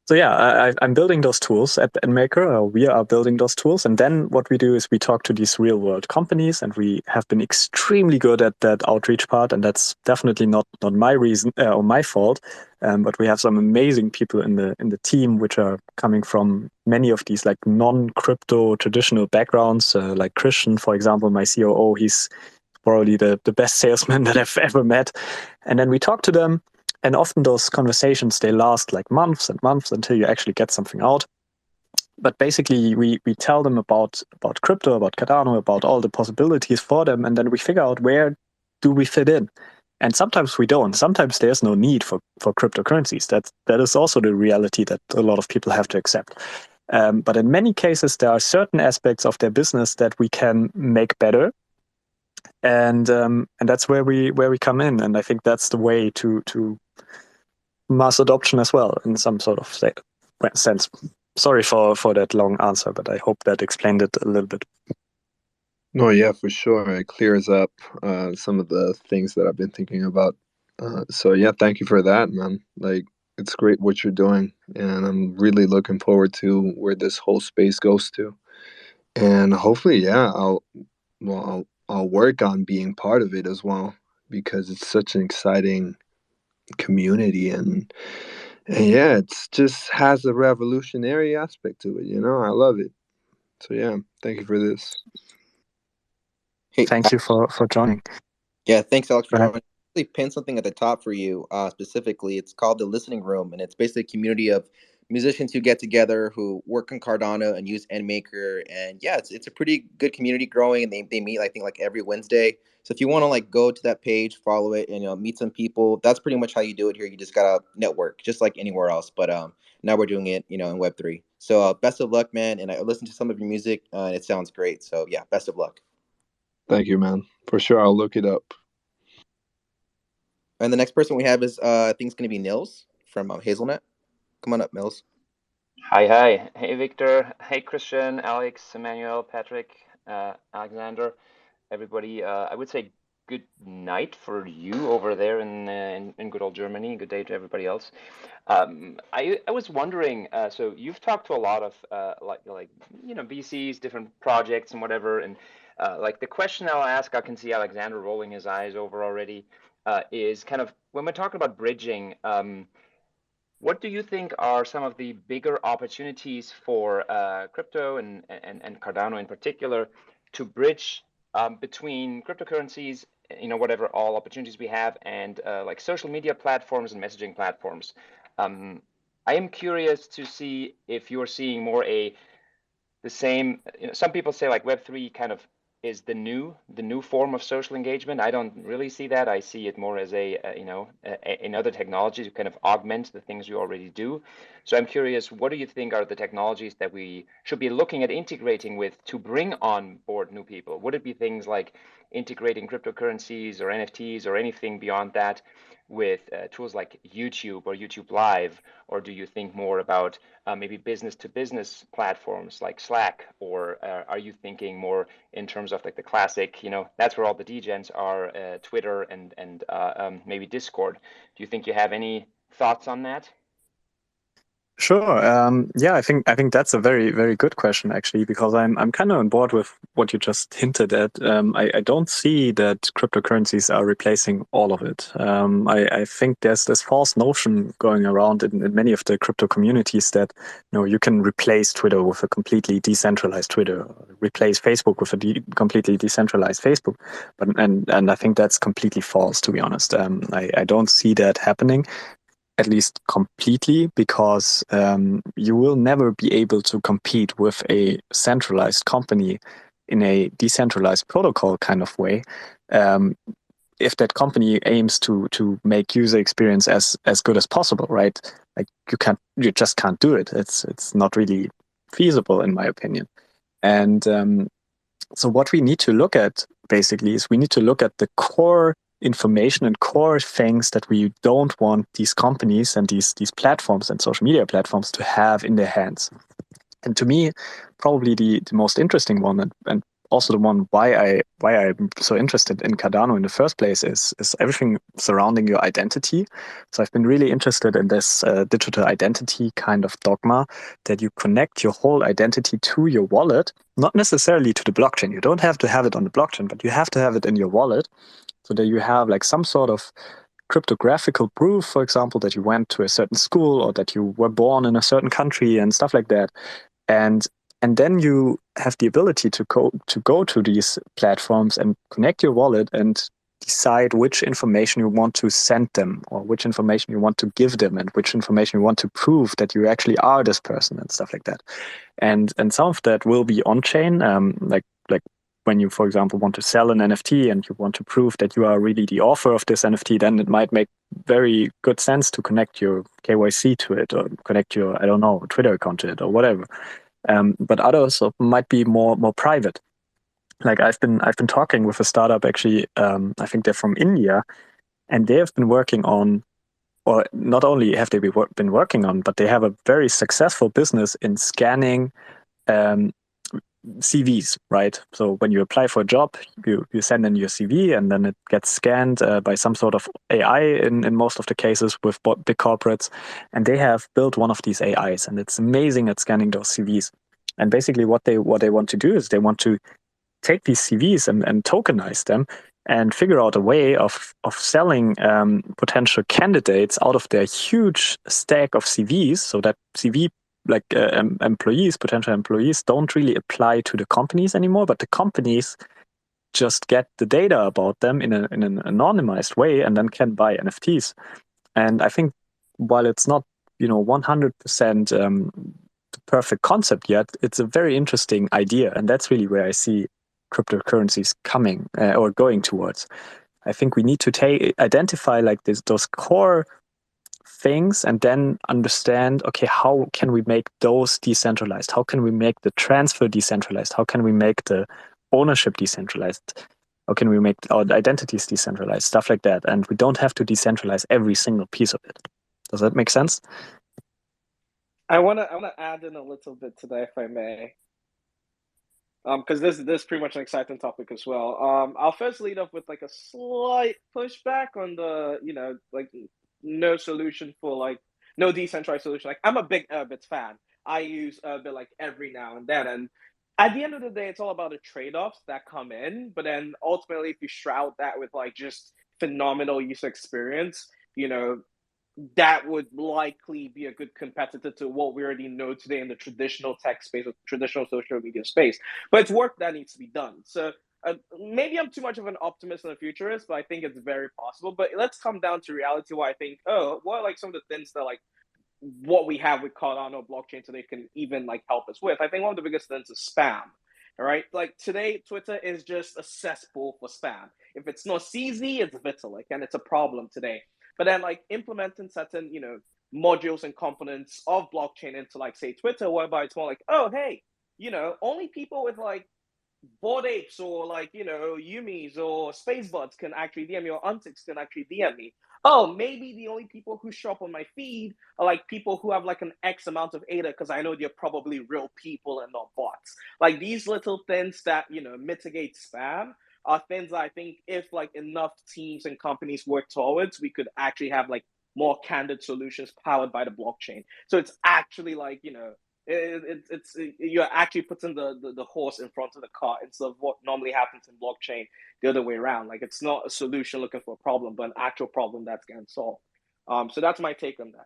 yeah, I'm building those tools at NMaker. We are building those tools, and then what we do is we talk to these real world companies, and we have been extremely good at that outreach part, and that's definitely not my reason or my fault. But we have some amazing people in the team, which are coming from many of these like non-crypto traditional backgrounds. Like Christian, for example, my COO, he's probably the best salesman that I've ever met. And then we talk to them, and often those conversations, they last like months and months until you actually get something out. But basically, we tell them about crypto, about Cardano, about all the possibilities for them, and then we figure out where do we fit in. And sometimes we don't. Sometimes there's no need for cryptocurrencies. That is also the reality that a lot of people have to accept. But in many cases, there are certain aspects of their business that we can make better, and that's where we come in. And I think that's the way to mass adoption as well, in some sort of sense. Sorry for that long answer, but I hope that explained it a little bit. No, yeah, for sure. It clears up some of the things that I've been thinking about. So yeah, thank you for that, man. Like, it's great what you're doing, and I'm really looking forward to where this whole space goes to. And hopefully, yeah, I'll work on being part of it as well, because it's such an exciting community, and yeah, it's just has a revolutionary aspect to it. I love it. So yeah, thank you for this. Hey, Thank you for joining. Yeah, thanks, Alex, for Go ahead. joining. I pinned something at the top for you specifically. It's called the Listening Room, and it's basically a community of musicians who get together, who work on Cardano and use NMaker. And yeah, it's a pretty good community growing, and they meet, I think, like every Wednesday. So if you want to like go to that page, follow it, and meet some people, that's pretty much how you do it here. You just gotta network, just like anywhere else. But now we're doing it, in Web3. So best of luck, man. And I listened to some of your music, and it sounds great. So yeah, best of luck. Thank you, man. For sure, I'll look it up. And the next person we have is, I think it's going to be Nils from Hazelnut. Come on up, Nils. Hi. Hey, Victor. Hey, Christian, Alex, Emmanuel, Patrick, Alexander, everybody. I would say good night for you over there in good old Germany. Good day to everybody else. I was wondering, so you've talked to a lot of like VCs, different projects and whatever, and like the question I'll ask, I can see Alexander rolling his eyes over already, is kind of when we're talking about bridging. What do you think are some of the bigger opportunities for crypto and Cardano in particular to bridge between cryptocurrencies, whatever all opportunities we have, and like social media platforms and messaging platforms? I am curious to see if you're seeing more the same. Some people say like Web3 kind of is the new form of social engagement. I don't really see that. I see it more as in other technologies you kind of augment the things you already do. So I'm curious, what do you think are the technologies that we should be looking at integrating with to bring on board new people? Would it be things like integrating cryptocurrencies or NFTs or anything beyond that with tools like YouTube or YouTube Live? Or do you think more about maybe business to business platforms like Slack? Or are you thinking more in terms of like the classic, that's where all the degens are, Twitter and maybe Discord? Do you think you have any thoughts on that? Sure. Yeah, I think that's a very, very good question actually, because I'm kind of on board with what you just hinted at. I don't see that cryptocurrencies are replacing all of it. I think there's this false notion going around in many of the crypto communities that you can replace Twitter with a completely decentralized Twitter, or replace Facebook with a completely decentralized Facebook. And I think that's completely false, to be honest. I don't see that happening, at least completely, because you will never be able to compete with a centralized company in a decentralized protocol kind of way. Um, if that company aims to make user experience as good as possible, right? Like you just can't do it. It's not really feasible, in my opinion. And so what we need to look at basically is we need to look at the core information and core things that we don't want these companies and these platforms and social media platforms to have in their hands. And to me, probably the most interesting one, and also the one why I'm so interested in Cardano in the first place is everything surrounding your identity. So I've been really interested in this digital identity kind of dogma, that you connect your whole identity to your wallet, not necessarily to the blockchain. You don't have to have it on the blockchain, but you have to have it in your wallet, so that you have like some sort of cryptographical proof, for example, that you went to a certain school or that you were born in a certain country and stuff like that. And then you have the ability to go to these platforms and connect your wallet and decide which information you want to send them, or which information you want to give them, and which information you want to prove that you actually are this person and stuff like that. And some of that will be on chain, like when you, for example, want to sell an NFT and you want to prove that you are really the author of this NFT, then it might make very good sense to connect your KYC to it, or connect your, I don't know, Twitter account to it, or whatever. But others might be more private. Like I've been talking with a startup actually. I think they're from India, and they have been working on, or not only have they been working on, but they have a very successful business in scanning um, CVs, right? So when you apply for a job, you send in your CV, and then it gets scanned by some sort of AI in most of the cases with big corporates. And they have built one of these AIs, and it's amazing at scanning those CVs. And basically what they want to do is they want to take these CVs and tokenize them, and figure out a way of selling potential candidates out of their huge stack of CVs, so that CV, like potential employees, don't really apply to the companies anymore, but the companies just get the data about them in an anonymized way, and then can buy NFTs. And I think, while it's not 100% the perfect concept yet, it's a very interesting idea, and that's really where I see cryptocurrencies coming or going towards. I think we need to identify like those core things, and then understand, okay, how can we make those decentralized? How can we make the transfer decentralized? How can we make the ownership decentralized? How can we make our identities decentralized? Stuff like that. And we don't have to decentralize every single piece of it. Does that make sense? I wanna add in a little bit to that, if I may. Because this is pretty much an exciting topic as well. I'll first lead off with like a slight pushback on the, like no solution for like no decentralized solution. Like I'm a big Urbit fan. I use Urbit like every now and then, and at the end of the day, it's all about the trade-offs that come in. But then ultimately, if you shroud that with like just phenomenal user experience, that would likely be a good competitor to what we already know today in the traditional tech space or traditional social media space. But it's work that needs to be done. So maybe I'm too much of an optimist and a futurist, but I think it's very possible. But let's come down to reality where I think, what are like some of the things that like what we have with Cardano blockchain today can even like help us with? I think one of the biggest things is spam. All right, like today, Twitter is just a cesspool for spam. If it's not CZ, it's Vitalik, and it's a problem today. But then, like implementing certain, modules and components of blockchain into, like, say, Twitter, whereby it's more like, oh, hey, only people with like Bored Apes or like Yumis or Space Buds can actually DM me, or Untix can actually DM me. Oh, maybe the only people who show up on my feed are like people who have like an X amount of ADA, because I know they're probably real people and not bots. Like these little things that mitigate spam are things that I think if like enough teams and companies work towards, we could actually have like more candid solutions powered by the blockchain. So it's actually like, you're actually putting the horse in front of the cart instead of what normally happens in blockchain the other way around. Like, it's not a solution looking for a problem, but an actual problem that's getting solved. So that's my take on that.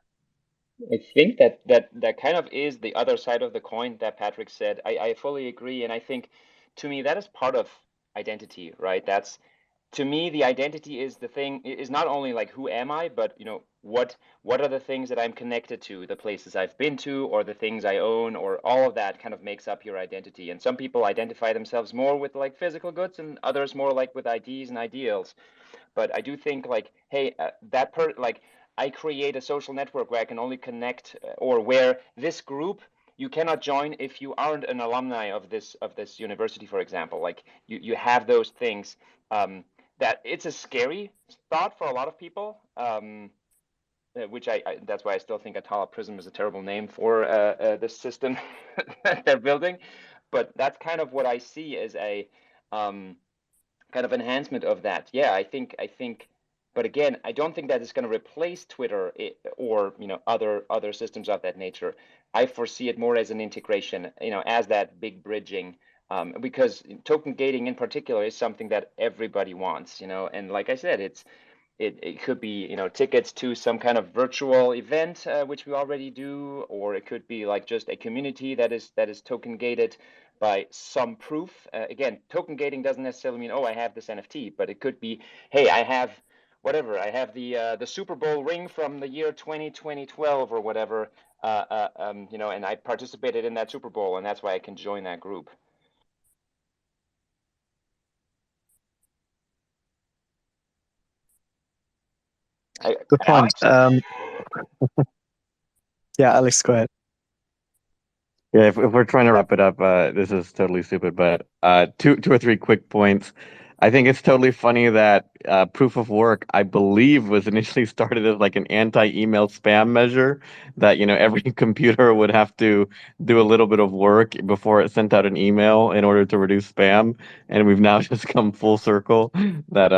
I think that kind of is the other side of the coin that Patrick said. I fully agree, and I think, to me, that is part of identity, right? That's, to me, the identity is the thing, is not only like who am I, but what are the things that I'm connected to, the places I've been to, or the things I own, or all of that kind of makes up your identity. And some people identify themselves more with like physical goods, and others more like with ideas and ideals. But I do think like, hey, I create a social network where I can only connect, or where this group you cannot join if you aren't an alumni of this university, for example. Like, you have those things. That it's a scary thought for a lot of people, which that's why I still think Atala Prism is a terrible name for this system that they're building. But that's kind of what I see as a kind of enhancement of that. Yeah, I think. But again, I don't think that is going to replace Twitter or other systems of that nature. I foresee it more as an integration, as that big bridging. Because token gating in particular is something that everybody wants, and like I said, it could be tickets to some kind of virtual event, which we already do, or it could be like just a community that is token gated by some proof. Again, token gating doesn't necessarily mean, oh, I have this NFT, but it could be, hey, I have whatever, I have the Super Bowl ring from the year 2012 or whatever, and I participated in that Super Bowl, and that's why I can join that group. Good point. Yeah, Alex, go ahead. Yeah, if we're trying to wrap it up, this is totally stupid, but two or three quick points. I think it's totally funny that proof of work, I believe, was initially started as like an anti-email spam measure that, every computer would have to do a little bit of work before it sent out an email in order to reduce spam. And we've now just come full circle that,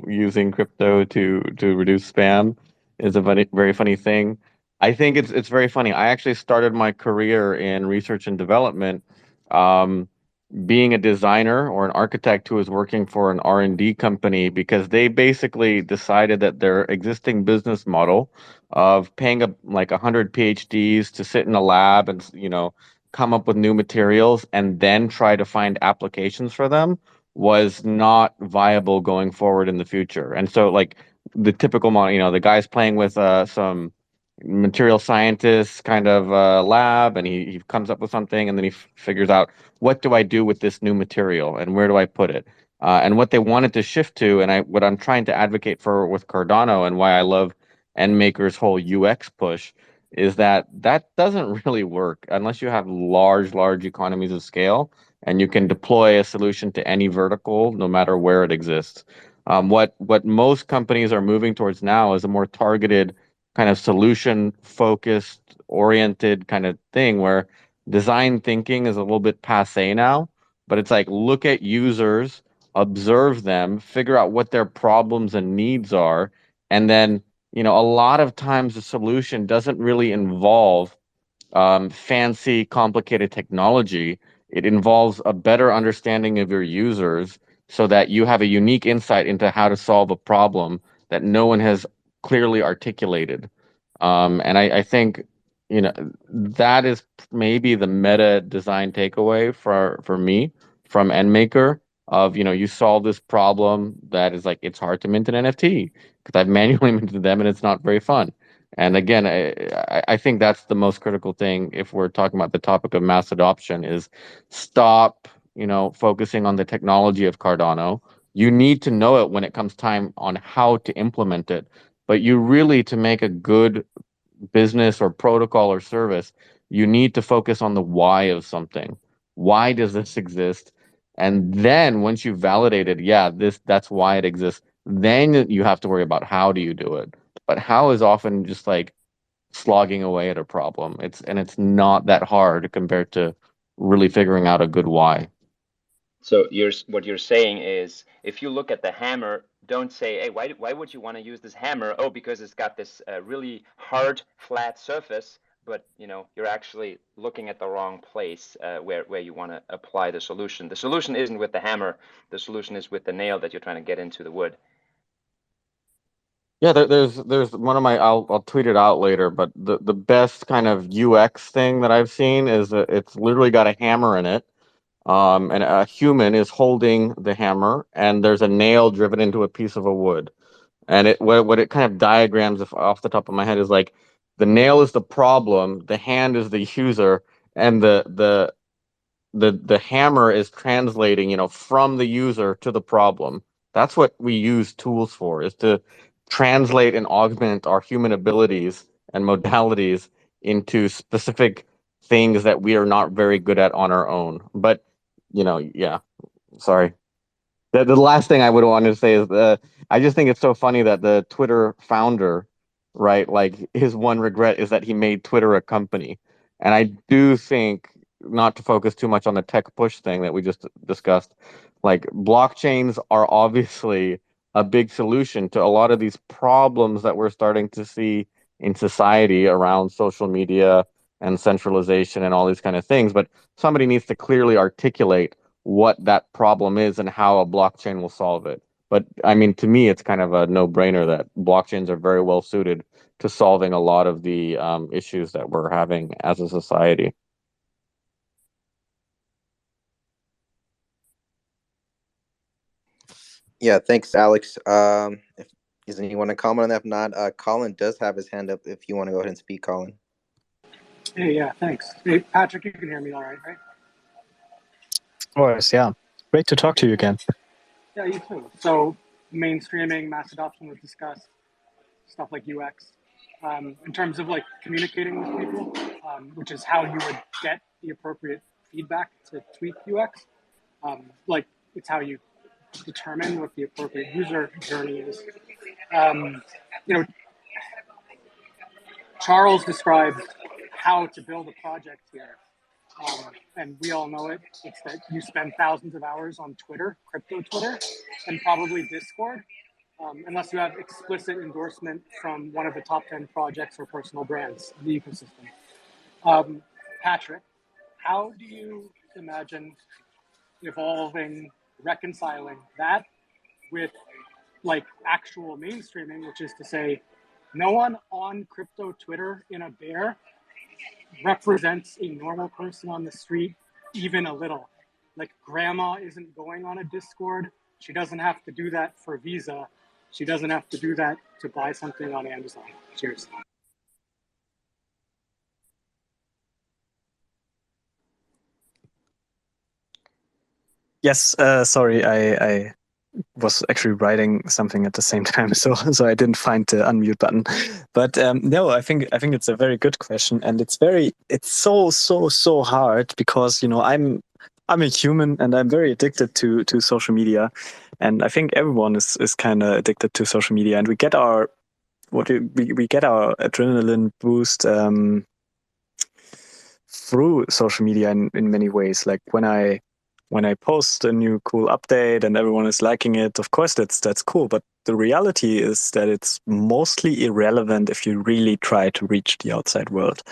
using crypto to reduce spam is a very funny thing. I think it's very funny. I actually started my career in research and development, um, being a designer or an architect who was working for an R&D company because they basically decided that their existing business model of paying like 100 PhDs to sit in a lab and come up with new materials and then try to find applications for them was not viable going forward in the future. And so like the typical model, the guy's playing with some material scientist kind of lab, and he comes up with something, and then he figures out, what do I do with this new material and where do I put it? And what they wanted to shift to, and what I'm trying to advocate for with Cardano, and why I love NMKR's whole UX push, is that doesn't really work unless you have large economies of scale and you can deploy a solution to any vertical, no matter where it exists. What most companies are moving towards now is a more targeted kind of solution focused oriented kind of thing where design thinking is a little bit passe now, but it's like, look at users, observe them, figure out what their problems and needs are, and then a lot of times the solution doesn't really involve fancy complicated technology. It involves a better understanding of your users so that you have a unique insight into how to solve a problem that no one has clearly articulated. And I think, that is maybe the meta design takeaway for me from NMKR of, you solve this problem that is like, it's hard to mint an NFT because I've manually minted them and it's not very fun. And again, I think that's the most critical thing if we're talking about the topic of mass adoption is stop, focusing on the technology of Cardano. You need to know it when it comes time on how to implement it. But you really, to make a good business or protocol or service, you need to focus on the why of something. Why does this exist? And then once you've validated, yeah, that's why it exists, then you have to worry about how do you do it. But how is often just like slogging away at a problem. It's not that hard compared to really figuring out a good why. So what you're saying is, if you look at the hammer, don't say, hey, why would you want to use this hammer? Oh, because it's got this really hard, flat surface. But you're actually looking at the wrong place where you want to apply the solution. The solution isn't with the hammer. The solution is with the nail that you're trying to get into the wood. Yeah, there's one of my I'll tweet it out later, but the best kind of UX thing that I've seen is that it's literally got a hammer in it. And a human is holding the hammer, and there's a nail driven into a piece of a wood. And what it kind of diagrams, if off the top of my head, is like the nail is the problem, the hand is the user, and the hammer is translating, from the user to the problem. That's what we use tools for, is to translate and augment our human abilities and modalities into specific things that we are not very good at on our own. But, yeah, sorry. The last thing I would want to say is I just think it's so funny that the Twitter founder, right, like his one regret is that he made Twitter a company. And I do think, not to focus too much on the tech push thing that we just discussed, like blockchains are obviously a big solution to a lot of these problems that we're starting to see in society around social media and centralization and all these kind of things. But somebody needs to clearly articulate what that problem is and how a blockchain will solve it. But I mean, to me, it's kind of a no-brainer that blockchains are very well suited to solving a lot of the issues that we're having as a society. Yeah, thanks, Alex. If does anyone want to comment on that? If not, Colin does have his hand up. If you want to go ahead and speak, Colin. Hey, yeah, thanks. Hey, Patrick, you can hear me all right, right? Of course, yeah. Great to talk to you again. Yeah, you too. So mainstreaming, mass adoption was discussed, stuff like UX. In terms of like communicating with people, which is how you would get the appropriate feedback to tweak UX. Like it's how you determine what the appropriate user journey is. You know, Charles described how to build a project here. And we all know it. It's that you spend thousands of hours on Twitter, crypto Twitter, and probably Discord, unless you have explicit endorsement from one of the top 10 projects or personal brands in the ecosystem. Patrick, how do you imagine evolving, reconciling that with like actual mainstreaming, which is to say, no one on crypto Twitter in a bear represents a normal person on the street even a little. Like grandma isn't going on a Discord. She doesn't have to do that for Visa. She doesn't have to do that to buy something on Amazon. Cheers. Yes, sorry, I was actually writing something at the same time, so I didn't find the unmute button. But no, I think it's a very good question, and it's so hard because I'm a human and I'm very addicted to social media, and I think everyone is kind of addicted to social media, and we get our we get our adrenaline boost through social media in many ways. Like when I post a new cool update and everyone is liking it, of course that's cool. But the reality is that it's mostly irrelevant if you really try to reach the outside world.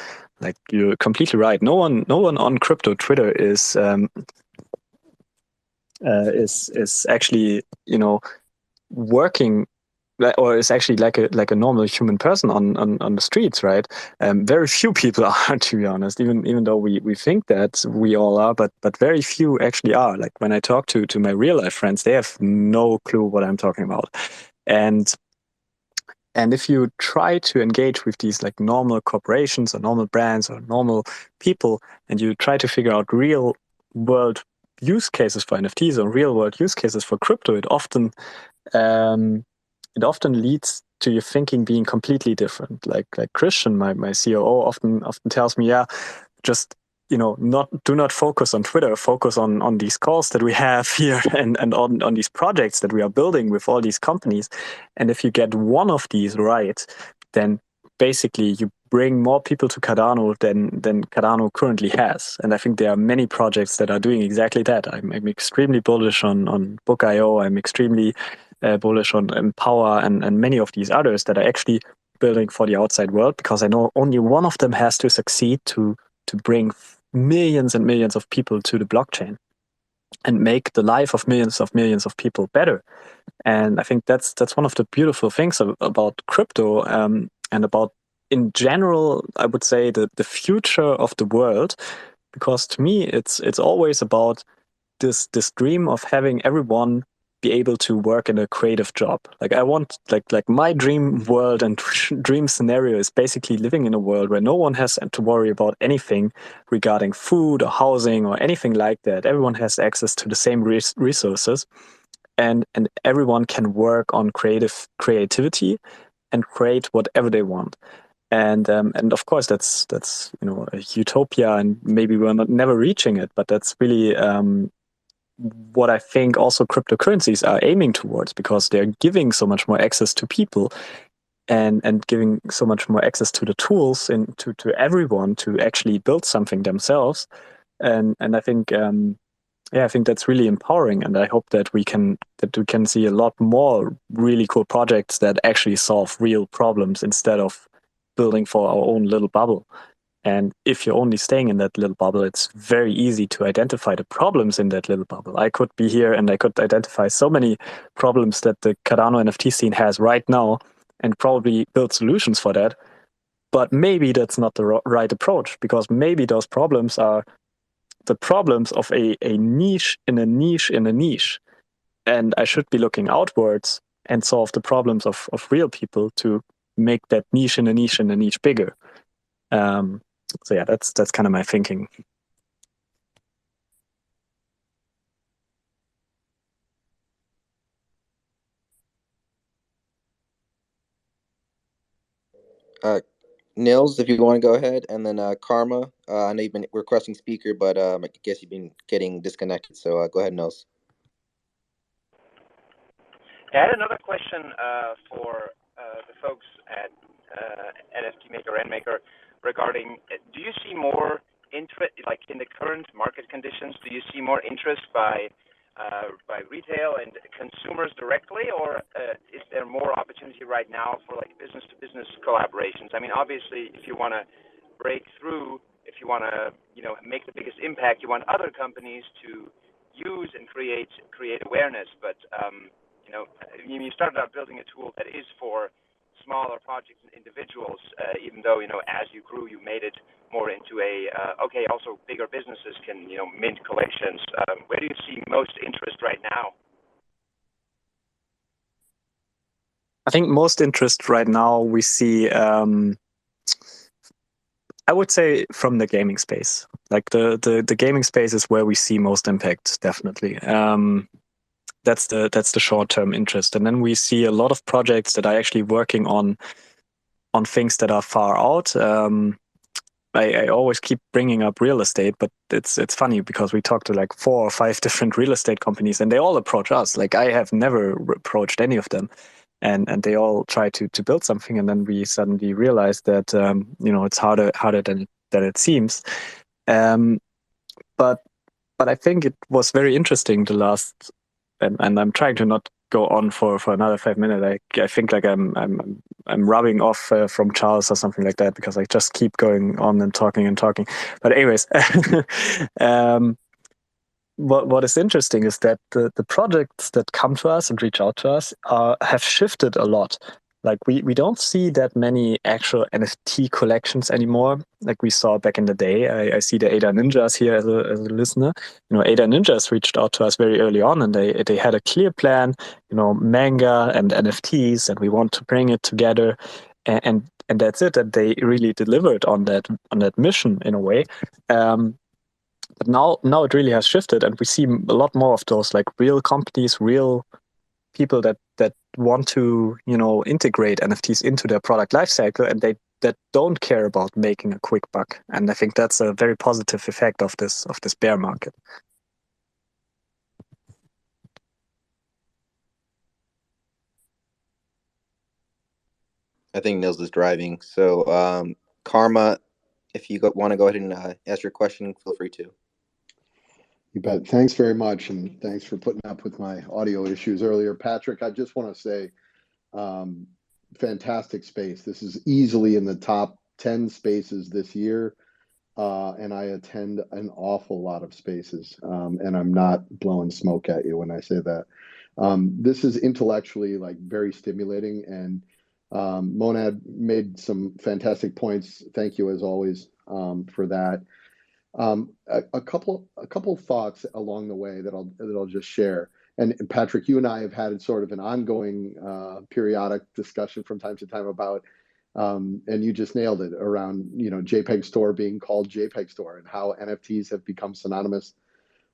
Like you're completely right. No one on crypto Twitter is actually working or is actually like a normal human person on the streets, right? Very few people are, to be honest, even though we think that we all are, but very few actually are. Like when I talk to my real life friends, they have no clue what I'm talking about. And if you try to engage with these like normal corporations or normal brands or normal people, and you try to figure out real world use cases for NFTs or real world use cases for crypto, it often leads to your thinking being completely different. Like Christian, my COO, often tells me, yeah, just do not focus on Twitter, focus on these calls that we have here and on these projects that we are building with all these companies. And if you get one of these right, then basically you bring more people to Cardano than Cardano currently has. And I think there are many projects that are doing exactly that. I'm extremely bullish on Book.io. I'm extremely bullish on Empower and many of these others that are actually building for the outside world, because I know only one of them has to succeed to bring millions and millions of people to the blockchain and make the life of millions of people better. And I think that's one of the beautiful things about crypto, and about, in general, I would say, the future of the world, because to me it's always about this dream of having everyone be able to work in a creative job. Like I want, like my dream world and dream scenario is basically living in a world where no one has to worry about anything regarding food or housing or anything like that. Everyone has access to the same resources, and everyone can work on creativity and create whatever they want. And of course that's a utopia, and maybe we're never reaching it, but that's really what I think also cryptocurrencies are aiming towards, because they're giving so much more access to people, and giving so much more access to the tools and to everyone to actually build something themselves. And I think I think that's really empowering, and I hope that we can see a lot more really cool projects that actually solve real problems instead of building for our own little bubble. And if you're only staying in that little bubble, it's very easy to identify the problems in that little bubble. I could be here and I could identify so many problems that the Cardano NFT scene has right now and probably build solutions for that. But maybe that's not the right approach, because maybe those problems are the problems of a niche in a niche in a niche. And I should be looking outwards and solve the problems of real people to make that niche in a niche in a niche bigger. So yeah, that's kind of my thinking. Nils, if you want to go ahead, and then Karma. I know you've been requesting speaker, but I guess you've been getting disconnected. So go ahead, Nils. I had another question for the folks at NFT Maker and Maker regarding, do you see more interest, like in the current market conditions, do you see more interest by retail and consumers directly, or is there more opportunity right now for like business-to-business collaborations? I mean, obviously, if you want to break through, if you want to, make the biggest impact, you want other companies to use and create awareness, but you started out building a tool that is for smaller projects and individuals, even though, as you grew, you made it more into also bigger businesses can, mint collections. Where do you see most interest right now? I think most interest right now we see, I would say, from the gaming space. Like the gaming space is where we see most impact, definitely. That's the short-term interest, and then we see a lot of projects that are actually working on things that are far out. I always keep bringing up real estate, but it's funny because we talk to like 4 or 5 different real estate companies, and they all approach us. Like I have never approached any of them, and they all try to build something, and then we suddenly realize that it's harder than it seems. But I think it was very interesting the last, and I'm trying to not go on for another 5 minutes. I think like I'm rubbing off from Charles or something like that, because I just keep going on and talking and talking. But anyways, what is interesting is that the projects that come to us and reach out to us have shifted a lot. Like we don't see that many actual NFT collections anymore, like we saw back in the day. I see the Ada Ninjas here as a listener. Ada Ninjas reached out to us very early on, and they had a clear plan, manga and NFTs, and we want to bring it together, and that's it. And they really delivered on that mission in a way. But now it really has shifted, and we see a lot more of those like real companies, real people that want to integrate NFTs into their product lifecycle, and that don't care about making a quick buck. And I think that's a very positive effect of this bear market. I think Nils is driving. So Karma, if you want to go ahead and ask your question, feel free to. You bet. Thanks very much, and thanks for putting up with my audio issues earlier. Patrick, I just want to say, um, fantastic space. This is easily in the top 10 spaces this year, and I attend an awful lot of spaces, and I'm not blowing smoke at you when I say that. This is intellectually like very stimulating, and Monad made some fantastic points. Thank you as always for that. A couple thoughts along the way that I'll just share. And Patrick, you and I have had sort of an ongoing periodic discussion from time to time about, and you just nailed it around, JPEG Store being called JPEG Store and how NFTs have become synonymous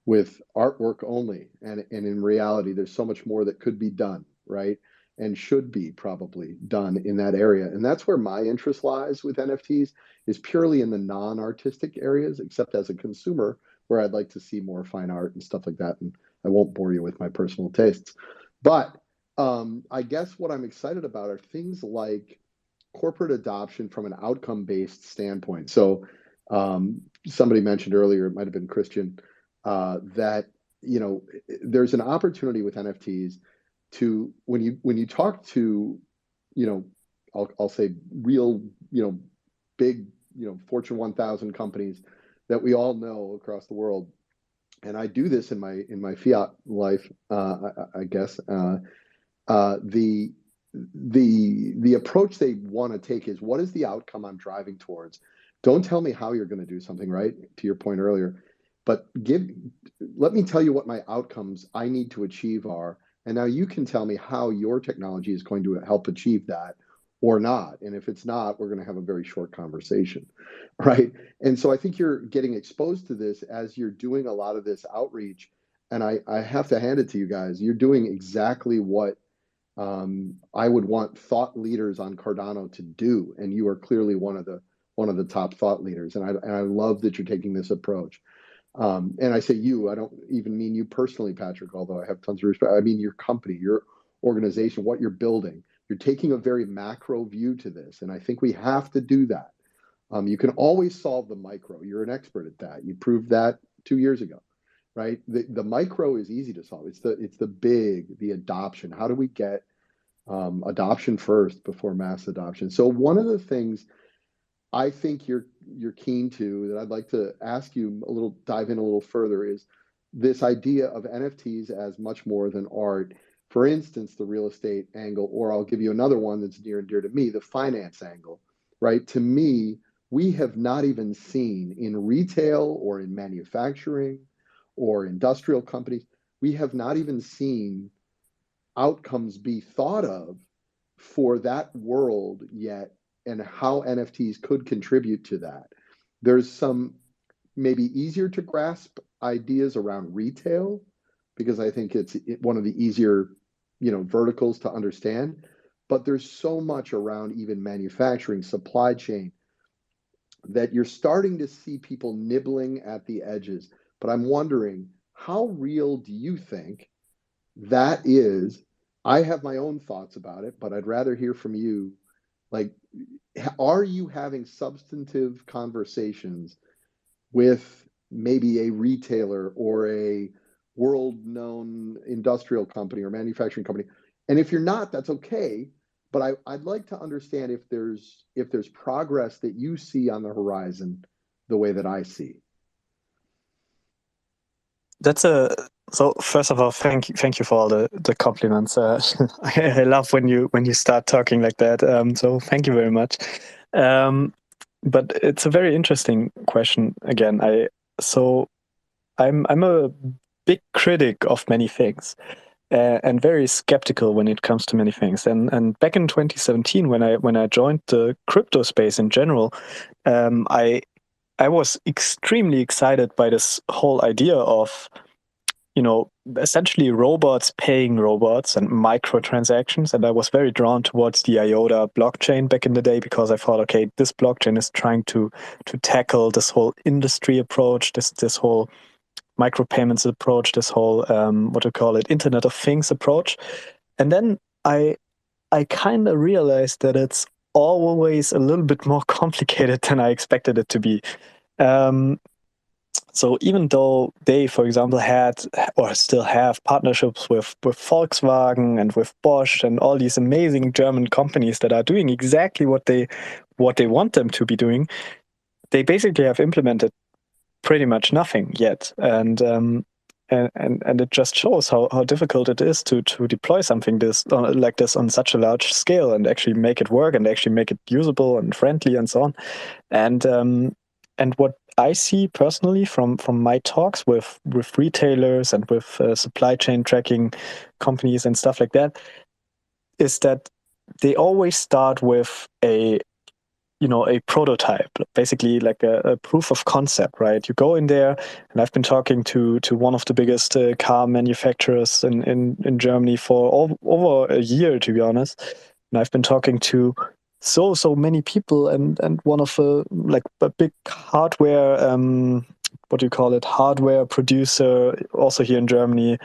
with artwork only. And in reality, there's so much more that could be done, right? And should be probably done in that area. And that's where my interest lies with NFTs, is purely in the non-artistic areas, except as a consumer, where I'd like to see more fine art and stuff like that. And I won't bore you with my personal tastes. But I guess what I'm excited about are things like corporate adoption from an outcome-based standpoint. So somebody mentioned earlier, it might have been Christian, that there's an opportunity with NFTs to, when you talk to, I'll say real, big, Fortune 1000 companies that we all know across the world, and I do this in my fiat life, I guess. The approach they want to take is, what is the outcome I'm driving towards? Don't tell me how you're going to do something, right? To your point earlier, but let me tell you what my outcomes I need to achieve are, and now you can tell me how your technology is going to help achieve that or not. And if it's not, we're going to have a very short conversation, right? And so I think you're getting exposed to this as you're doing a lot of this outreach. And I have to hand it to you guys. You're doing exactly what I would want thought leaders on Cardano to do, and you are clearly one of the top thought leaders. And I love that you're taking this approach. And I say you, I don't even mean you personally, Patrick, although I have tons of respect. I mean your company, your organization, what you're building. You're taking a very macro view to this, and I think we have to do that. You can always solve the micro. You're an expert at that. You proved that 2 years ago, right? The micro is easy to solve. It's the adoption. How do we get adoption first before mass adoption? So one of the things I think you're keen to, that I'd like to ask you dive in a little further, is this idea of NFTs as much more than art. For instance, the real estate angle, or I'll give you another one that's near and dear to me, the finance angle, right? To me, we have not even seen in retail or in manufacturing or industrial companies, we have not even seen outcomes be thought of for that world yet, and how NFTs could contribute to that. There's some maybe easier to grasp ideas around retail, because I think it's one of the easier, verticals to understand. But there's so much around even manufacturing, supply chain, that you're starting to see people nibbling at the edges. But I'm wondering, how real do you think that is? I have my own thoughts about it, but I'd rather hear from you. Like, are you having substantive conversations with maybe a retailer or a world-known industrial company or manufacturing company? And if you're not, that's okay. But I'd like to understand if there's progress that you see on the horizon the way that I see. So first of all, thank you for all the compliments. I love when you start talking like that. So thank you very much. But it's a very interesting question. Again, I'm a big critic of many things, and very skeptical when it comes to many things. And back in 2017, when I joined the crypto space in general, I was extremely excited by this whole idea of, essentially robots paying robots and microtransactions. And I was very drawn towards the IOTA blockchain back in the day, because I thought, okay, this blockchain is trying to tackle this whole industry approach, this whole micropayments approach, this whole what do you call it, Internet of Things approach. And then I kind of realized that it's always a little bit more complicated than I expected it to be. So even though they, for example, had or still have partnerships with Volkswagen and with Bosch and all these amazing German companies that are doing exactly what they want them to be doing, they basically have implemented pretty much nothing yet. And it just shows how difficult it is to deploy something like this on such a large scale and actually make it work and actually make it usable and friendly and so on. And what I see personally from my talks with retailers and with supply chain tracking companies and stuff like that is that they always start with a prototype, basically like a proof of concept, right? You go in there, and I've been talking to one of the biggest car manufacturers in Germany for over a year, to be honest. And I've been talking to so many people, and one of like a big hardware, what do you call it, hardware producer, also here in Germany,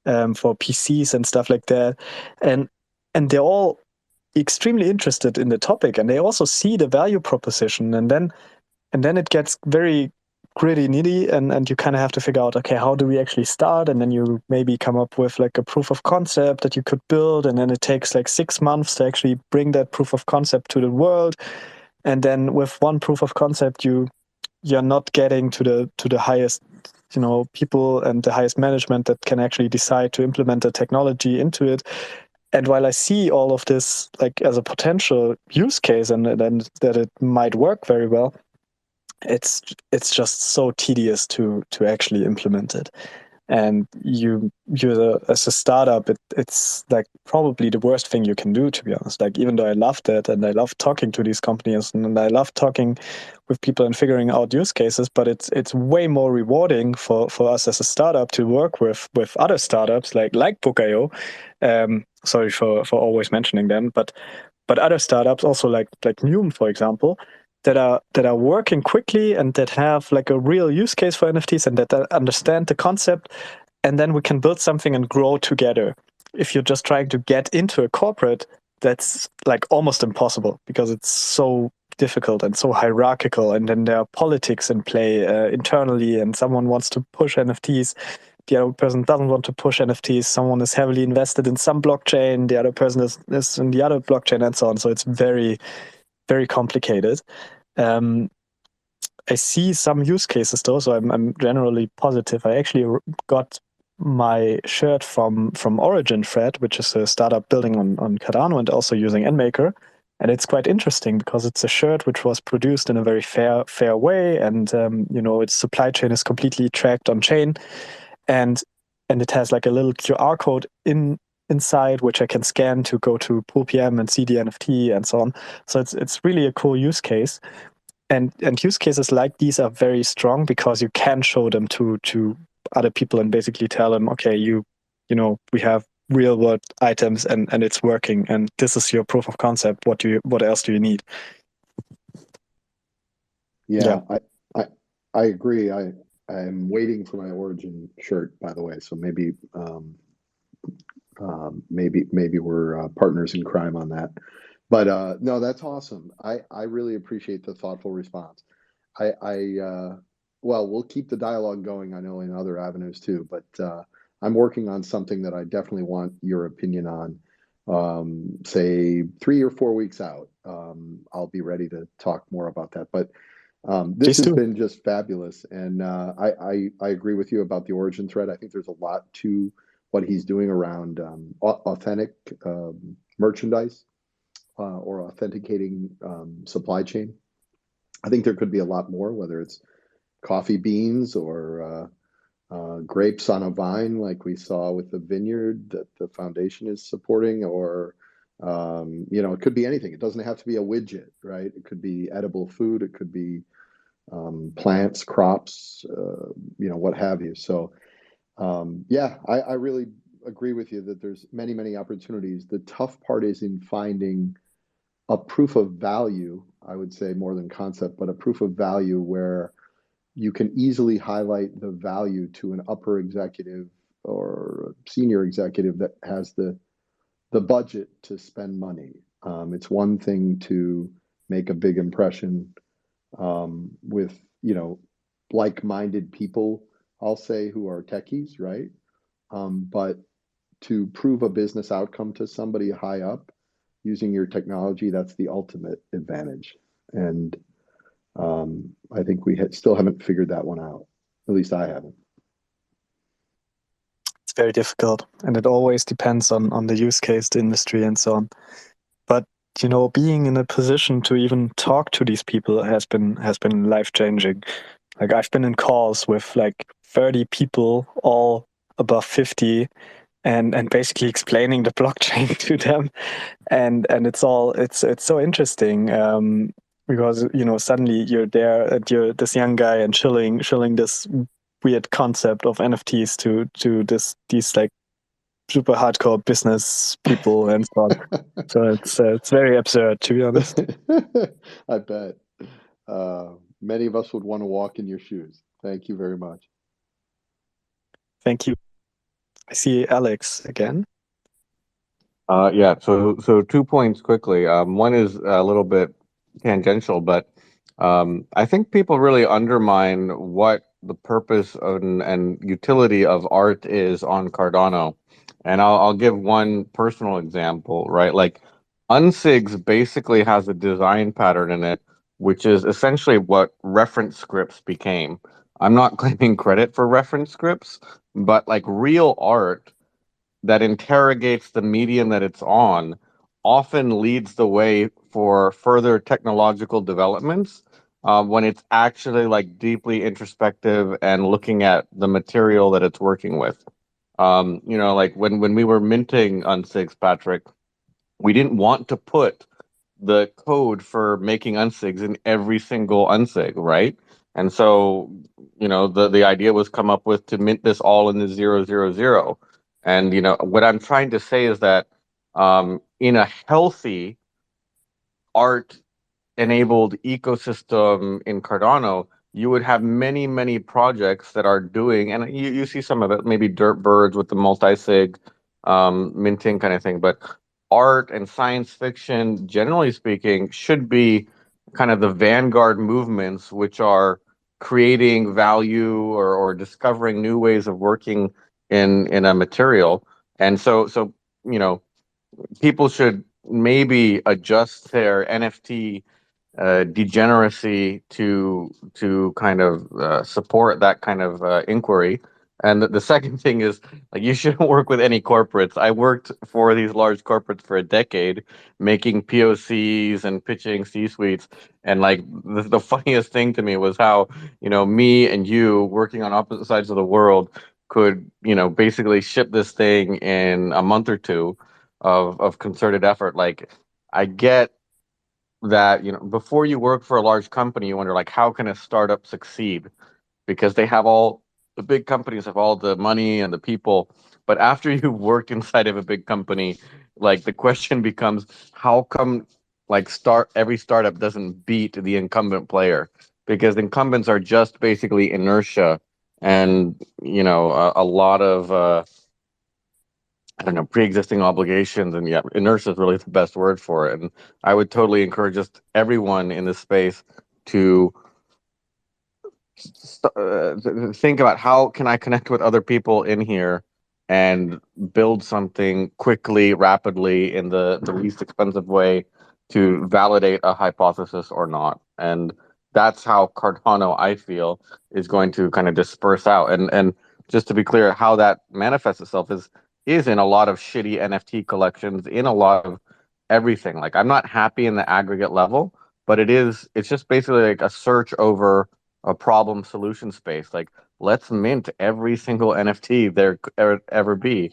for PCs and stuff like that, and they're all extremely interested in the topic, and they also see the value proposition, and then it gets very gritty nitty, and you kind of have to figure out, okay, how do we actually start? And then you maybe come up with like a proof of concept that you could build, and then it takes like 6 months to actually bring that proof of concept to the world. And then with one proof of concept, you're not getting to the highest people and the highest management that can actually decide to implement the technology into it. And while I see all of this like as a potential use case and that it might work very well, it's just so tedious to actually implement it. And as a startup, it's like probably the worst thing you can do, to be honest. Like, even though I love that and I love talking to these companies and I love talking with people and figuring out use cases, but it's way more rewarding for us as a startup to work with other startups like Book.io. Sorry for always mentioning them, but other startups also like Nume, for example, that are working quickly and that have like a real use case for NFTs and that understand the concept, and then we can build something and grow together. If you're just trying to get into a corporate, that's like almost impossible because it's so difficult and so hierarchical, and then there are politics in play internally, and someone wants to push NFTs, the other person doesn't want to push NFTs, someone is heavily invested in some blockchain, the other person is in the other blockchain, and so on. So it's very, very complicated. I see some use cases though, so I'm generally positive. I actually got my shirt from Origin Fred, which is a startup building on Cardano and also using NMKR. And it's quite interesting because it's a shirt which was produced in a very fair way, and its supply chain is completely tracked on chain, and it has like a little QR code inside which I can scan to go to PoolPM and see the NFT and so on. So it's really a cool use case. And use cases like these are very strong because you can show them to other people and basically tell them, okay, we have real world items and it's working, and this is your proof of concept. What else do you need? Yeah. I agree. I'm waiting for my Origin shirt, by the way. So maybe we're partners in crime on that. But no, that's awesome. I really appreciate the thoughtful response. Well, we'll keep the dialogue going, I know, in other avenues too, but I'm working on something that I definitely want your opinion on, say 3 or 4 weeks out. I'll be ready to talk more about that. But this has been just fabulous. And I agree with you about the Origin thread. I think there's a lot to what he's doing around authentic merchandise. Or authenticating supply chain. I think there could be a lot more, whether it's coffee beans or grapes on a vine, like we saw with the vineyard that the foundation is supporting, or it could be anything. It doesn't have to be a widget, right? It could be edible food. It could be plants, crops, what have you. So I really agree with you that there's many opportunities. The tough part is in finding a proof of value, I would say, more than concept, but a proof of value where you can easily highlight the value to an upper executive or senior executive that has the budget to spend money. It's one thing to make a big impression with like-minded people, I'll say, who are techies, right? But to prove a business outcome to somebody high up using your technology, that's the ultimate advantage. And I think we still haven't figured that one out. At least I haven't. It's very difficult, and it always depends on the use case, the industry, and so on. But being in a position to even talk to these people has been life changing. Like I've been in calls with like 30 people, all above 50, and basically explaining the blockchain to them, and it's so interesting. Because suddenly you're there and you're this young guy and shilling this weird concept of NFTs to these like super hardcore business people and so on. So it's very absurd, to be honest. I bet. Many of us would want to walk in your shoes. Thank you very much. Thank you. I see Alex again. Yeah, so 2 points quickly. One is a little bit tangential, but I think people really undermine what the purpose and utility of art is on Cardano. And I'll give one personal example, right? Like Unsigs basically has a design pattern in it, which is essentially what reference scripts became. I'm not claiming credit for reference scripts, but like real art that interrogates the medium that it's on often leads the way for further technological developments when it's actually like deeply introspective and looking at the material that it's working with. Like when we were minting Unsigs, Patrick, we didn't want to put the code for making unsigs in every single unsig, right? And so, the idea was come up with to mint this all in the 000. And what I'm trying to say is that in a healthy art enabled ecosystem in Cardano, you would have many, many projects that are doing, and you see some of it, maybe dirt birds with the multi-sig minting kind of thing, but art and science fiction, generally speaking, should be kind of the vanguard movements which are creating value or discovering new ways of working in a material. And so people should maybe adjust their NFT degeneracy to kind of support that kind of inquiry. And the second thing is like you shouldn't work with any corporates. I worked for these large corporates for a decade, making POCs and pitching C-suites. And like the funniest thing to me was how me and you working on opposite sides of the world could basically ship this thing in a month or two of concerted effort. Like I get that before you work for a large company you wonder like how can a startup succeed because they have all the big companies have all the money and the people, but after you've worked inside of a big company, like the question becomes how come like every startup doesn't beat the incumbent player, because incumbents are just basically inertia and a lot of I don't know, pre-existing obligations, and yeah, inertia is really the best word for it. And I would totally encourage just everyone in this space to think about how can I connect with other people in here and build something quickly, rapidly, in the least expensive way to validate a hypothesis or not. And that's how Cardano, I feel, is going to kind of disperse out. And just to be clear, how that manifests itself is in a lot of shitty NFT collections, in a lot of everything. Like I'm not happy in the aggregate level, but it's just basically like a search over a problem solution space. Like let's mint every single NFT there could ever be,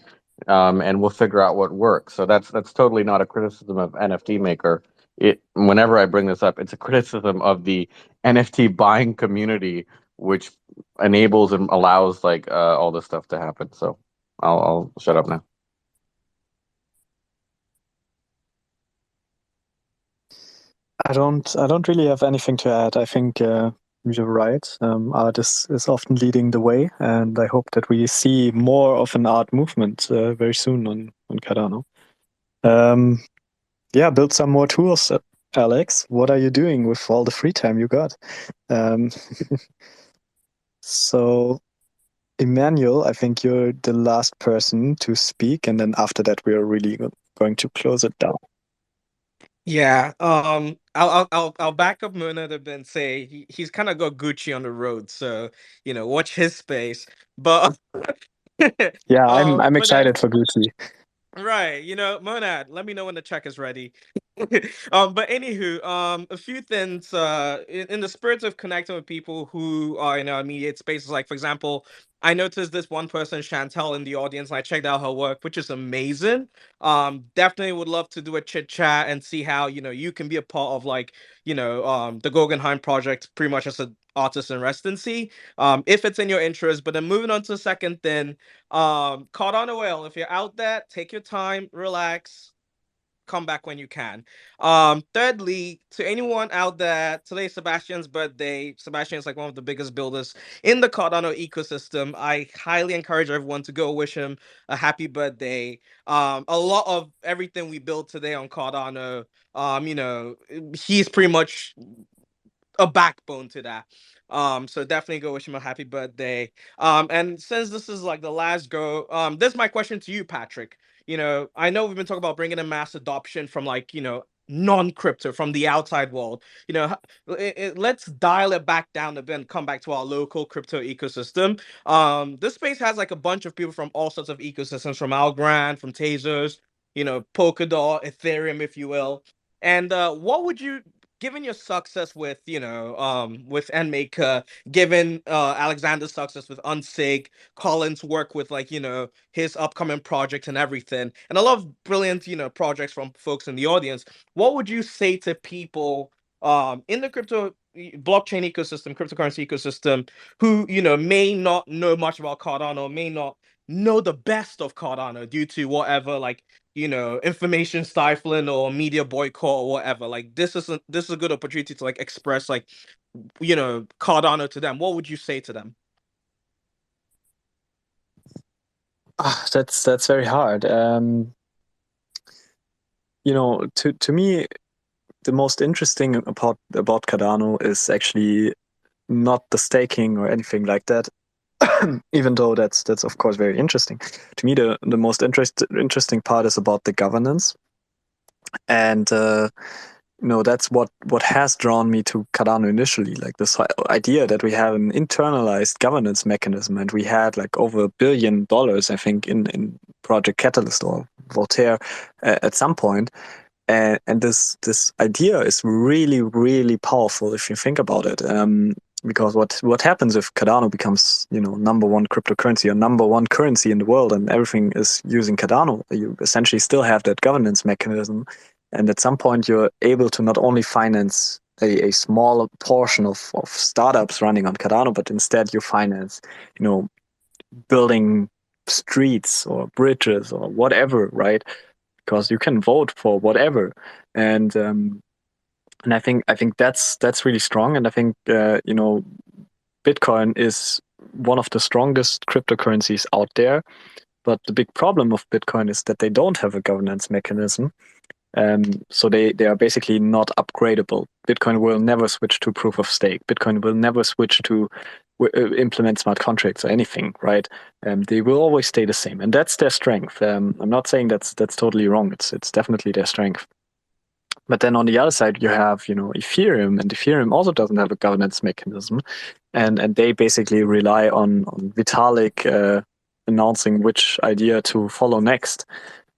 and we'll figure out what works. So that's totally not a criticism of NFT Maker. Whenever I bring this up, it's a criticism of the NFT buying community, which enables and allows like all this stuff to happen. So I'll shut up now. I don't really have anything to add. I think you're right. Art is often leading the way, and I hope that we see more of an art movement very soon on Cardano. Yeah, build some more tools, Alex. What are you doing with all the free time you got? So, Emmanuel, I think you're the last person to speak, and then after that, we are really going to close it down. Yeah, I'll back up Mona a bit and say he's kind of got Gucci on the road, so watch his space. But Yeah, I'm but then excited for Gucci. right, Monad, let me know when the check is ready. But anywho, a few things. In the spirit of connecting with people who are in our immediate spaces, like for example, I noticed this one person, Chantel, in the audience, and I checked out her work, which is amazing. Definitely would love to do a chit chat and see how you can be a part of like the Guggenheim project, pretty much as an artist in residency, if it's in your interest. But then moving on to the second thing, Cardano Oil, if you're out there, take your time, relax, come back when you can. Thirdly, to anyone out there, today's Sebastian's birthday. Sebastian is like one of the biggest builders in the Cardano ecosystem. I highly encourage everyone to go wish him a happy birthday. A lot of everything we built today on Cardano, he's pretty much a backbone to that. So definitely go wish him a happy birthday. And since this is like the last go, this is my question to you, Patrick. I know we've been talking about bringing in mass adoption from like, non-crypto from the outside world. Let's dial it back down a bit and come back to our local crypto ecosystem. This space has like a bunch of people from all sorts of ecosystems, from Algorand, from Tezos, Polkadot, Ethereum, if you will. And what would you, given your success with NMaker, given Alexander's success with Unsig, Colin's work with like his upcoming project and everything, and a lot of brilliant projects from folks in the audience, what would you say to people in the crypto blockchain ecosystem, cryptocurrency ecosystem, who may not know much about Cardano, may not know the best of Cardano due to whatever like information stifling or media boycott or whatever? Like this is a good opportunity to like express like Cardano to them. What would you say to them? That's very hard. To me, the most interesting about Cardano is actually not the staking or anything like that. Even though that's of course very interesting. To me, the most interesting part is about the governance, and that's what has drawn me to Cardano initially. Like this idea that we have an internalized governance mechanism, and we had like over $1 billion, I think, in Project Catalyst or Voltaire at some point. And this idea is really, really powerful if you think about it. Because what happens if Cardano becomes number one cryptocurrency or number one currency in the world, and everything is using Cardano? You essentially still have that governance mechanism, and at some point you're able to not only finance a smaller portion of startups running on Cardano, but instead you finance building streets or bridges or whatever, right? Because you can vote for whatever, and I think that's really strong, and I think Bitcoin is one of the strongest cryptocurrencies out there. But the big problem of Bitcoin is that they don't have a governance mechanism, so they are basically not upgradable. Bitcoin will never switch to proof of stake. Bitcoin will never switch to implement smart contracts or anything, right? They will always stay the same, and that's their strength. I'm not saying that's totally wrong. It's definitely their strength. But then on the other side, you have Ethereum, and Ethereum also doesn't have a governance mechanism, and they basically rely on Vitalik announcing which idea to follow next,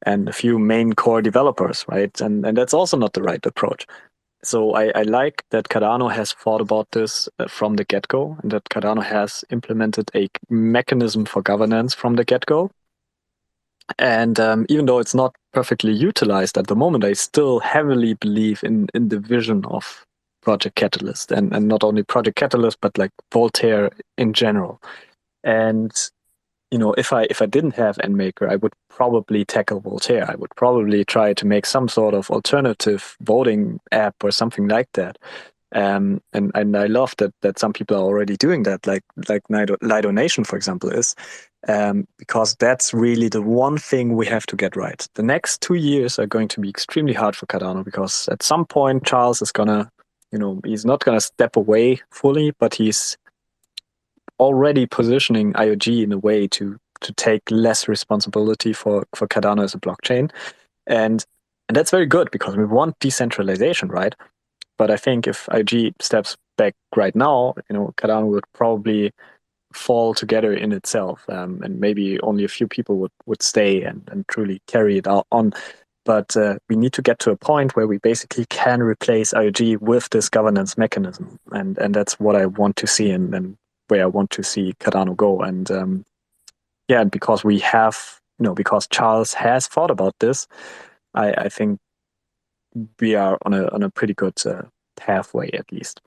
and a few main core developers, right? And that's also not the right approach. So I like that Cardano has thought about this from the get-go, and that Cardano has implemented a mechanism for governance from the get-go. And even though it's not perfectly utilized at the moment, I still heavily believe in the vision of Project Catalyst, and not only Project Catalyst, but like Voltaire in general. And if I didn't have NMaker, I would probably tackle Voltaire. I would probably try to make some sort of alternative voting app or something like that. And I love that some people are already doing that, like Lido Nation, for example, is, because that's really the one thing we have to get right. The next 2 years are going to be extremely hard for Cardano, because at some point Charles is gonna, he's not gonna step away fully, but he's already positioning IOG in a way to take less responsibility for Cardano as a blockchain. And that's very good because we want decentralization, right? But I think if IOG steps back right now, Cardano would probably fall together in itself, and maybe only a few people would stay and truly carry it out on. But we need to get to a point where we basically can replace IOG with this governance mechanism, and that's what I want to see, and where I want to see Cardano go. And yeah, because we have, because Charles has thought about this, I think we are on a pretty good pathway at least.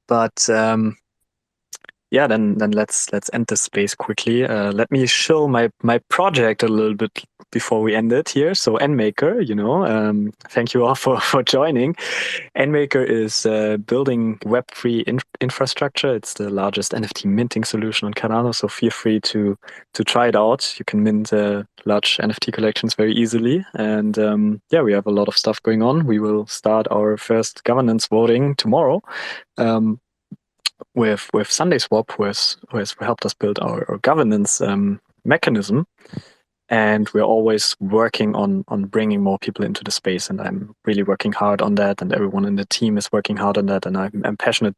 But yeah, then let's end this space quickly. Let me show my project a little bit before we end it here. So NMKR, thank you all for joining. NMKR is building Web3 infrastructure. It's the largest NFT minting solution on Cardano. So feel free to try it out. You can mint large NFT collections very easily. And yeah, we have a lot of stuff going on. We will start our first governance voting tomorrow. With SundaySwap, who has helped us build our governance mechanism, and we're always working on bringing more people into the space. And I'm really working hard on that, and everyone in the team is working hard on that. And I'm fortunate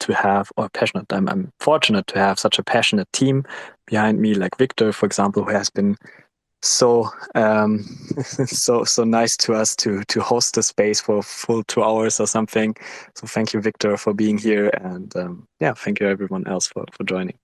to have such a passionate team behind me, like Victor, for example, who has been so so nice to us to host the space for a full 2 hours or something. So thank you, Victor, for being here, and yeah, thank you everyone else for joining.